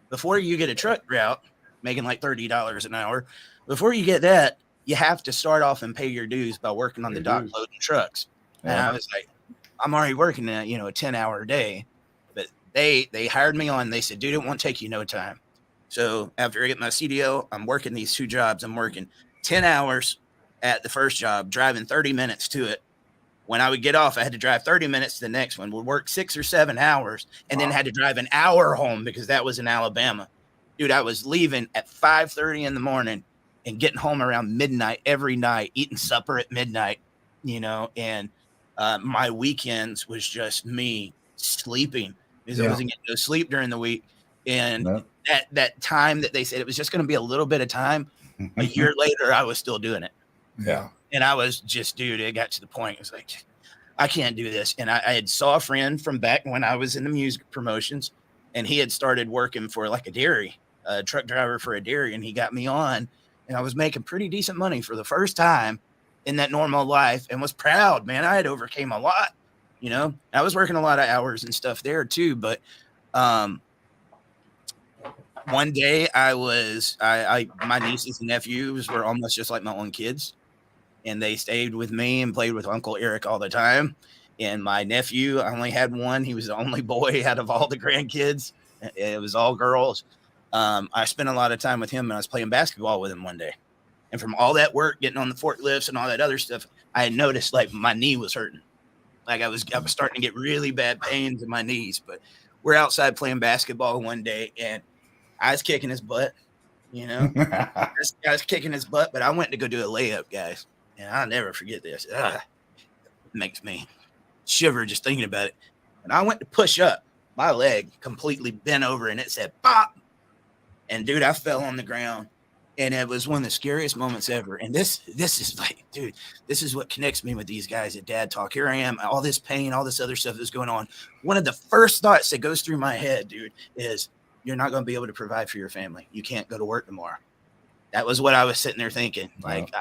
before you get a truck route, making like $30 an hour, before you get that, you have to start off and pay your dues by working on the dock loading trucks. Yeah. And I was like, I'm already working a 10-hour day. But they hired me on. They said, dude, it won't take you no time. So after I get my CDL, I'm working these 2 jobs. I'm working 10 hours at the first job, driving 30 minutes to it. When I would get off, I had to drive 30 minutes to the next one. Would work 6 or 7 hours, and then had to drive an hour home because that was in Alabama. Dude, I was leaving at 5:30 in the morning and getting home around midnight every night, eating supper at midnight, and my weekends was just me sleeping because I wasn't getting no sleep during the week. And that time that they said it was just going to be a little bit of time, a year later, I was still doing it. Yeah. And I was just, dude, it got to the point. It was like, I can't do this. And I had saw a friend from back when I was in the music promotions, and he had started working for like a dairy, a truck driver for a dairy. And he got me on, and I was making pretty decent money for the first time in that normal life, and was proud, man. I had overcame a lot. you know. I was working a lot of hours and stuff there too, but one day my nieces and nephews were almost just like my own kids, and they stayed with me and played with Uncle Eric all the time. And my nephew, I only had one. He was the only boy out of all the grandkids. It was all girls. I spent a lot of time with him, and I was playing basketball with him one day. And from all that work, getting on the forklifts and all that other stuff, I had noticed like my knee was hurting. Like I was starting to get really bad pains in my knees. But we're outside playing basketball one day, and I was kicking his butt, you know. I was kicking his butt, but I went to go do a layup, guys. And I'll never forget this. It makes me shiver just thinking about it. And I went to push up. My leg completely bent over, and it said, "Pop." And, dude, I fell on the ground. And it was one of the scariest moments ever. And this is like, dude, this is what connects me with these guys at Dad Talk. Here I am, all this pain, all this other stuff that's going on. One of the first thoughts that goes through my head, dude, is you're not going to be able to provide for your family. You can't go to work tomorrow. That was what I was sitting there thinking. Like,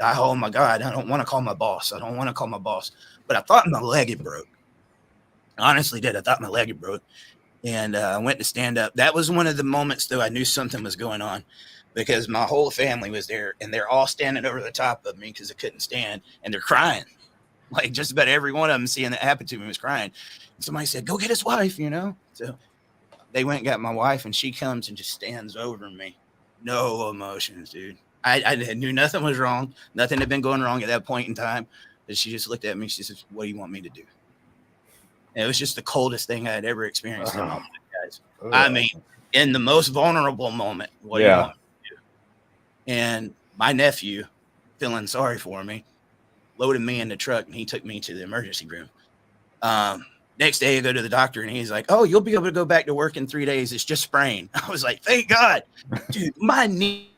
oh my God, I don't want to call my boss. But I thought my leg had broke. I honestly did. I thought my leg had broke. And I went to stand up. That was one of the moments, though, I knew something was going on, because my whole family was there, and they're all standing over the top of me because I couldn't stand, and they're crying. Like just about every one of them seeing that happen to me was crying. And somebody said, "Go get his wife," you know? So they went and got my wife, and she comes and just stands over me. No emotions, dude. I knew nothing was wrong. Nothing had been going wrong at that point in time. And she just looked at me. She says, "What do you want me to do?" And it was just the coldest thing I had ever experienced in my life, guys. I mean, in the most vulnerable moment, what do you want me to do? And my nephew, feeling sorry for me, loaded me in the truck, and he took me to the emergency room. Next day, I go to the doctor, and he's like, "Oh, you'll be able to go back to work in 3 days. It's just sprained." I was like, "Thank God." Dude, my knee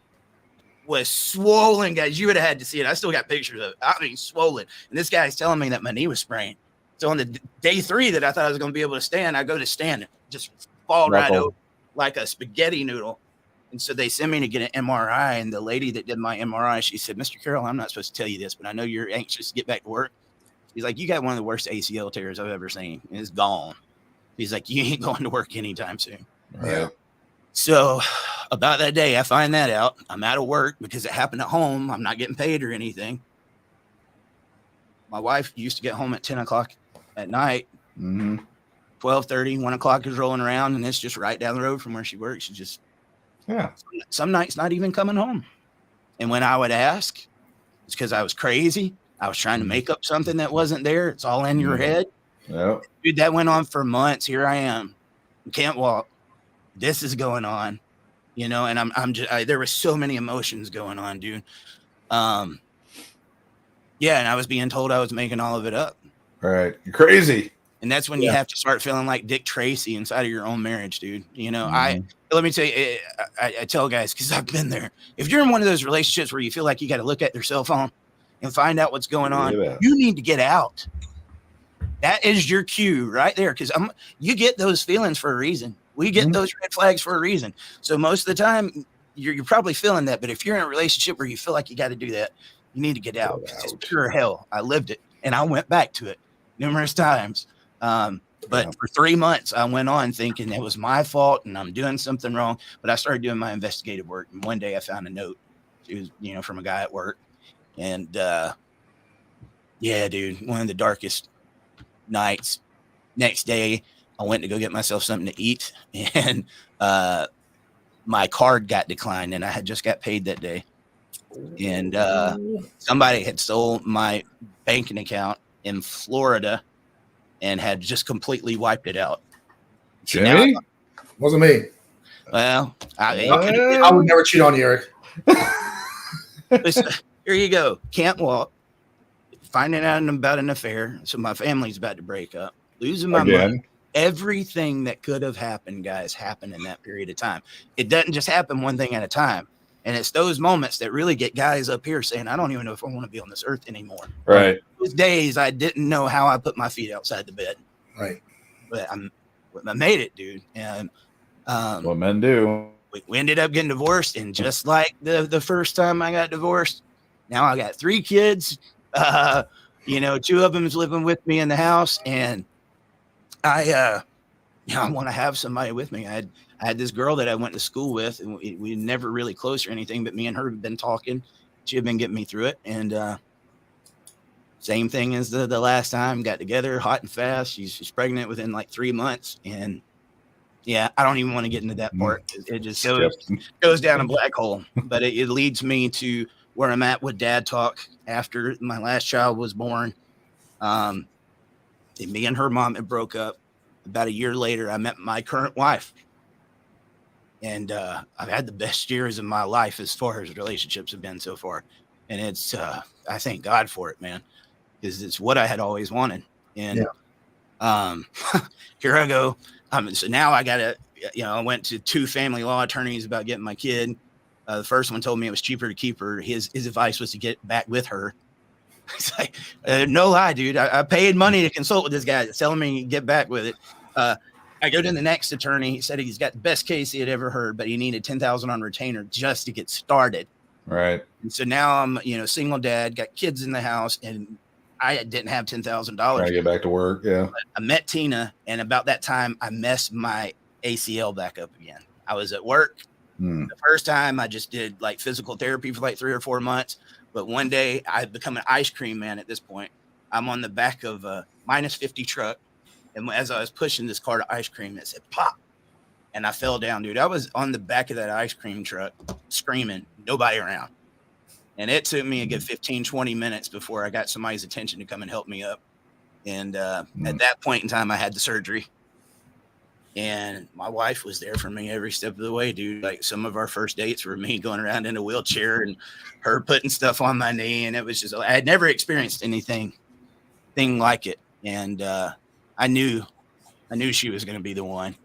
was swollen, guys. You would have had to see it. I still got pictures of it. I mean, swollen. And this guy's telling me that my knee was sprained. So on the day 3 that I thought I was going to be able to stand, I go to stand it, just fall right over like a spaghetti noodle. And so they send me to get an MRI. And the lady that did my MRI, she said, "Mr. Carroll, I'm not supposed to tell you this, but I know you're anxious to get back to work." He's like, "You got one of the worst ACL tears I've ever seen. It's gone." He's like, "You ain't going to work anytime soon." Yeah. So about that day, I find that out. I'm out of work because it happened at home. I'm not getting paid or anything. My wife used to get home at 10 o'clock at night. 12:30, 1 o'clock is rolling around, and it's just right down the road from where she works. She just, some nights not even coming home. And when I would ask, it's because I was crazy. I was trying to make up something that wasn't there. It's all in your head. Yep. Dude, that went on for months. Here I am. Can't walk. This is going on, you know, and I'm just, there were so many emotions going on, dude. Yeah. And I was being told I was making all of it up. Right. You're crazy. And that's when you have to start feeling like Dick Tracy inside of your own marriage, dude. You know, let me tell you, I tell guys, because I've been there. If you're in one of those relationships where you feel like you got to look at their cell phone and find out what's going on, you need to get out. That is your cue right there, because you get those feelings for a reason. We get those red flags for a reason. So most of the time, you're probably feeling that. But if you're in a relationship where you feel like you got to do that, you need to get out. It's pure hell. I lived it, and I went back to it numerous times. But for 3 months, I went on thinking it was my fault and I'm doing something wrong. But I started doing my investigative work. And one day I found a note. It was, you know, from a guy at work. And yeah, dude, one of the darkest nights. Next day, I went to go get myself something to eat. And my card got declined. And I had just got paid that day. And somebody had stole my banking account in Florida and had just completely wiped it out. Jimmy? Wasn't me. Well, I would never cheat on you, Eric. Listen, here you go. Can't walk. Finding out about an affair. So my family's about to break up. Losing my money. Everything that could have happened, guys, happened in that period of time. It doesn't just happen one thing at a time. And it's those moments that really get guys up here saying, I don't even know if I want to be on this earth anymore. Right. Those days, I didn't know how I put my feet outside the bed. Right. But I made it, dude. And what men do. We ended up getting divorced. And just like the first time I got divorced, now I got 3 kids. two of them is living with me in the house, and I want to have somebody with me. I had this girl that I went to school with, and we never really close or anything, but me and her have been talking. She had been getting me through it, and same thing as the last time. Got together hot and fast. She's pregnant within like 3 months, and yeah, I don't even want to get into that part. It just goes down a black hole. But it leads me to where I'm at with dad talk after my last child was born. Me and her mom had broke up. About a year later, I met my current wife. And I've had the best years of my life as far as relationships have been so far. And it's, I thank God for it, man, because it's what I had always wanted. And here I go. So now I got to, I went to 2 family law attorneys about getting my kid. The first one told me it was cheaper to keep her. His advice was to get back with her. It's like, no lie, dude. I paid money to consult with this guy that's telling me to get back with it. I go to the next attorney. He said he's got the best case he had ever heard, but he needed $10,000 on retainer just to get started. Right. And so now I'm, single dad, got kids in the house, and I didn't have $10,000. Trying to get back to work. Yeah. I met Tina, and about that time, I messed my ACL back up again. I was at work. The first time I just did like physical therapy for like 3 or 4 months. But one day I've become an ice cream man at this point. I'm on the back of a -50 truck. And as I was pushing this cart of ice cream, it said pop. And I fell down, dude. I was on the back of that ice cream truck screaming, nobody around. And it took me a good 15, 20 minutes before I got somebody's attention to come and help me up. And at that point in time, I had the surgery. And my wife was there for me every step of the way, dude. Like some of our first dates were me going around in a wheelchair and her putting stuff on my knee. And it was just, I had never experienced anything like it. And I knew she was going to be the one.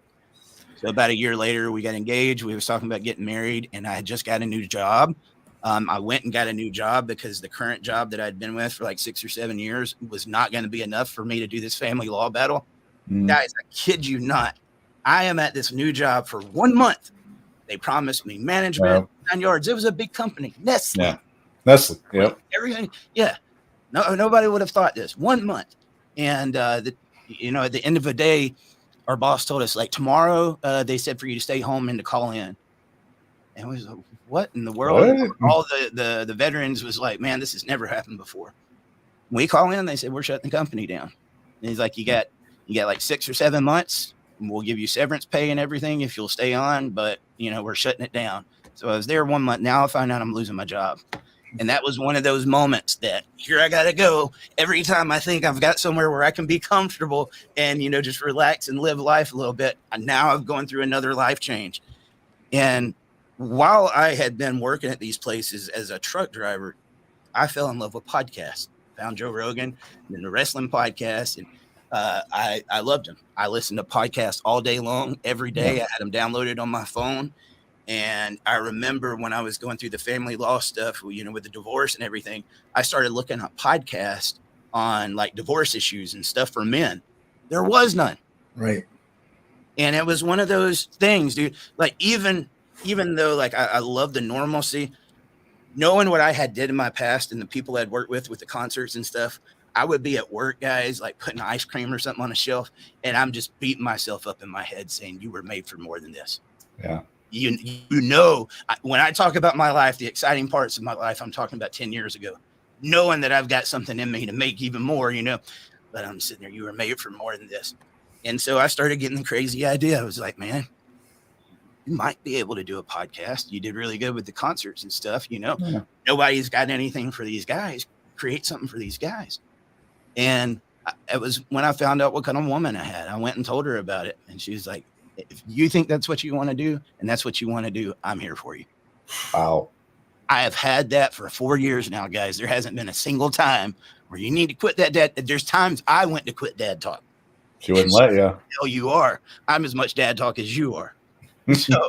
So about a year later, we got engaged. We was talking about getting married, and I had just got a new job. I went and got a new job because the current job that I'd been with for like 6 or 7 years was not going to be enough for me to do this family law battle. Guys, I kid you not. I am at this new job for 1 month. They promised me management, 9 yards. It was a big company. Nestle. Yeah. Nestle. Yep. Everything. Yeah. No, nobody would have thought this. 1 month. And, at the end of the day, our boss told us, like, tomorrow, they said for you to stay home and to call in. And we was like, what in the world? What? All the veterans was like, man, this has never happened before. When we call in, they said, we're shutting the company down. And he's like, you got like 6 or 7 months. And we'll give you severance pay and everything if you'll stay on, but we're shutting it down. So I was there 1 month. Now I find out I'm losing my job. And that was one of those moments that here I got to go. Every time I think I've got somewhere where I can be comfortable and, just relax and live life a little bit. And now I'm going through another life change. And while I had been working at these places as a truck driver, I fell in love with podcasts. Found Joe Rogan and the wrestling podcast. And I loved him. I listened to podcasts all day long, every day. I had them downloaded on my phone. And I remember when I was going through the family law stuff, with the divorce and everything, I started looking at podcasts on like divorce issues and stuff for men. There was none. Right. And it was one of those things, dude. Like even though like I love the normalcy, knowing what I had did in my past and the people I'd worked with the concerts and stuff, I would be at work, guys, like putting ice cream or something on a shelf, and I'm just beating myself up in my head saying, you were made for more than this. Yeah. When I talk about my life, the exciting parts of my life, I'm talking about 10 years ago, knowing that I've got something in me to make even more, but I'm sitting there, you were made for more than this. And so I started getting the crazy idea. I was like, man, you might be able to do a podcast. You did really good with the concerts and stuff, Nobody's got anything for these guys. Create something for these guys. And it was when I found out what kind of woman I had. I went and told her about it. And she was like, if you think that's what you want to do and that's what you want to do, I'm here for you. Wow. I have had that for 4 years now, guys. There hasn't been a single time where you need to quit that dad. There's times I went to quit dad talk. She wouldn't let you. Hell, you are. I'm as much dad talk as you are. So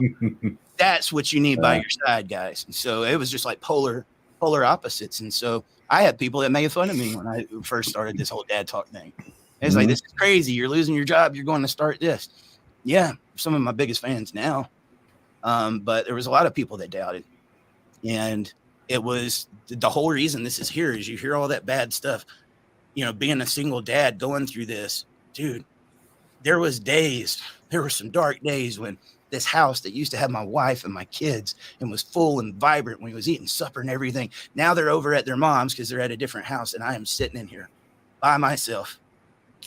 that's what you need by your side, guys. And so it was just like polar opposites. And so I had people that made fun of me when I first started this whole dad talk thing. It's like, this is crazy. You're losing your job. You're going to start this. Yeah, some of my biggest fans now. But there was a lot of people that doubted. And it was the whole reason this is here is you hear all that bad stuff. being a single dad going through this, dude, there were some dark days when this house that used to have my wife and my kids and was full and vibrant when we was eating supper and everything. Now they're over at their mom's because they're at a different house, and I am sitting in here by myself.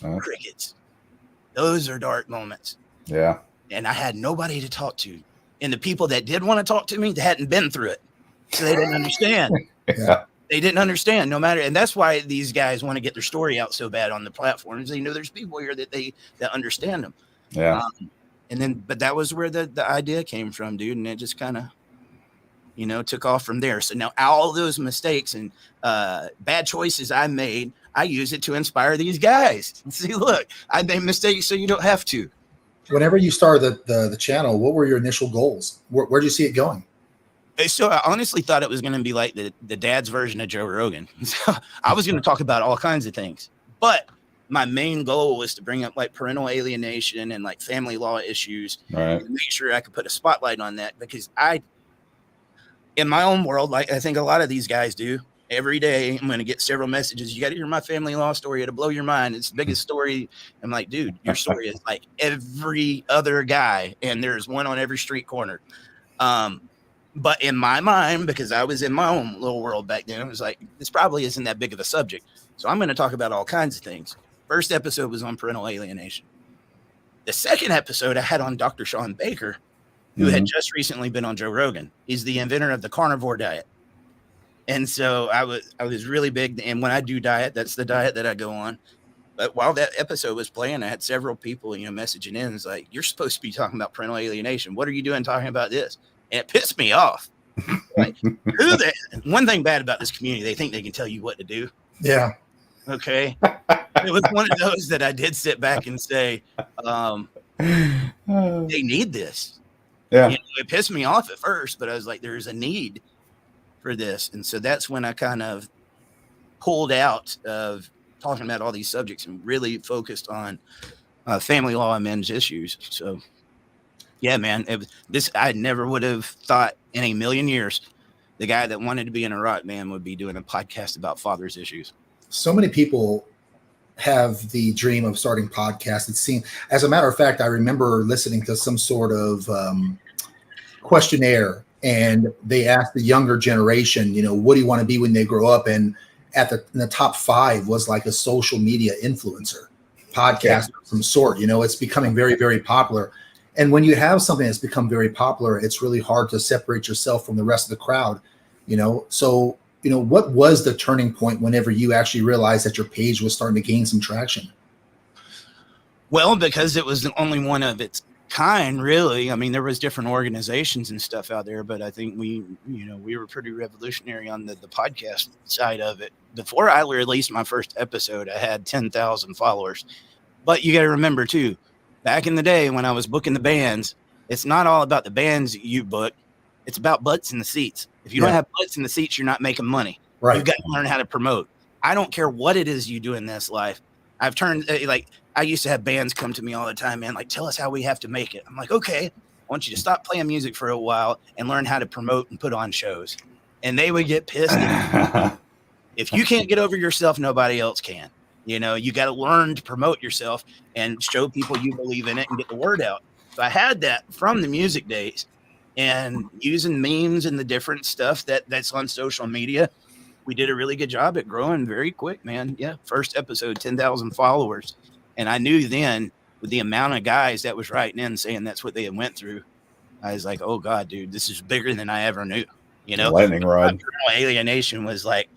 Crickets. Those are dark moments. Yeah. And I had nobody to talk to. And the people that did want to talk to me, they hadn't been through it. So they didn't understand. Yeah. They didn't understand no matter. And that's why these guys want to get their story out so bad on the platforms. They know there's people here that understand them. Yeah. But that was where the idea came from, dude. And it just kind of, took off from there. So now all those mistakes and bad choices I made, I use it to inspire these guys. See, look, I made mistakes so you don't have to. Whenever you started the channel, what were your initial goals? Where'd you see it going? So I honestly thought it was going to be like the dad's version of Joe Rogan. So I was going to talk about all kinds of things, but my main goal was to bring up like parental alienation and like family law issues, right, and make sure I could put a spotlight on that, because in my own world, like I think a lot of these guys do, every day I'm going to get several messages. You got to hear my family law story. It'll blow your mind. It's the biggest story. I'm like, dude, your story is like every other guy, and there's one on every street corner. But in my mind, because I was in my own little world back then, it was like, this probably isn't that big of a subject. So I'm going to talk about all kinds of things. First episode was on parental alienation. The second episode I had on Dr. Sean Baker, who had just recently been on Joe Rogan. He's the inventor of the carnivore diet. And so I was really big. And when I do diet, that's the diet that I go on. But while that episode was playing, I had several people, messaging in. It's like, you're supposed to be talking about parental alienation. What are you doing talking about this? And it pissed me off. Like, one thing bad about this community, they think they can tell you what to do. Yeah. Okay. It was one of those that I did sit back and say, they need this. Yeah. It pissed me off at first, but I was like, there's a need for this. And so that's when I kind of pulled out of talking about all these subjects and really focused on family law and men's issues. So yeah, man, I never would have thought in a million years the guy that wanted to be in a rock band would be doing a podcast about father's issues. So many people have the dream of starting podcasts. It seems, as a matter of fact, I remember listening to some sort of questionnaire, and they asked the younger generation, what do you want to be when they grow up? And in the top 5 was like a social media influencer, podcast of some sort. It's becoming very, very popular. And when you have something that's become very popular, it's really hard to separate yourself from the rest of the crowd. So what was the turning point whenever you actually realized that your page was starting to gain some traction? Well, because it was the only one of its kind, really. I mean, there was different organizations and stuff out there, but I think we were pretty revolutionary on the podcast side of it. Before I released my first episode, I had 10,000 followers. But you got to remember too, back in the day when I was booking the bands, it's not all about the bands you book. It's about butts in the seats. If you don't have butts in the seats, you're not making money. Right. You've got to learn how to promote. I don't care what it is you do in this life. I've turned I used to have bands come to me all the time, man, like, tell us how we have to make it. I'm like, okay, I want you to stop playing music for a while and learn how to promote and put on shows. And they would get pissed. If you can't get over yourself, nobody else can. You got to learn to promote yourself and show people you believe in it and get the word out. So I had that from the music days, and using memes and the different stuff that's on social media. We did a really good job at growing very quick, man. Yeah. First episode, 10,000 followers. And I knew then with the amount of guys that was writing in saying that's what they had went through, I was like, oh God, dude, this is bigger than I ever knew. Lightning rod. Alienation was like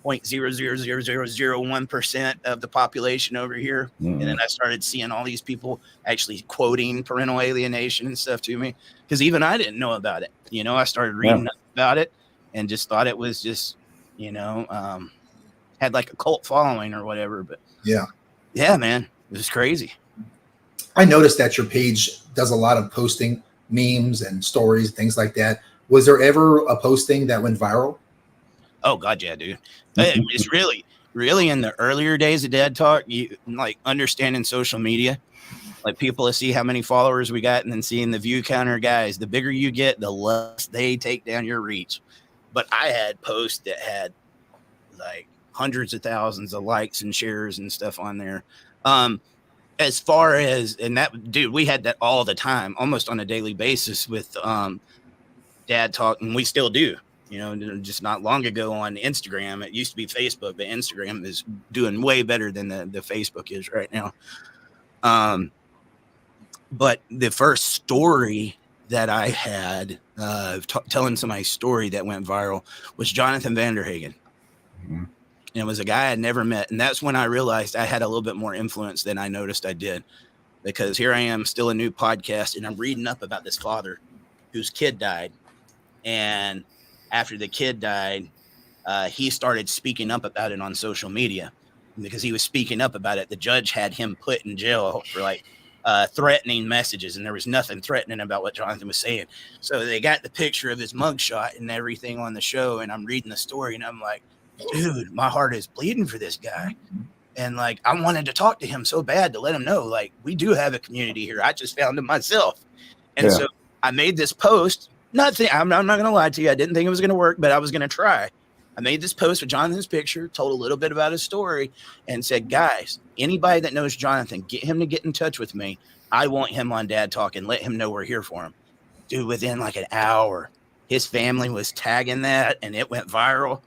0.00001% of the population over here. And then I started seeing all these people actually quoting parental alienation and stuff to me, because even I didn't know about it. I started reading about it and just thought it was just, had like a cult following or whatever. But yeah, man, it was crazy. I noticed that your page does a lot of posting memes and stories, things like that. Was there ever a posting that went viral? Oh God, yeah, dude. It's really in the earlier days of Dad Talk, you like understanding social media, like people see how many followers we got and then seeing the view counter. Guys, the bigger you get, the less they take down your reach. But I had posts that had like hundreds of thousands of likes and shares and stuff on there. As far as, and that dude, we had that all the time, almost on a daily basis with dad talk, and we still do, you know, just not long ago on Instagram. It used to be Facebook, but Instagram is doing way better than the Facebook is right now. But the first story that I had telling somebody's story that went viral was Jonathan Vanderhagen. Mm-hmm. And it was a guy I'd never met. And that's when I realized I had a little bit more influence than I noticed I did, because here I am, still a new podcast, and I'm reading up about this father whose kid died. And after the kid died, he started speaking up about it on social media. And because he was speaking up about it, the judge had him put in jail for like threatening messages, and there was nothing threatening about what Jonathan was saying. So they got the picture of his mugshot and everything on the show, and I'm reading the story, and I'm like, dude, my heart is bleeding for this guy. And like, I wanted to talk to him so bad to let him know, like, we do have a community here. I just found him myself. And so I made this post. I'm not going to lie to you. I didn't think it was going to work, but I was going to try. I made this post with Jonathan's picture, told a little bit about his story, and said, guys, anybody that knows Jonathan, get him to get in touch with me. I want him on Dad Talk, and let him know we're here for him. Dude, within like an hour, his family was tagging that, and it went viral.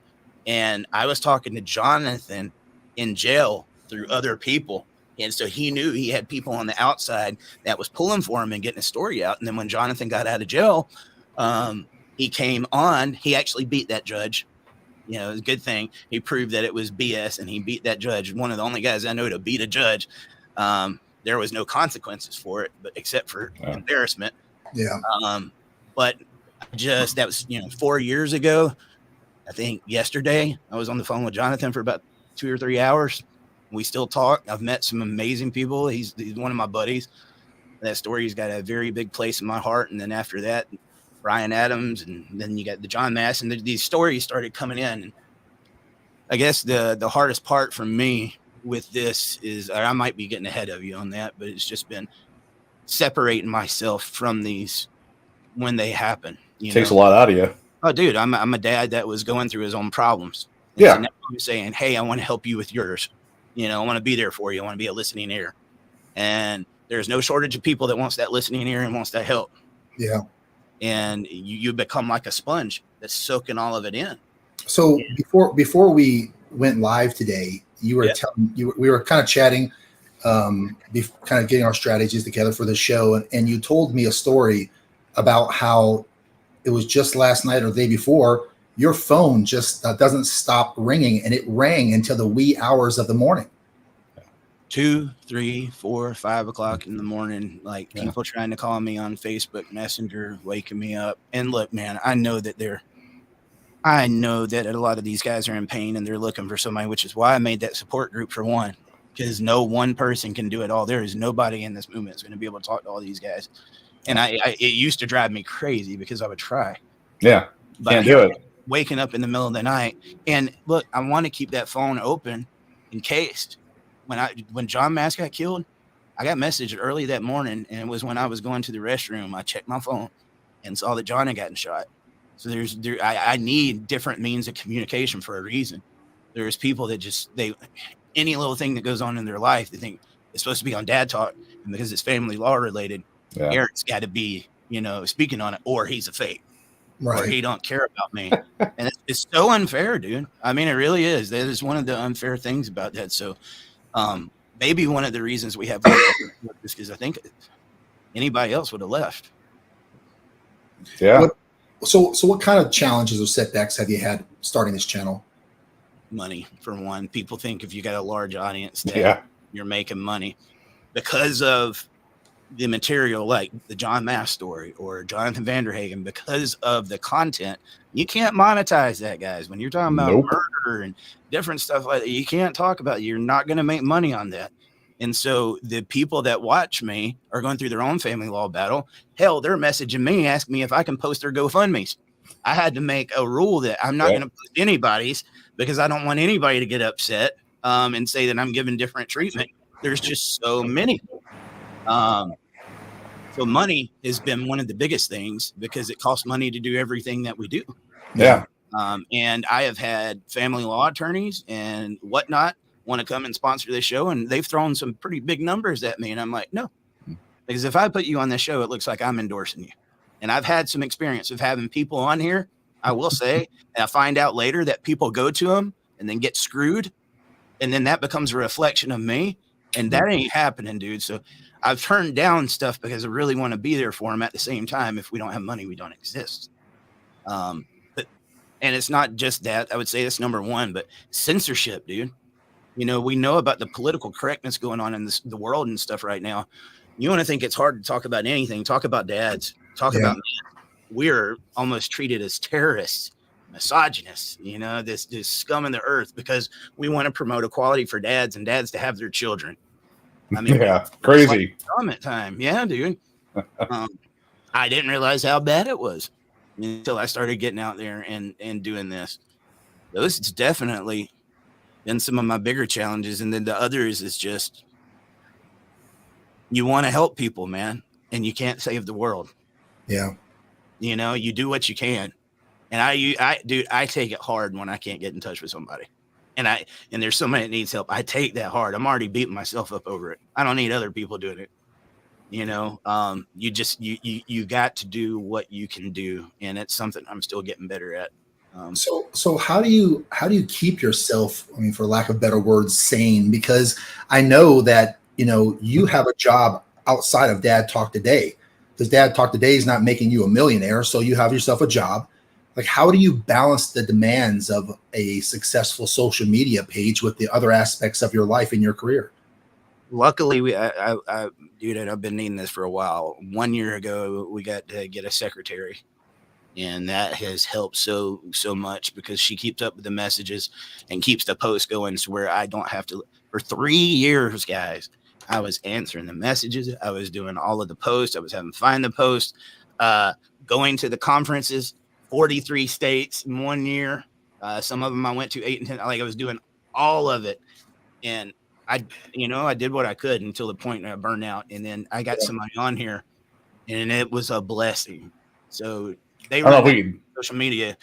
And I was talking to Jonathan in jail through other people. And so he knew he had people on the outside that was pulling for him and getting his story out. And then when Jonathan got out of jail, he came on. He actually beat that judge. You know, it was a good thing. He proved that it was BS, and he beat that judge. One of the only guys I know to beat a judge. There was no consequences for it, but except for embarrassment. Yeah. But that was, 4 years ago. I think yesterday I was on the phone with Jonathan for about 2 or 3 hours. We still talk. I've met some amazing people. He's one of my buddies. That story's got a very big place in my heart. And then after that, Brian Adams, and then you got the John Mass, and these stories started coming in. And I guess the hardest part for me with this is, I might be getting ahead of you on that, but it's just been separating myself from these when they happen. Takes a lot out of you. Oh, dude, I'm a dad that was going through his own problems. And so now I'm saying, hey, I want to help you with yours. I want to be there for you. I want to be a listening ear. And there's no shortage of people that wants that listening ear and wants that help. Yeah. And you become like a sponge that's soaking all of it in. So before we went live today, you were we were kind of chatting, kind of getting our strategies together for the show. And you told me a story about how it was just last night or the day before, your phone just doesn't stop ringing, and it rang until the wee hours of the morning. 2, 3, 4, 5 o'clock in the morning, like people trying to call me on Facebook Messenger, waking me up. And look, man, I know that a lot of these guys are in pain and they're looking for somebody, which is why I made that support group for one, because no one person can do it all. There is nobody in this movement that's going to be able to talk to all these guys. And it used to drive me crazy because I would try. Yeah. But can't do it. Waking up in the middle of the night. And look, I want to keep that phone open in case when John Mass got killed, I got messaged early that morning. And it was when I was going to the restroom. I checked my phone and saw that John had gotten shot. So I need different means of communication for a reason. There's people that any little thing that goes on in their life, they think it's supposed to be on Dad Talk. And because it's family law related, Eric's got to be, speaking on it, or he's a fake, or he don't care about me. And it's so unfair, dude. I mean, it really is. That is one of the unfair things about that. So maybe one of the reasons we have is because I think anybody else would have left. Yeah. So what kind of challenges or setbacks have you had starting this channel? Money, for one. People think if you got a large audience that you're making money because of the material, like the John Mass story or Jonathan Vanderhagen, because of the content. You can't monetize that, guys. When you're talking about murder and different stuff like that, you can't talk about it. You're not going to make money on that. And so the people that watch me are going through their own family law battle. Hell, they're messaging me, asking me if I can post their GoFundMes. I had to make a rule that I'm not going to post anybody's, because I don't want anybody to get upset and say that I'm giving different treatment. There's just so many. So money has been one of the biggest things because it costs money to do everything that we do. Yeah. And I have had family law attorneys and whatnot want to come and sponsor this show, and they've thrown some pretty big numbers at me. And I'm like, no, because if I put you on this show, it looks like I'm endorsing you. And I've had some experience of having people on here, I will say, and I find out later that people go to them and then get screwed. And then that becomes a reflection of me. And that ain't happening, dude. So I've turned down stuff because I really want to be there for them. At the same time, if we don't have money, we don't exist. And it's not just that. I would say that's number one, but censorship, dude. You know, we know about the political correctness going on in the world and stuff right now. You want to think it's hard to talk about anything. Talk about dads. Talk about men. We're almost treated as terrorists, misogynists, you know, this scum in the earth, because we want to promote equality for dads and dads to have their children. I mean, crazy. Like scum at time. Yeah, dude. I didn't realize how bad it was until I started getting out there and doing this. Those it's definitely been some of my bigger challenges. And then the others is just, you want to help people, man, and you can't save the world. Yeah. You know, you do what you can. And I take it hard when I can't get in touch with somebody. And there's somebody that needs help. I take that hard. I'm already beating myself up over it. I don't need other people doing it. You know, you got to do what you can do. And it's something I'm still getting better at. So how do you keep yourself, I mean, for lack of better words, sane? Because I know that, you know, you have a job outside of Dad Talk Today, because Dad Talk Today is not making you a millionaire. So you have yourself a job. Like, how do you balance the demands of a successful social media page with the other aspects of your life and your career? Luckily, dude, I've been needing this for a while. 1 year ago, we got to get a secretary, and that has helped so much, because she keeps up with the messages and keeps the post going, to where I don't have to. For 3 years, guys, I was answering the messages. I was doing all of the posts. I was having to find the post, going to the conferences, 43 states in 1 year. Some of them I went to 8 and 10. Like, I was doing all of it. And I did what I could until the point I burned out. And then I got somebody on here, and it was a blessing. So they run social media.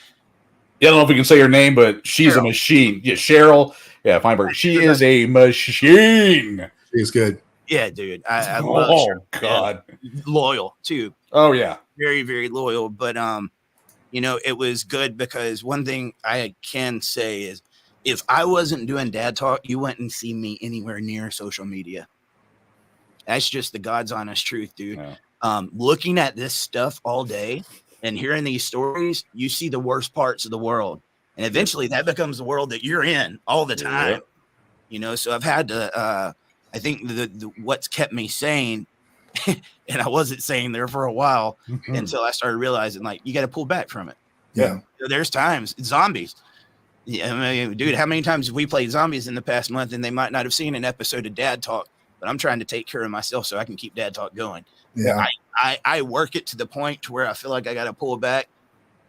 Yeah, I don't know if we can say her name, but she's a machine. Yeah, Cheryl. Yeah, Feinberg. She is a machine. She's good. Yeah, dude. I love her. God. Loyal too. Oh yeah. Very, very loyal. But you know, it was good, because one thing I can say is, if I wasn't doing Dad Talk, you wouldn't see me anywhere near social media. That's just the God's honest truth, dude. Yeah. Looking at this stuff all day and hearing these stories, you see the worst parts of the world. And eventually that becomes the world that you're in all the time. Yeah. You know, so I've had to, I think the what's kept me sane, and I wasn't sane there for a while until I started realizing, like, you got to pull back from it. Yeah. There's times, zombies. Yeah, I mean, dude, how many times have we played zombies in the past month, and they might not have seen an episode of Dad Talk, but I'm trying to take care of myself so I can keep Dad Talk going. Yeah. I work it to the point to where I feel like I got to pull back,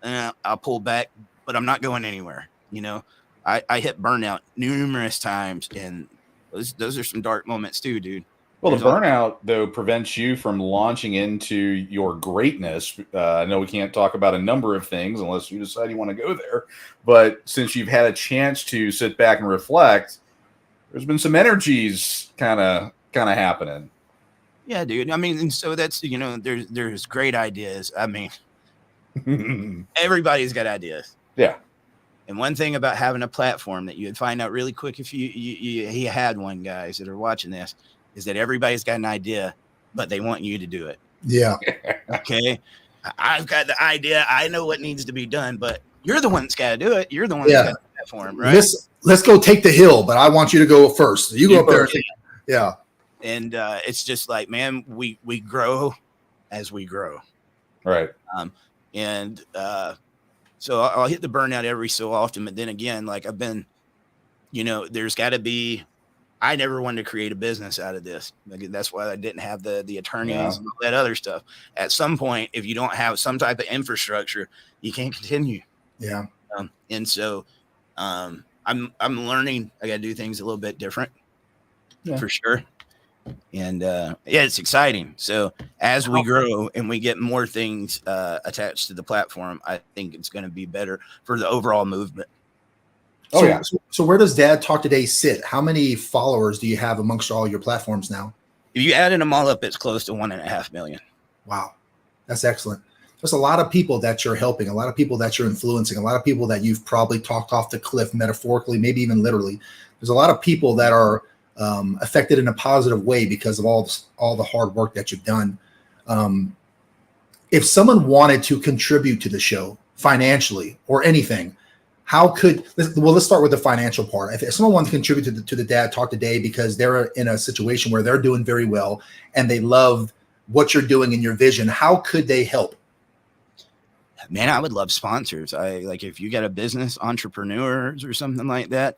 and I'll pull back, but I'm not going anywhere. You know, I hit burnout numerous times, and those are some dark moments too, dude. Well, the burnout, though, prevents you from launching into your greatness. I know we can't talk about a number of things unless you decide you want to go there. But since you've had a chance to sit back and reflect, there's been some energies kind of happening. Yeah, dude. I mean, and so that's, you know, there's great ideas. I mean, everybody's got ideas. Yeah. And one thing about having a platform that you would find out really quick if you had one, guys that are watching this, is that everybody's got an idea, but they want you to do it. Yeah. Okay. I've got the idea. I know what needs to be done, but you're the one that's got to do it. You're the one that's got the platform, right? Let's go take the hill, but I want you to go first. You go up there. Yeah. And it's just like, man, we grow as we grow. Right. So I'll hit the burnout every so often. But then again, like, I've been, you know, there's got to be, I never wanted to create a business out of this. That's why I didn't have the attorneys and all that other stuff. At some point, if you don't have some type of infrastructure, you can't continue. Yeah. And so I'm learning. I got to do things a little bit different for sure. And yeah, it's exciting. So as we grow and we get more things attached to the platform, I think it's going to be better for the overall movement. So where does Dad Talk Today sit? How many followers do you have amongst all your platforms now? If you added them all up, it's close to 1.5 million. Wow, that's excellent. There's a lot of people that you're helping, a lot of people that you're influencing, a lot of people that you've probably talked off the cliff metaphorically, maybe even literally. There's a lot of people that are affected in a positive way because of all the hard work that you've done. If someone wanted to contribute to the show financially or anything, let's start with the financial part. If someone wants to contribute to the Dad Talk Today because they're in a situation where they're doing very well and they love what you're doing in your vision, how could they help? Man, I would love sponsors. If you got a business, entrepreneurs or something like that,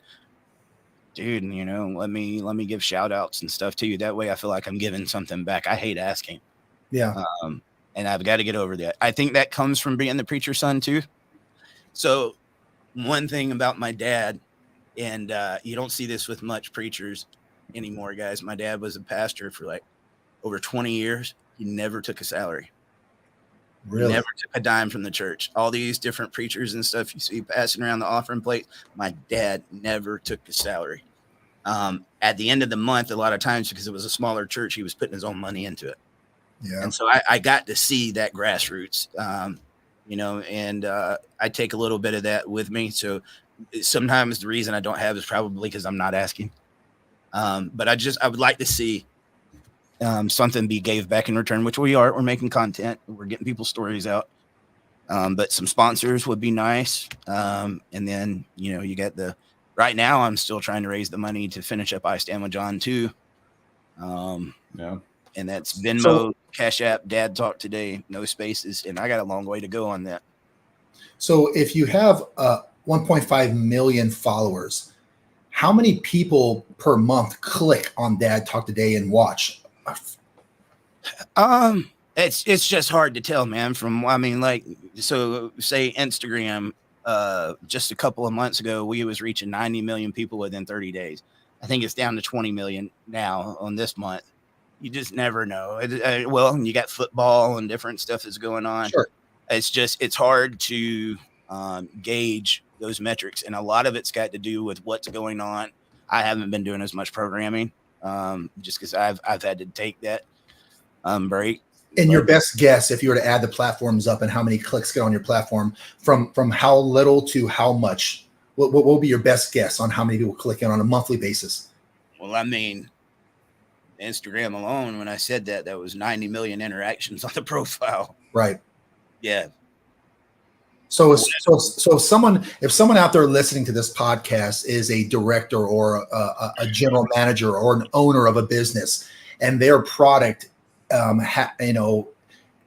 dude, let me give shout outs and stuff to you. That way I feel like I'm giving something back. I hate asking. Yeah. And I've got to get over that. I think that comes from being the preacher's son too. So one thing about my dad, and you don't see this with much preachers anymore, guys. My dad was a pastor for like over 20 years. He never took a salary. Really? Never took a dime from the church. All these different preachers and stuff you see passing around the offering plate, my dad never took a salary. At the end of the month, a lot of times, because it was a smaller church, he was putting his own money into it. Yeah. And so I got to see that grassroots, and I take a little bit of that with me. So sometimes the reason I don't have is probably because I'm not asking. But I would like to see something be gave back in return, which we are. We're making content. We're getting people's stories out. But some sponsors would be nice. And then, you got right now I'm still trying to raise the money to finish up I Stand With John too. And that's Venmo, Cash App, Dad Talk Today, no spaces. And I got a long way to go on that. So if you have 1.5 million followers, how many people per month click on Dad Talk Today and watch? It's just hard to tell, man. So say Instagram, just a couple of months ago, we was reaching 90 million people within 30 days. I think it's down to 20 million now on this month. You just never know. You got football and different stuff that's going on. Sure. It's hard to gauge those metrics. And a lot of it's got to do with what's going on. I haven't been doing as much programming just because I've had to take that break. And your best guess, if you were to add the platforms up and how many clicks get on your platform, from how little to how much, what will be your best guess on how many people click in on a monthly basis? Well, I mean, Instagram alone, when I said that was 90 million interactions on the profile. Right. Yeah. So if someone out there listening to this podcast is a director or a general manager or an owner of a business, and their product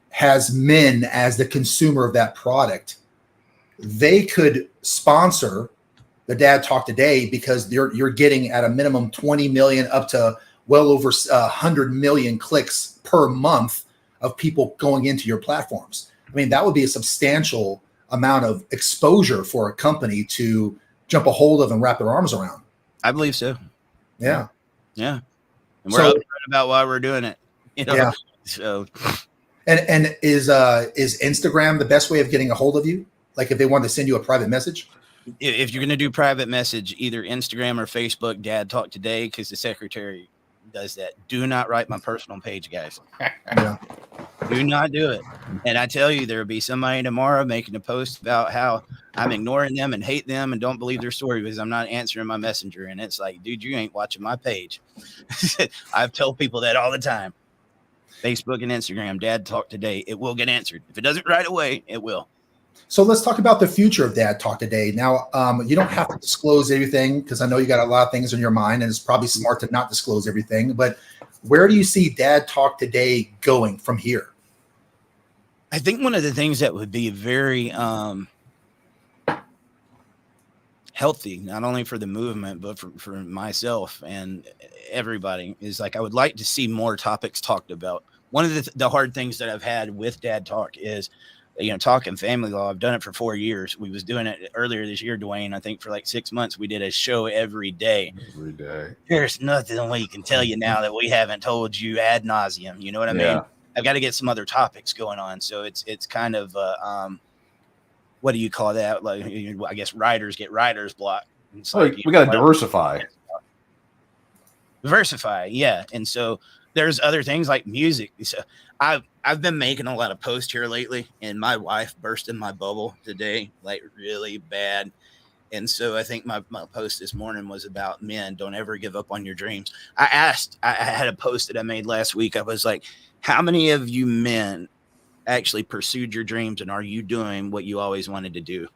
has men as the consumer of that product, they could sponsor the Dad Talk Today because you're getting at a minimum 20 million up to well over 100 million clicks per month of people going into your platforms. I mean, that would be a substantial amount of exposure for a company to jump a hold of and wrap their arms around. I believe so. Yeah. Yeah. And we're upfront about why we're doing it. Yeah. So, and is Instagram the best way of getting a hold of you? Like if they want to send you a private message? If you're going to do private message, either Instagram or Facebook, Dad Talk Today, because the secretary does that. Do not write my personal page, guys. Yeah. Do not do it. And I tell you, there'll be somebody tomorrow making a post about how I'm ignoring them and hate them and don't believe their story because I'm not answering my messenger. And it's like, dude, you ain't watching my page. I've told people that all the time. Facebook and Instagram, Dad Talk Today. It will get answered. If it doesn't right away, it will. So let's talk about the future of Dad Talk Today. Now, you don't have to disclose everything because I know you got a lot of things on your mind and it's probably smart to not disclose everything. But where do you see Dad Talk Today going from here? I think one of the things that would be very healthy, not only for the movement, but for myself and everybody, is like I would like to see more topics talked about. One of the hard things that I've had with Dad Talk is talking family law. I've done it for 4 years. We was doing it earlier this year, Dwayne. I think for like 6 months, we did a show every day. Every day. There's nothing we can tell you now that we haven't told you ad nauseum. You know what I mean? I've got to get some other topics going on. So it's kind of, what do you call that? Like, I guess writers get writer's block. It's like, we got to diversify. Diversify, yeah. And so there's other things like music. So I've been making a lot of posts here lately, and my wife burst in my bubble today, like really bad. And so I think my post this morning was about men. Don't ever give up on your dreams. I had a post that I made last week. I was like, how many of you men actually pursued your dreams, and are you doing what you always wanted to do?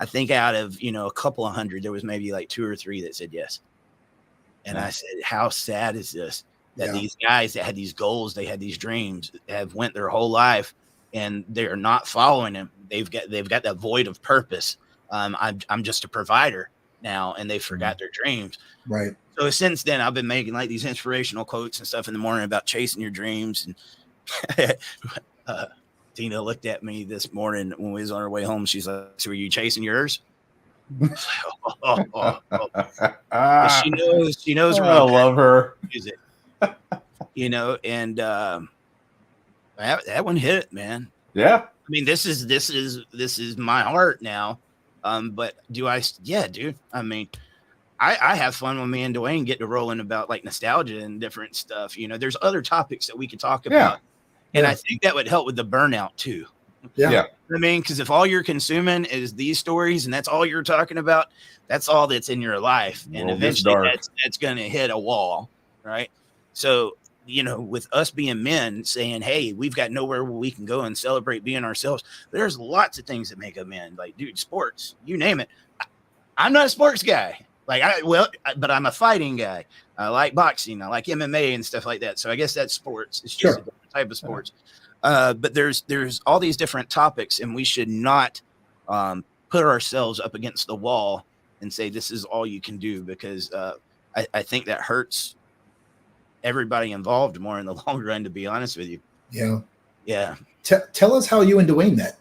I think out of, a couple of hundred, there was maybe like 2 or 3 that said yes. And I said, how sad is this? That these guys that had these goals, they had these dreams, have went their whole life, and they're not following them. They've got that void of purpose. I'm just a provider now, and they forgot their dreams. Right. So since then, I've been making like these inspirational quotes and stuff in the morning about chasing your dreams. And Tina looked at me this morning when we was on our way home. She's like, "So are you chasing yours?" She knows. I love her. Music, and that one hit it, man. Yeah. I mean, this is my heart now. But do I? Yeah, dude. I mean, I have fun when me and Dwayne get to rolling about like nostalgia and different stuff. There's other topics that we could talk about. And I think that would help with the burnout too. Yeah. I mean, because if all you're consuming is these stories and that's all you're talking about, that's all that's in your life. And eventually that's going to hit a wall. Right. So, with us being men saying, hey, we've got nowhere where we can go and celebrate being ourselves. There's lots of things that make a man, like, dude, sports, you name it. I'm not a sports guy. But I'm a fighting guy. I like boxing. I like MMA and stuff like that. So I guess that's sports. It's just a different type of sports. But there's all these different topics, and we should not put ourselves up against the wall and say this is all you can do, because I think that hurts everybody involved more in the long run, to be honest with you. Yeah. Yeah. Tell us how you and Dwayne met.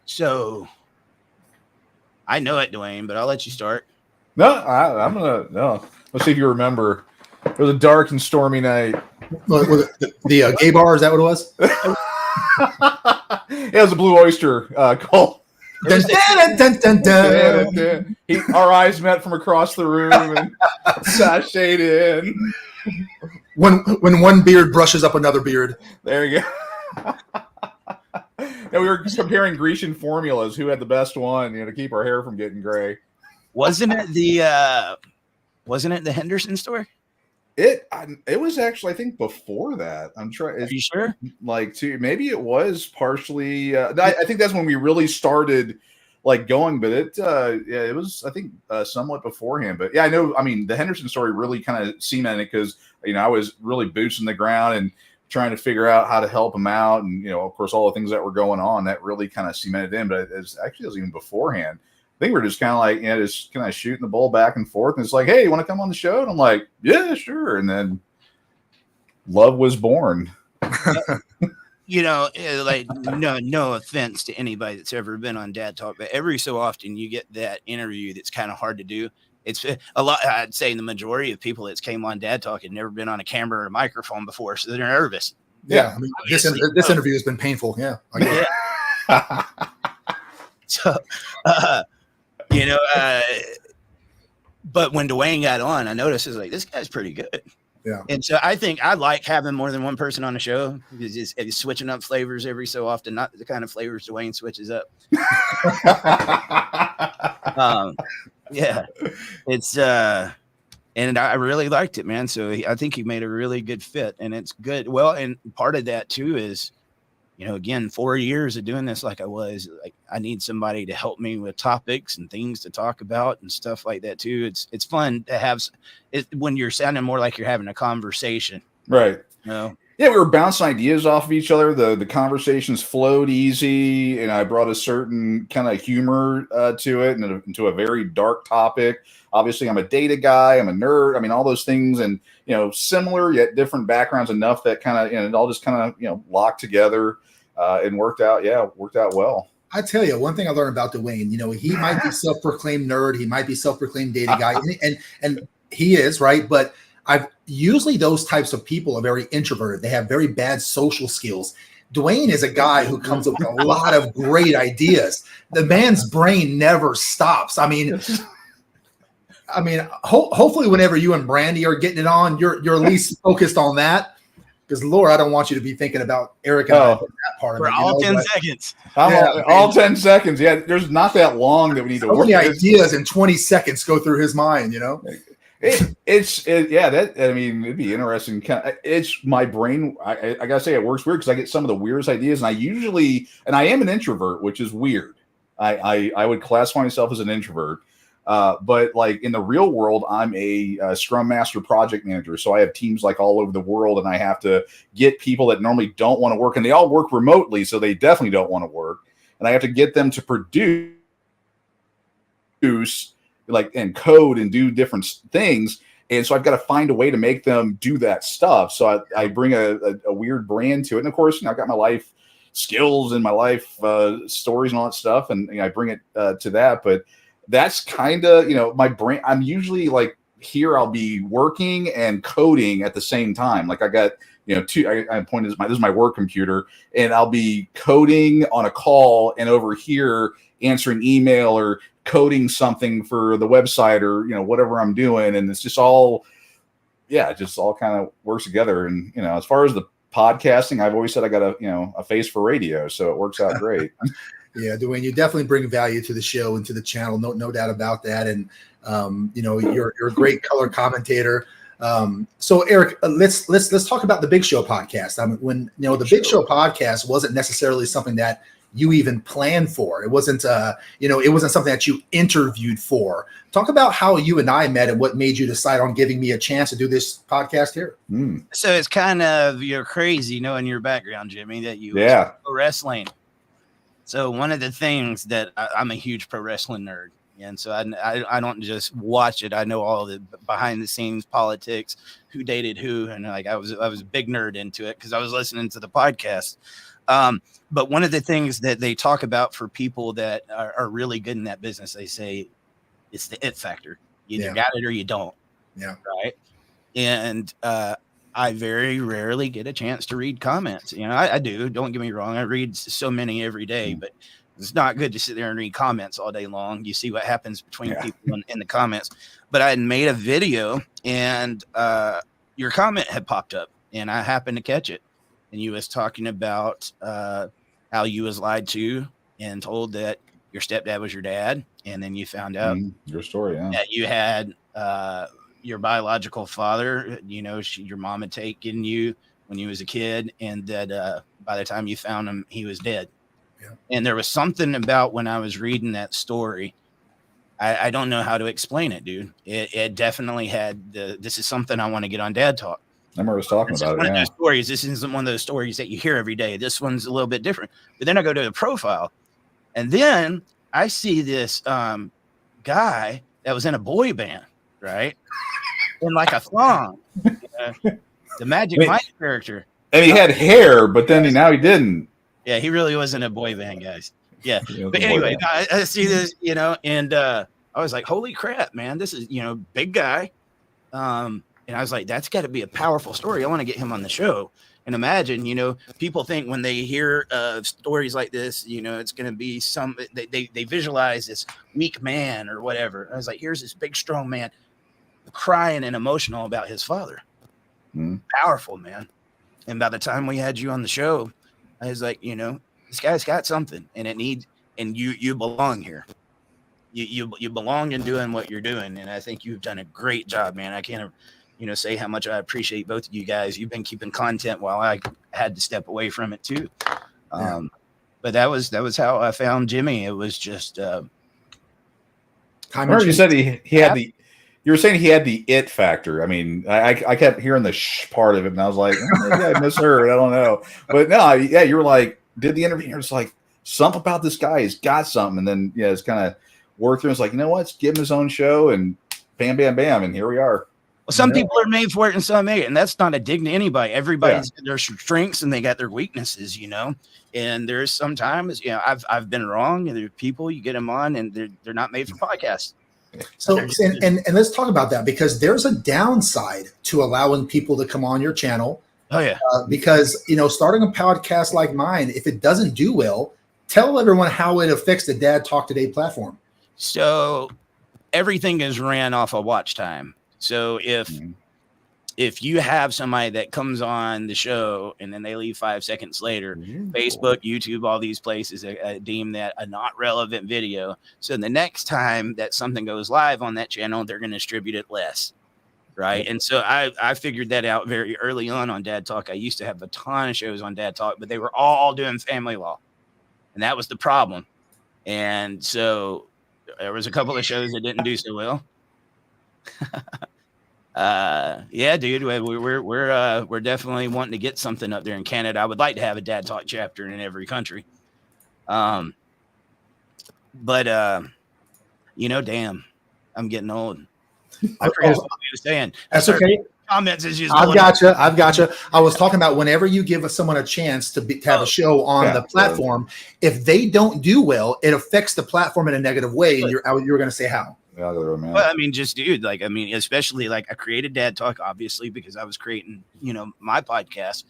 So I know it, Dwayne, but I'll let you start. No. Let's see if you remember. It was a dark and stormy night. Was it the gay bar? Is that what it was? It was a Blue Oyster call. Dun, dun, dun, dun, dun. Our eyes met from across the room and sashayed in. When one beard brushes up another beard. There you go. And we were comparing Grecian formulas, who had the best one, to keep our hair from getting gray. Wasn't it the Henderson store? It was actually, I think, before that. I'm trying. Are you sure? Maybe it was partially. I think that's when we really started going. But it was, I think, somewhat beforehand. But yeah, I know. I mean, the Henderson story really kind of cemented because I was really boots in the ground and trying to figure out how to help him out, and of course, all the things that were going on that really kind of cemented in. But it was even beforehand. I think we're just kind of just kind of shooting the ball back and forth. And it's like, hey, you want to come on the show? And I'm like, yeah, sure. And then love was born. No offense to anybody that's ever been on Dad Talk, but every so often you get that interview that's kind of hard to do. It's a lot. I'd say the majority of people that came on Dad Talk had never been on a camera or a microphone before, so they're nervous. Yeah. I mean, this interview has been painful. Yeah. So, but when Dwayne got on, I noticed it's like, this guy's pretty good. Yeah. And so I think I like having more than one person on the show, because it's switching up flavors every so often, not the kind of flavors Dwayne switches up. Yeah, it's, and I really liked it, man. So I think he made a really good fit, and it's good. Well, and part of that too is, again, 4 years of doing this, I need somebody to help me with topics and things to talk about and stuff like that too. It's fun to have it when you're sounding more like you're having a conversation. Right. Yeah, we were bouncing ideas off of each other. The conversations flowed easy, and I brought a certain kind of humor to it, and into a very dark topic. Obviously, I'm a data guy. I'm a nerd. I mean, all those things, and similar yet different backgrounds enough that kind of it all just kind of locked together. and worked out well. I tell you, one thing I learned about Dwayne, he might be self-proclaimed nerd. He might be self-proclaimed data guy. And he is, right? But usually those types of people are very introverted. They have very bad social skills. Dwayne is a guy who comes up with a lot of great ideas. The man's brain never stops. I mean, hopefully whenever you and Brandy are getting it on, you're at least focused on that. Because Laura, I don't want you to be thinking about Eric and I in that part of it. For all 10 seconds. All 10 seconds. Yeah, there's not that long that we need to work. So many ideas in 20 seconds go through his mind, It'd be interesting. It's my brain. I gotta say, it works weird because I get some of the weirdest ideas, and I am an introvert, which is weird. I would classify myself as an introvert, but like in the real world, I'm a Scrum Master project manager. So I have teams like all over the world, and I have to get people that normally don't want to work, and they all work remotely, so they definitely don't want to work, and I have to get them to produce and code and do different things. And so I've got to find a way to make them do that stuff. So I bring a weird brand to it. And of course, I've got my life skills and my life stories and all that stuff. And I bring it to that. But that's kind of, my brain. I'm usually like here, I'll be working and coding at the same time. Like I got, I pointed this is my work computer, and I'll be coding on a call and over here answering email or coding something for the website or whatever I'm doing, and it's just all kind of works together. And as far as the podcasting, I've always said I got a face for radio, so it works out great. Yeah, Dwayne, you definitely bring value to the show and to the channel, no doubt about that. And you're a great color commentator. So Eric, let's talk about the Big Show podcast. When the Big Show podcast wasn't necessarily something that you even planned for. It wasn't, it wasn't something that you interviewed for. Talk about how you and I met and what made you decide on giving me a chance to do this podcast here. So it's kind of, you're crazy knowing your background, Jimmy, that you pro wrestling. So one of the things that I'm a huge pro wrestling nerd. And so I don't just watch it. I know all the behind the scenes politics, who dated who. And I was a big nerd into it because I was listening to the podcast. But one of the things that they talk about for people that are really good in that business, they say it's the it factor. You either got it or you don't. Yeah. Right. And I very rarely get a chance to read comments. I do. Don't get me wrong. I read so many every day, but it's not good to sit there and read comments all day long. You see what happens between people in the comments. But I had made a video, and your comment had popped up, and I happened to catch it. And you was talking about how you was lied to and told that your stepdad was your dad. And then you found out your story, that you had your biological father, your mom had taken you when you was a kid. And that by the time you found him, he was dead. Yeah. And there was something about when I was reading that story, I don't know how to explain it, dude. It definitely had this is something I want to get on Dad Talk. I remember us talking about it. One of those stories. This isn't one of those stories that you hear every day. This one's a little bit different. But then I go to the profile, and then I see this guy that was in a boy band, right? In like a thong, the Magic Mike character. And he had hair, but then now he didn't. Yeah, he really wasn't a boy band, guys. Yeah, but anyway, I see this, and I was like, "Holy crap, man! This is big guy." And I was like, that's got to be a powerful story. I want to get him on the show. And imagine, people think when they hear stories like this, it's going to be they visualize this weak man or whatever. I was like, here's this big, strong man crying and emotional about his father. Powerful, man. And by the time we had you on the show, I was like, this guy's got something, and you belong here. You belong in doing what you're doing. And I think you've done a great job, man. I can't say how much I appreciate both of you guys. You've been keeping content while I had to step away from it too. But that was how I found Jimmy. It was just I remember you said he had you were saying he had the it factor. I mean, I kept hearing the part of it, and I was like, maybe I misheard. I don't know. But no, you were like, did the interview, you're just like, something about this guy has got something. And then it's kind of worked through. It's like, you know what? Let's give him his own show, and bam, bam, bam, and here we are. Well, some people are made for it and some ain't, and that's not a dig to anybody. Everybody's got their strengths and they got their weaknesses, And there's sometimes, I've been wrong. And there are people you get them on, and they're not made for podcasts. So and let's talk about that, because there's a downside to allowing people to come on your channel. Oh yeah, because starting a podcast like mine, if it doesn't do well, tell everyone how it affects the Dad Talk Today platform. So everything is ran off of watch time. So if you have somebody that comes on the show and then they leave 5 seconds later, Facebook, YouTube, all these places deem that a not relevant video. So the next time that something goes live on that channel, they're going to distribute it less. Right. And so I figured that out very early on Dad Talk. I used to have a ton of shows on Dad Talk, but they were all doing family law. And that was the problem. And so there was a couple of shows that didn't do so well. Yeah, dude, we're definitely wanting to get something up there in Canada. I would like to have a Dad Talk chapter in every country. But damn, I'm getting old. I forgot what I was saying. That's okay. Comments is just. I've gotcha. I was talking about whenever you give someone a chance to have a show on the platform, if they don't do well, it affects the platform in a negative way. And you're going to say how? Well, I mean, just dude, especially I created Dad Talk, obviously, because I was creating, my podcast,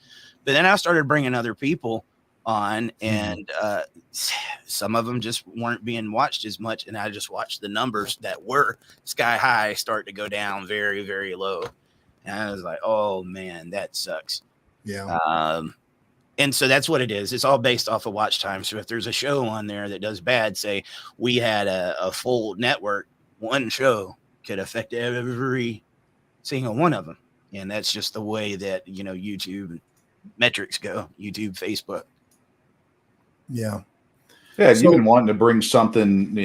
but then I started bringing other people on, and some of them just weren't being watched as much, and I just watched the numbers that were sky high start to go down very, very low, and I was like, oh man, that sucks. Yeah. And so that's what it is. It's all based off of watch time. So if there's a show on there that does bad, say we had a full network, one show could affect every single one of them. And that's just the way that, YouTube metrics go, YouTube, Facebook. Yeah. Yeah. So, you've been wanting to bring something,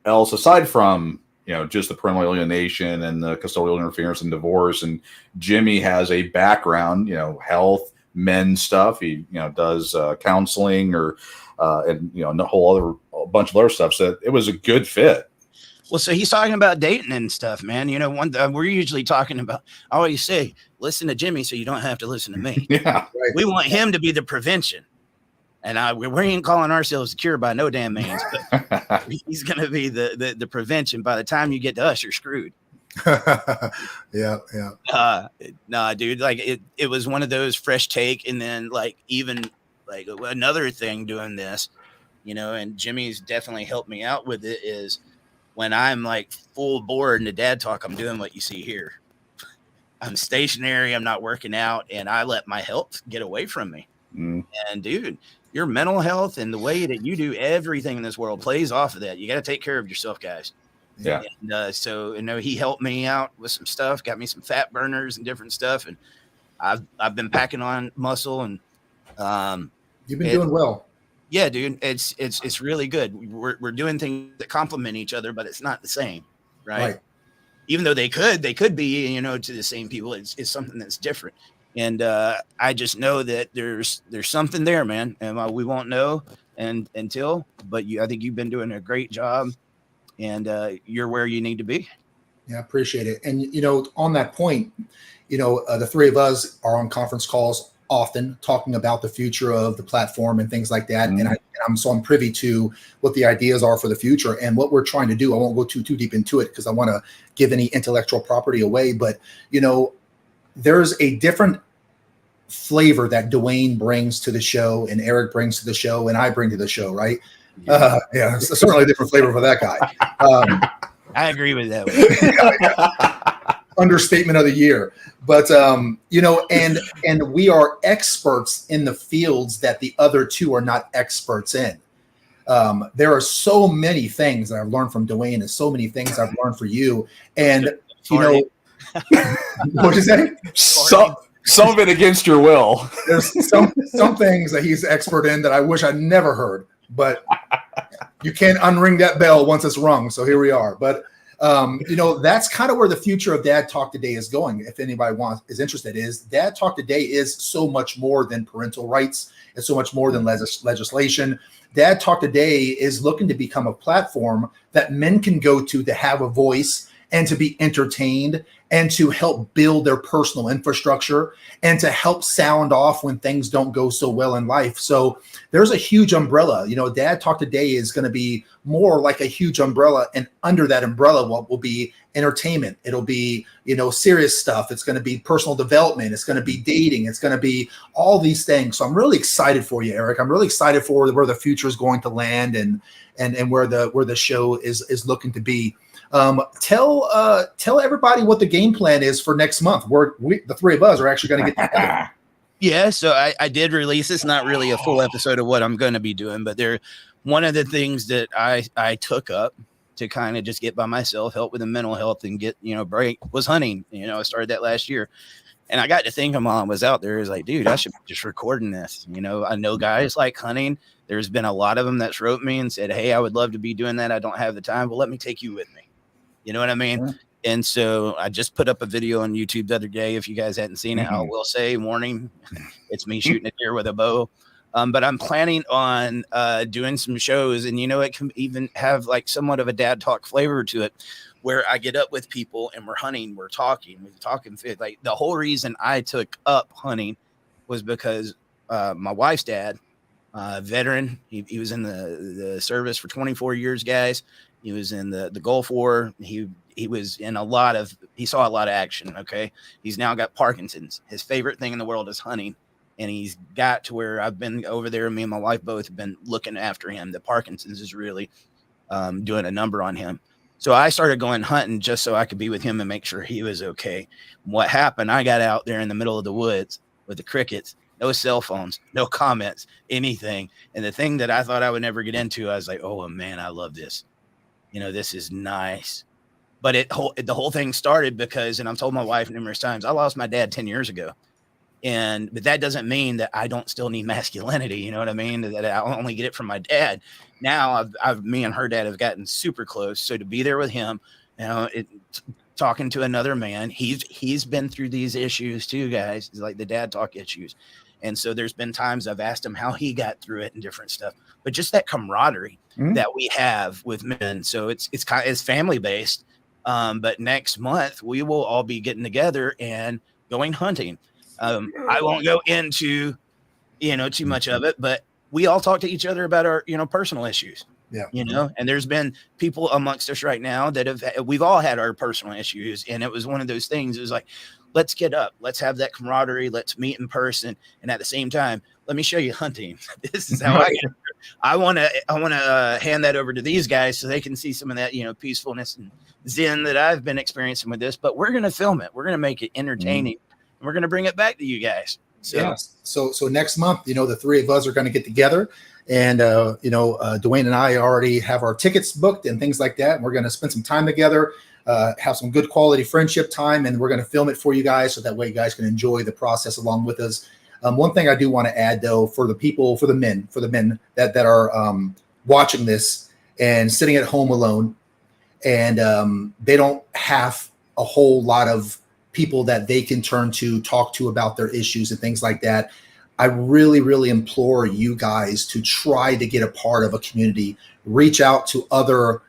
else aside from, just the parental alienation and the custodial interference and divorce. And Jimmy has a background, health, men's stuff. He, does counseling or, and, a bunch of other stuff. So it was a good fit. Well, so he's talking about dating and stuff, man. We're usually talking about, I always say, listen to Jimmy so you don't have to listen to me. Yeah. Right. We want him to be the prevention. And we ain't calling ourselves the cure by no damn means, but he's going to be the prevention. By the time you get to us, you're screwed. Yeah. Nah, dude, it was one of those fresh take. And then even another thing doing this, and Jimmy's definitely helped me out with it is, when I'm full board in the Dad Talk, I'm doing what you see here. I'm stationary. I'm not working out, and I let my health get away from me. And dude, your mental health and the way that you do everything in this world plays off of that. You got to take care of yourself, guys. Yeah. And so he helped me out with some stuff, got me some fat burners and different stuff, and I've been packing on muscle, and you've been doing well. Yeah, dude, it's really good. We're doing things that complement each other, but it's not the same, right? Even though they could be, to the same people. It's something that's different, and I just know that there's something there, man, and we won't know until. But I think you've been doing a great job, and you're where you need to be. Yeah, I appreciate it. And on that point, the three of us are on conference calls often talking about the future of the platform and things like that. And I'm privy to what the ideas are for the future and what we're trying to do. I won't go too deep into it because I want to give any intellectual property away, but there's a different flavor that Dwayne brings to the show and Eric brings to the show and I bring to the show. Right. Yeah. It's certainly a different flavor for that guy. I agree with that. Understatement of the year, but and we are experts in the fields that the other two are not experts in. There are so many things that I've learned from Dwayne and so many things I've learned from you. And what'd you say? Some of it against your will. There's some things that he's expert in that I wish I'd never heard, but you can't unring that bell once it's rung. So here we are. But that's kind of where the future of Dad Talk Today is going. If anybody is interested, is Dad Talk Today is so much more than parental rights. It's so much more than legislation. Dad Talk Today is looking to become a platform that men can go to have a voice and to be entertained and to help build their personal infrastructure and to help sound off when things don't go so well in life. So there's a huge umbrella. Dad Talk Today is going to be more like a huge umbrella, and under that umbrella, what will be entertainment. It'll be, serious stuff. It's going to be personal development. It's going to be dating. It's going to be all these things. So I'm really excited for you, Eric. I'm really excited for where the future is going to land and where the show is looking to be. Tell everybody what the game plan is for next month. The three of us are actually going to get together. Yeah, so I did release. It's not really a full episode of what I'm going to be doing, but one of the things that I took up to kind of just get by myself, help with the mental health and get, break was hunting. I started that last year. And I got to thinking while I was out there, is like, dude, I should be just recording this. I know guys like hunting. There's been a lot of them that's wrote me and said, hey, I would love to be doing that. I don't have the time. Well, let me take you with me. You know what I mean? Yeah. And so I just put up a video on YouTube the other day. If you guys hadn't seen it, I will say, warning, it's me shooting a deer with a bow. But I'm planning on doing some shows, and it can even have like somewhat of a dad talk flavor to it, where I get up with people and we're hunting, we're talking. Like the whole reason I took up hunting was because my wife's dad, veteran, he was in the service for 24 years, guys. He was in the Gulf War. He was in he saw a lot of action. Okay. He's now got Parkinson's. His favorite thing in the world is hunting. And he's got to where I've been over there. Me and my wife both have been looking after him. The Parkinson's is really doing a number on him. So I started going hunting just so I could be with him and make sure he was okay. What happened? I got out there in the middle of the woods with the crickets, no cell phones, no comments, anything. And the thing that I thought I would never get into, I was like, oh man, I love this. This is nice. But the whole thing started because, and I've told my wife numerous times, I lost my dad 10 years ago. But that doesn't mean that I don't still need masculinity. You know what I mean? That I only get it from my dad. Now me and her dad have gotten super close. So to be there with him, talking to another man, he's been through these issues too, guys, like the dad talk issues. And so there's been times I've asked him how he got through it and different stuff, but just that camaraderie that we have with men. So it's family based. But next month we will all be getting together and going hunting. I won't go into, too much of it, but we all talk to each other about our, personal issues. Yeah. And there's been people amongst us right now that we've all had our personal issues. And it was one of those things. It was like, let's get up, let's have that camaraderie. Let's meet in person. And at the same time, let me show you hunting. This is how I want to hand that over to these guys so they can see some of that, peacefulness and zen that I've been experiencing with this, but we're going to film it. We're going to make it entertaining. And we're going to bring it back to you guys. So next month, the three of us are going to get together, and Dwayne and I already have our tickets booked and things like that. And we're going to spend some time together, have some good quality friendship time, and we're going to film it for you guys so that way you guys can enjoy the process along with us. One thing I do want to add, though, for the men that are watching this and sitting at home alone, and they don't have a whole lot of people that they can turn to, talk to about their issues and things like that. I really, really implore you guys to try to get a part of a community, reach out to other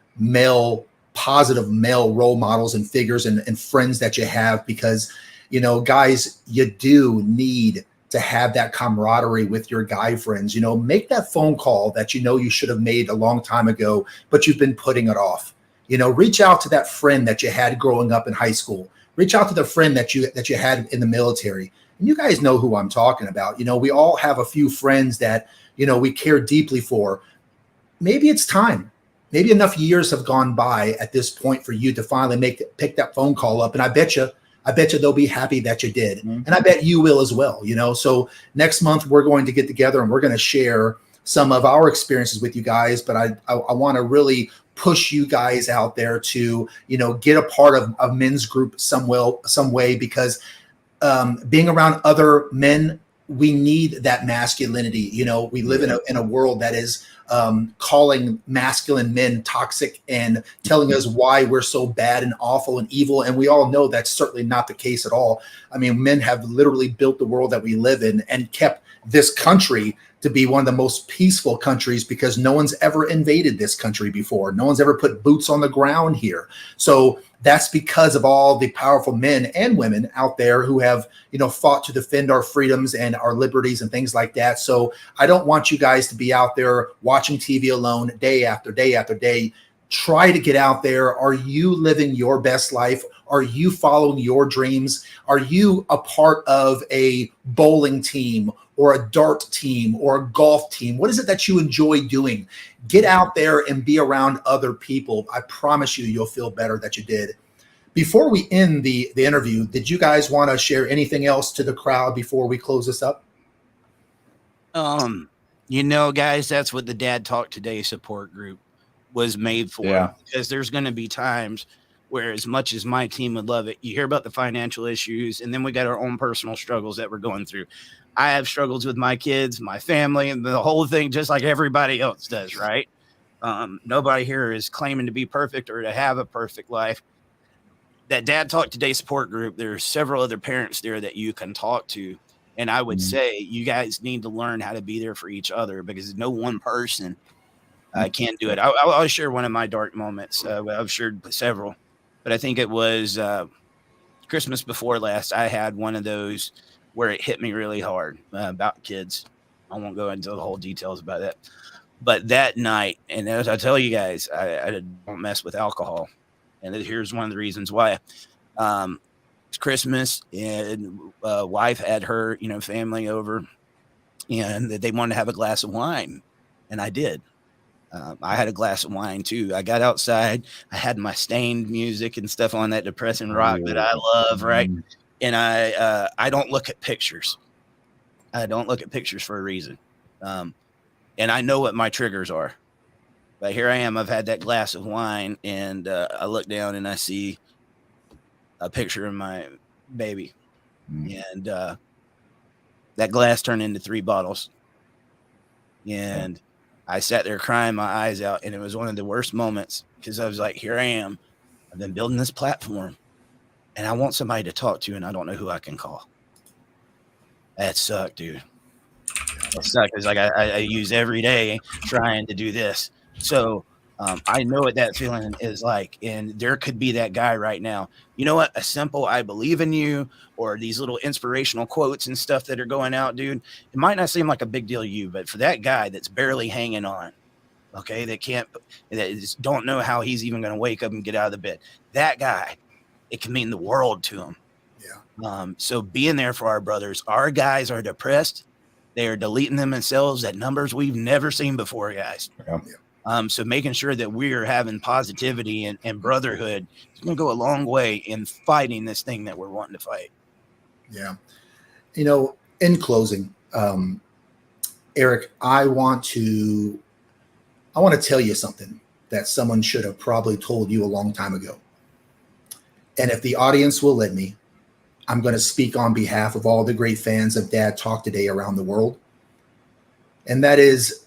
positive male role models and figures and friends that you have, because, guys, you do need to have that camaraderie with your guy friends. Make that phone call that you should have made a long time ago, but you've been putting it off. Reach out to that friend that you had growing up in high school. Reach out to the friend that you had in the military. And you guys know who I'm talking about. We all have a few friends that, we care deeply for. Maybe it's time. Maybe enough years have gone by at this point for you to finally pick that phone call up. And I bet you they'll be happy that you did. Mm-hmm. And I bet you will as well. So next month we're going to get together and we're going to share some of our experiences with you guys. But I want to really push you guys out there to, get a part of a men's group some way, because being around other men, we need that masculinity. We live in a world that is calling masculine men toxic and telling us why we're so bad and awful and evil. And we all know that's certainly not the case at all. I mean, men have literally built the world that we live in and kept this country to be one of the most peaceful countries because no one's ever invaded this country before. No one's ever put boots on the ground here. So that's because of all the powerful men and women out there who have, fought to defend our freedoms and our liberties and things like that. So I don't want you guys to be out there watching TV alone day after day after day. Try to get out there. Are you living your best life? Are you following your dreams? Are you a part of a bowling team or a dart team or a golf team? What is it that you enjoy doing? Get out there and be around other people. I promise you, you'll feel better that you did. Before we end the interview, did you guys want to share anything else to the crowd before we close this up? Guys, that's what the Dad Talk Today support group was made for. Yeah. Because there's going to be times where, as much as my team would love it, you hear about the financial issues, and then we got our own personal struggles that we're going through. I have struggles with my kids, my family, and the whole thing, just like everybody else does, right? Nobody here is claiming to be perfect or to have a perfect life. That Dad Talk Today support group, there's several other parents there that you can talk to. And I would say you guys need to learn how to be there for each other, because no one person can't do it. I'll share one of my dark moments. I've shared several, but I think it was Christmas before last. I had one of those where it hit me really hard about kids. I won't go into the whole details about that. But that night, and as I tell you guys, I don't mess with alcohol. And here's one of the reasons why. It's Christmas, and wife had her, family over, and they wanted to have a glass of wine. And I did. I had a glass of wine too. I got outside. I had my Stained music and stuff on, that depressing rock that I love, right? And I don't look at pictures. I don't look at pictures for a reason. And I know what my triggers are. But here I am. I've had that glass of wine, and I look down and I see a picture of my baby. And that glass turned into 3 bottles. And I sat there crying my eyes out, and it was one of the worst moments, because I was like, here I am. I've been building this platform, and I want somebody to talk to, and I don't know who I can call. That sucked, dude. It sucked. It's like I use every day trying to do this. So I know what that feeling is like, and there could be that guy right now. You know what? A simple "I believe in you," or these little inspirational quotes and stuff that are going out, dude. It might not seem like a big deal to you, but for that guy that's barely hanging on, okay, that just don't know how he's even going to wake up and get out of the bed, that guy, it can mean the world to him. Yeah. So being there for our brothers. Our guys are depressed. They are deleting themselves at numbers we've never seen before, guys. Yeah. So making sure that we're having positivity and brotherhood is going to go a long way in fighting this thing that we're wanting to fight. Yeah. In closing, Eric, I want to tell you something that someone should have probably told you a long time ago. And if the audience will let me, I'm going to speak on behalf of all the great fans of Dad Talk Today around the world. And that is,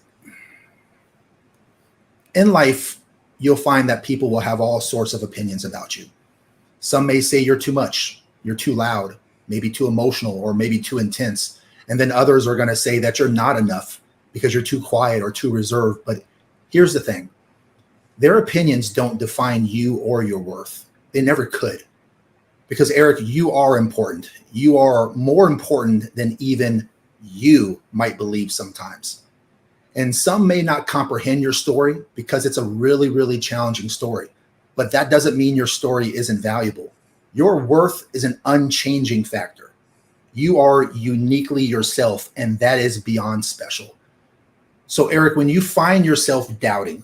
in life, you'll find that people will have all sorts of opinions about you. Some may say you're too much, you're too loud, maybe too emotional, or maybe too intense. And then others are going to say that you're not enough because you're too quiet or too reserved. But here's the thing. Their opinions don't define you or your worth. They never could. Because, Eric, you are important. You are more important than even you might believe sometimes. And some may not comprehend your story because it's a really, really challenging story. But that doesn't mean your story isn't valuable. Your worth is an unchanging factor. You are uniquely yourself, and that is beyond special. So, Eric, when you find yourself doubting,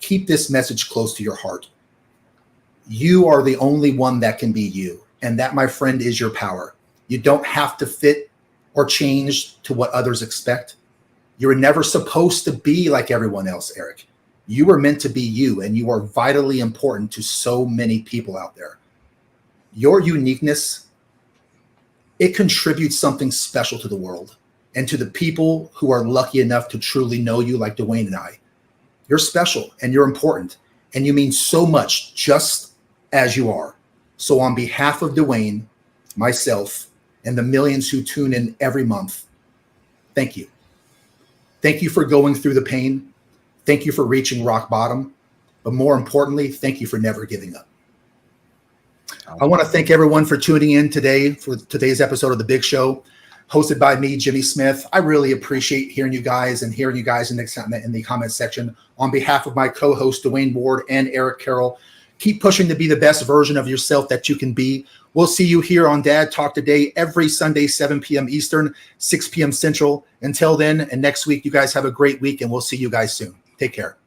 keep this message close to your heart. You are the only one that can be you. And that, my friend, is your power. You don't have to fit or change to what others expect. You were never supposed to be like everyone else, Eric. You were meant to be you, and you are vitally important to so many people out there. Your uniqueness, it contributes something special to the world and to the people who are lucky enough to truly know you, like Dwayne and I. You're special and you're important, and you mean so much just as you are. So on behalf of Dwayne, myself, and the millions who tune in every month, thank you. Thank you for going through the pain. Thank you for reaching rock bottom. But more importantly, thank you for never giving up. I want to thank everyone for tuning in today for today's episode of The Big Show, hosted by me, Jimmy Smith. I really appreciate hearing you guys in the comment section. On behalf of my co-host, Dwayne Ward and Eric Carroll, keep pushing to be the best version of yourself that you can be. We'll see you here on Dad Talk Today every Sunday, 7 p.m. Eastern, 6 p.m. Central. Until then, and next week, you guys have a great week, and we'll see you guys soon. Take care.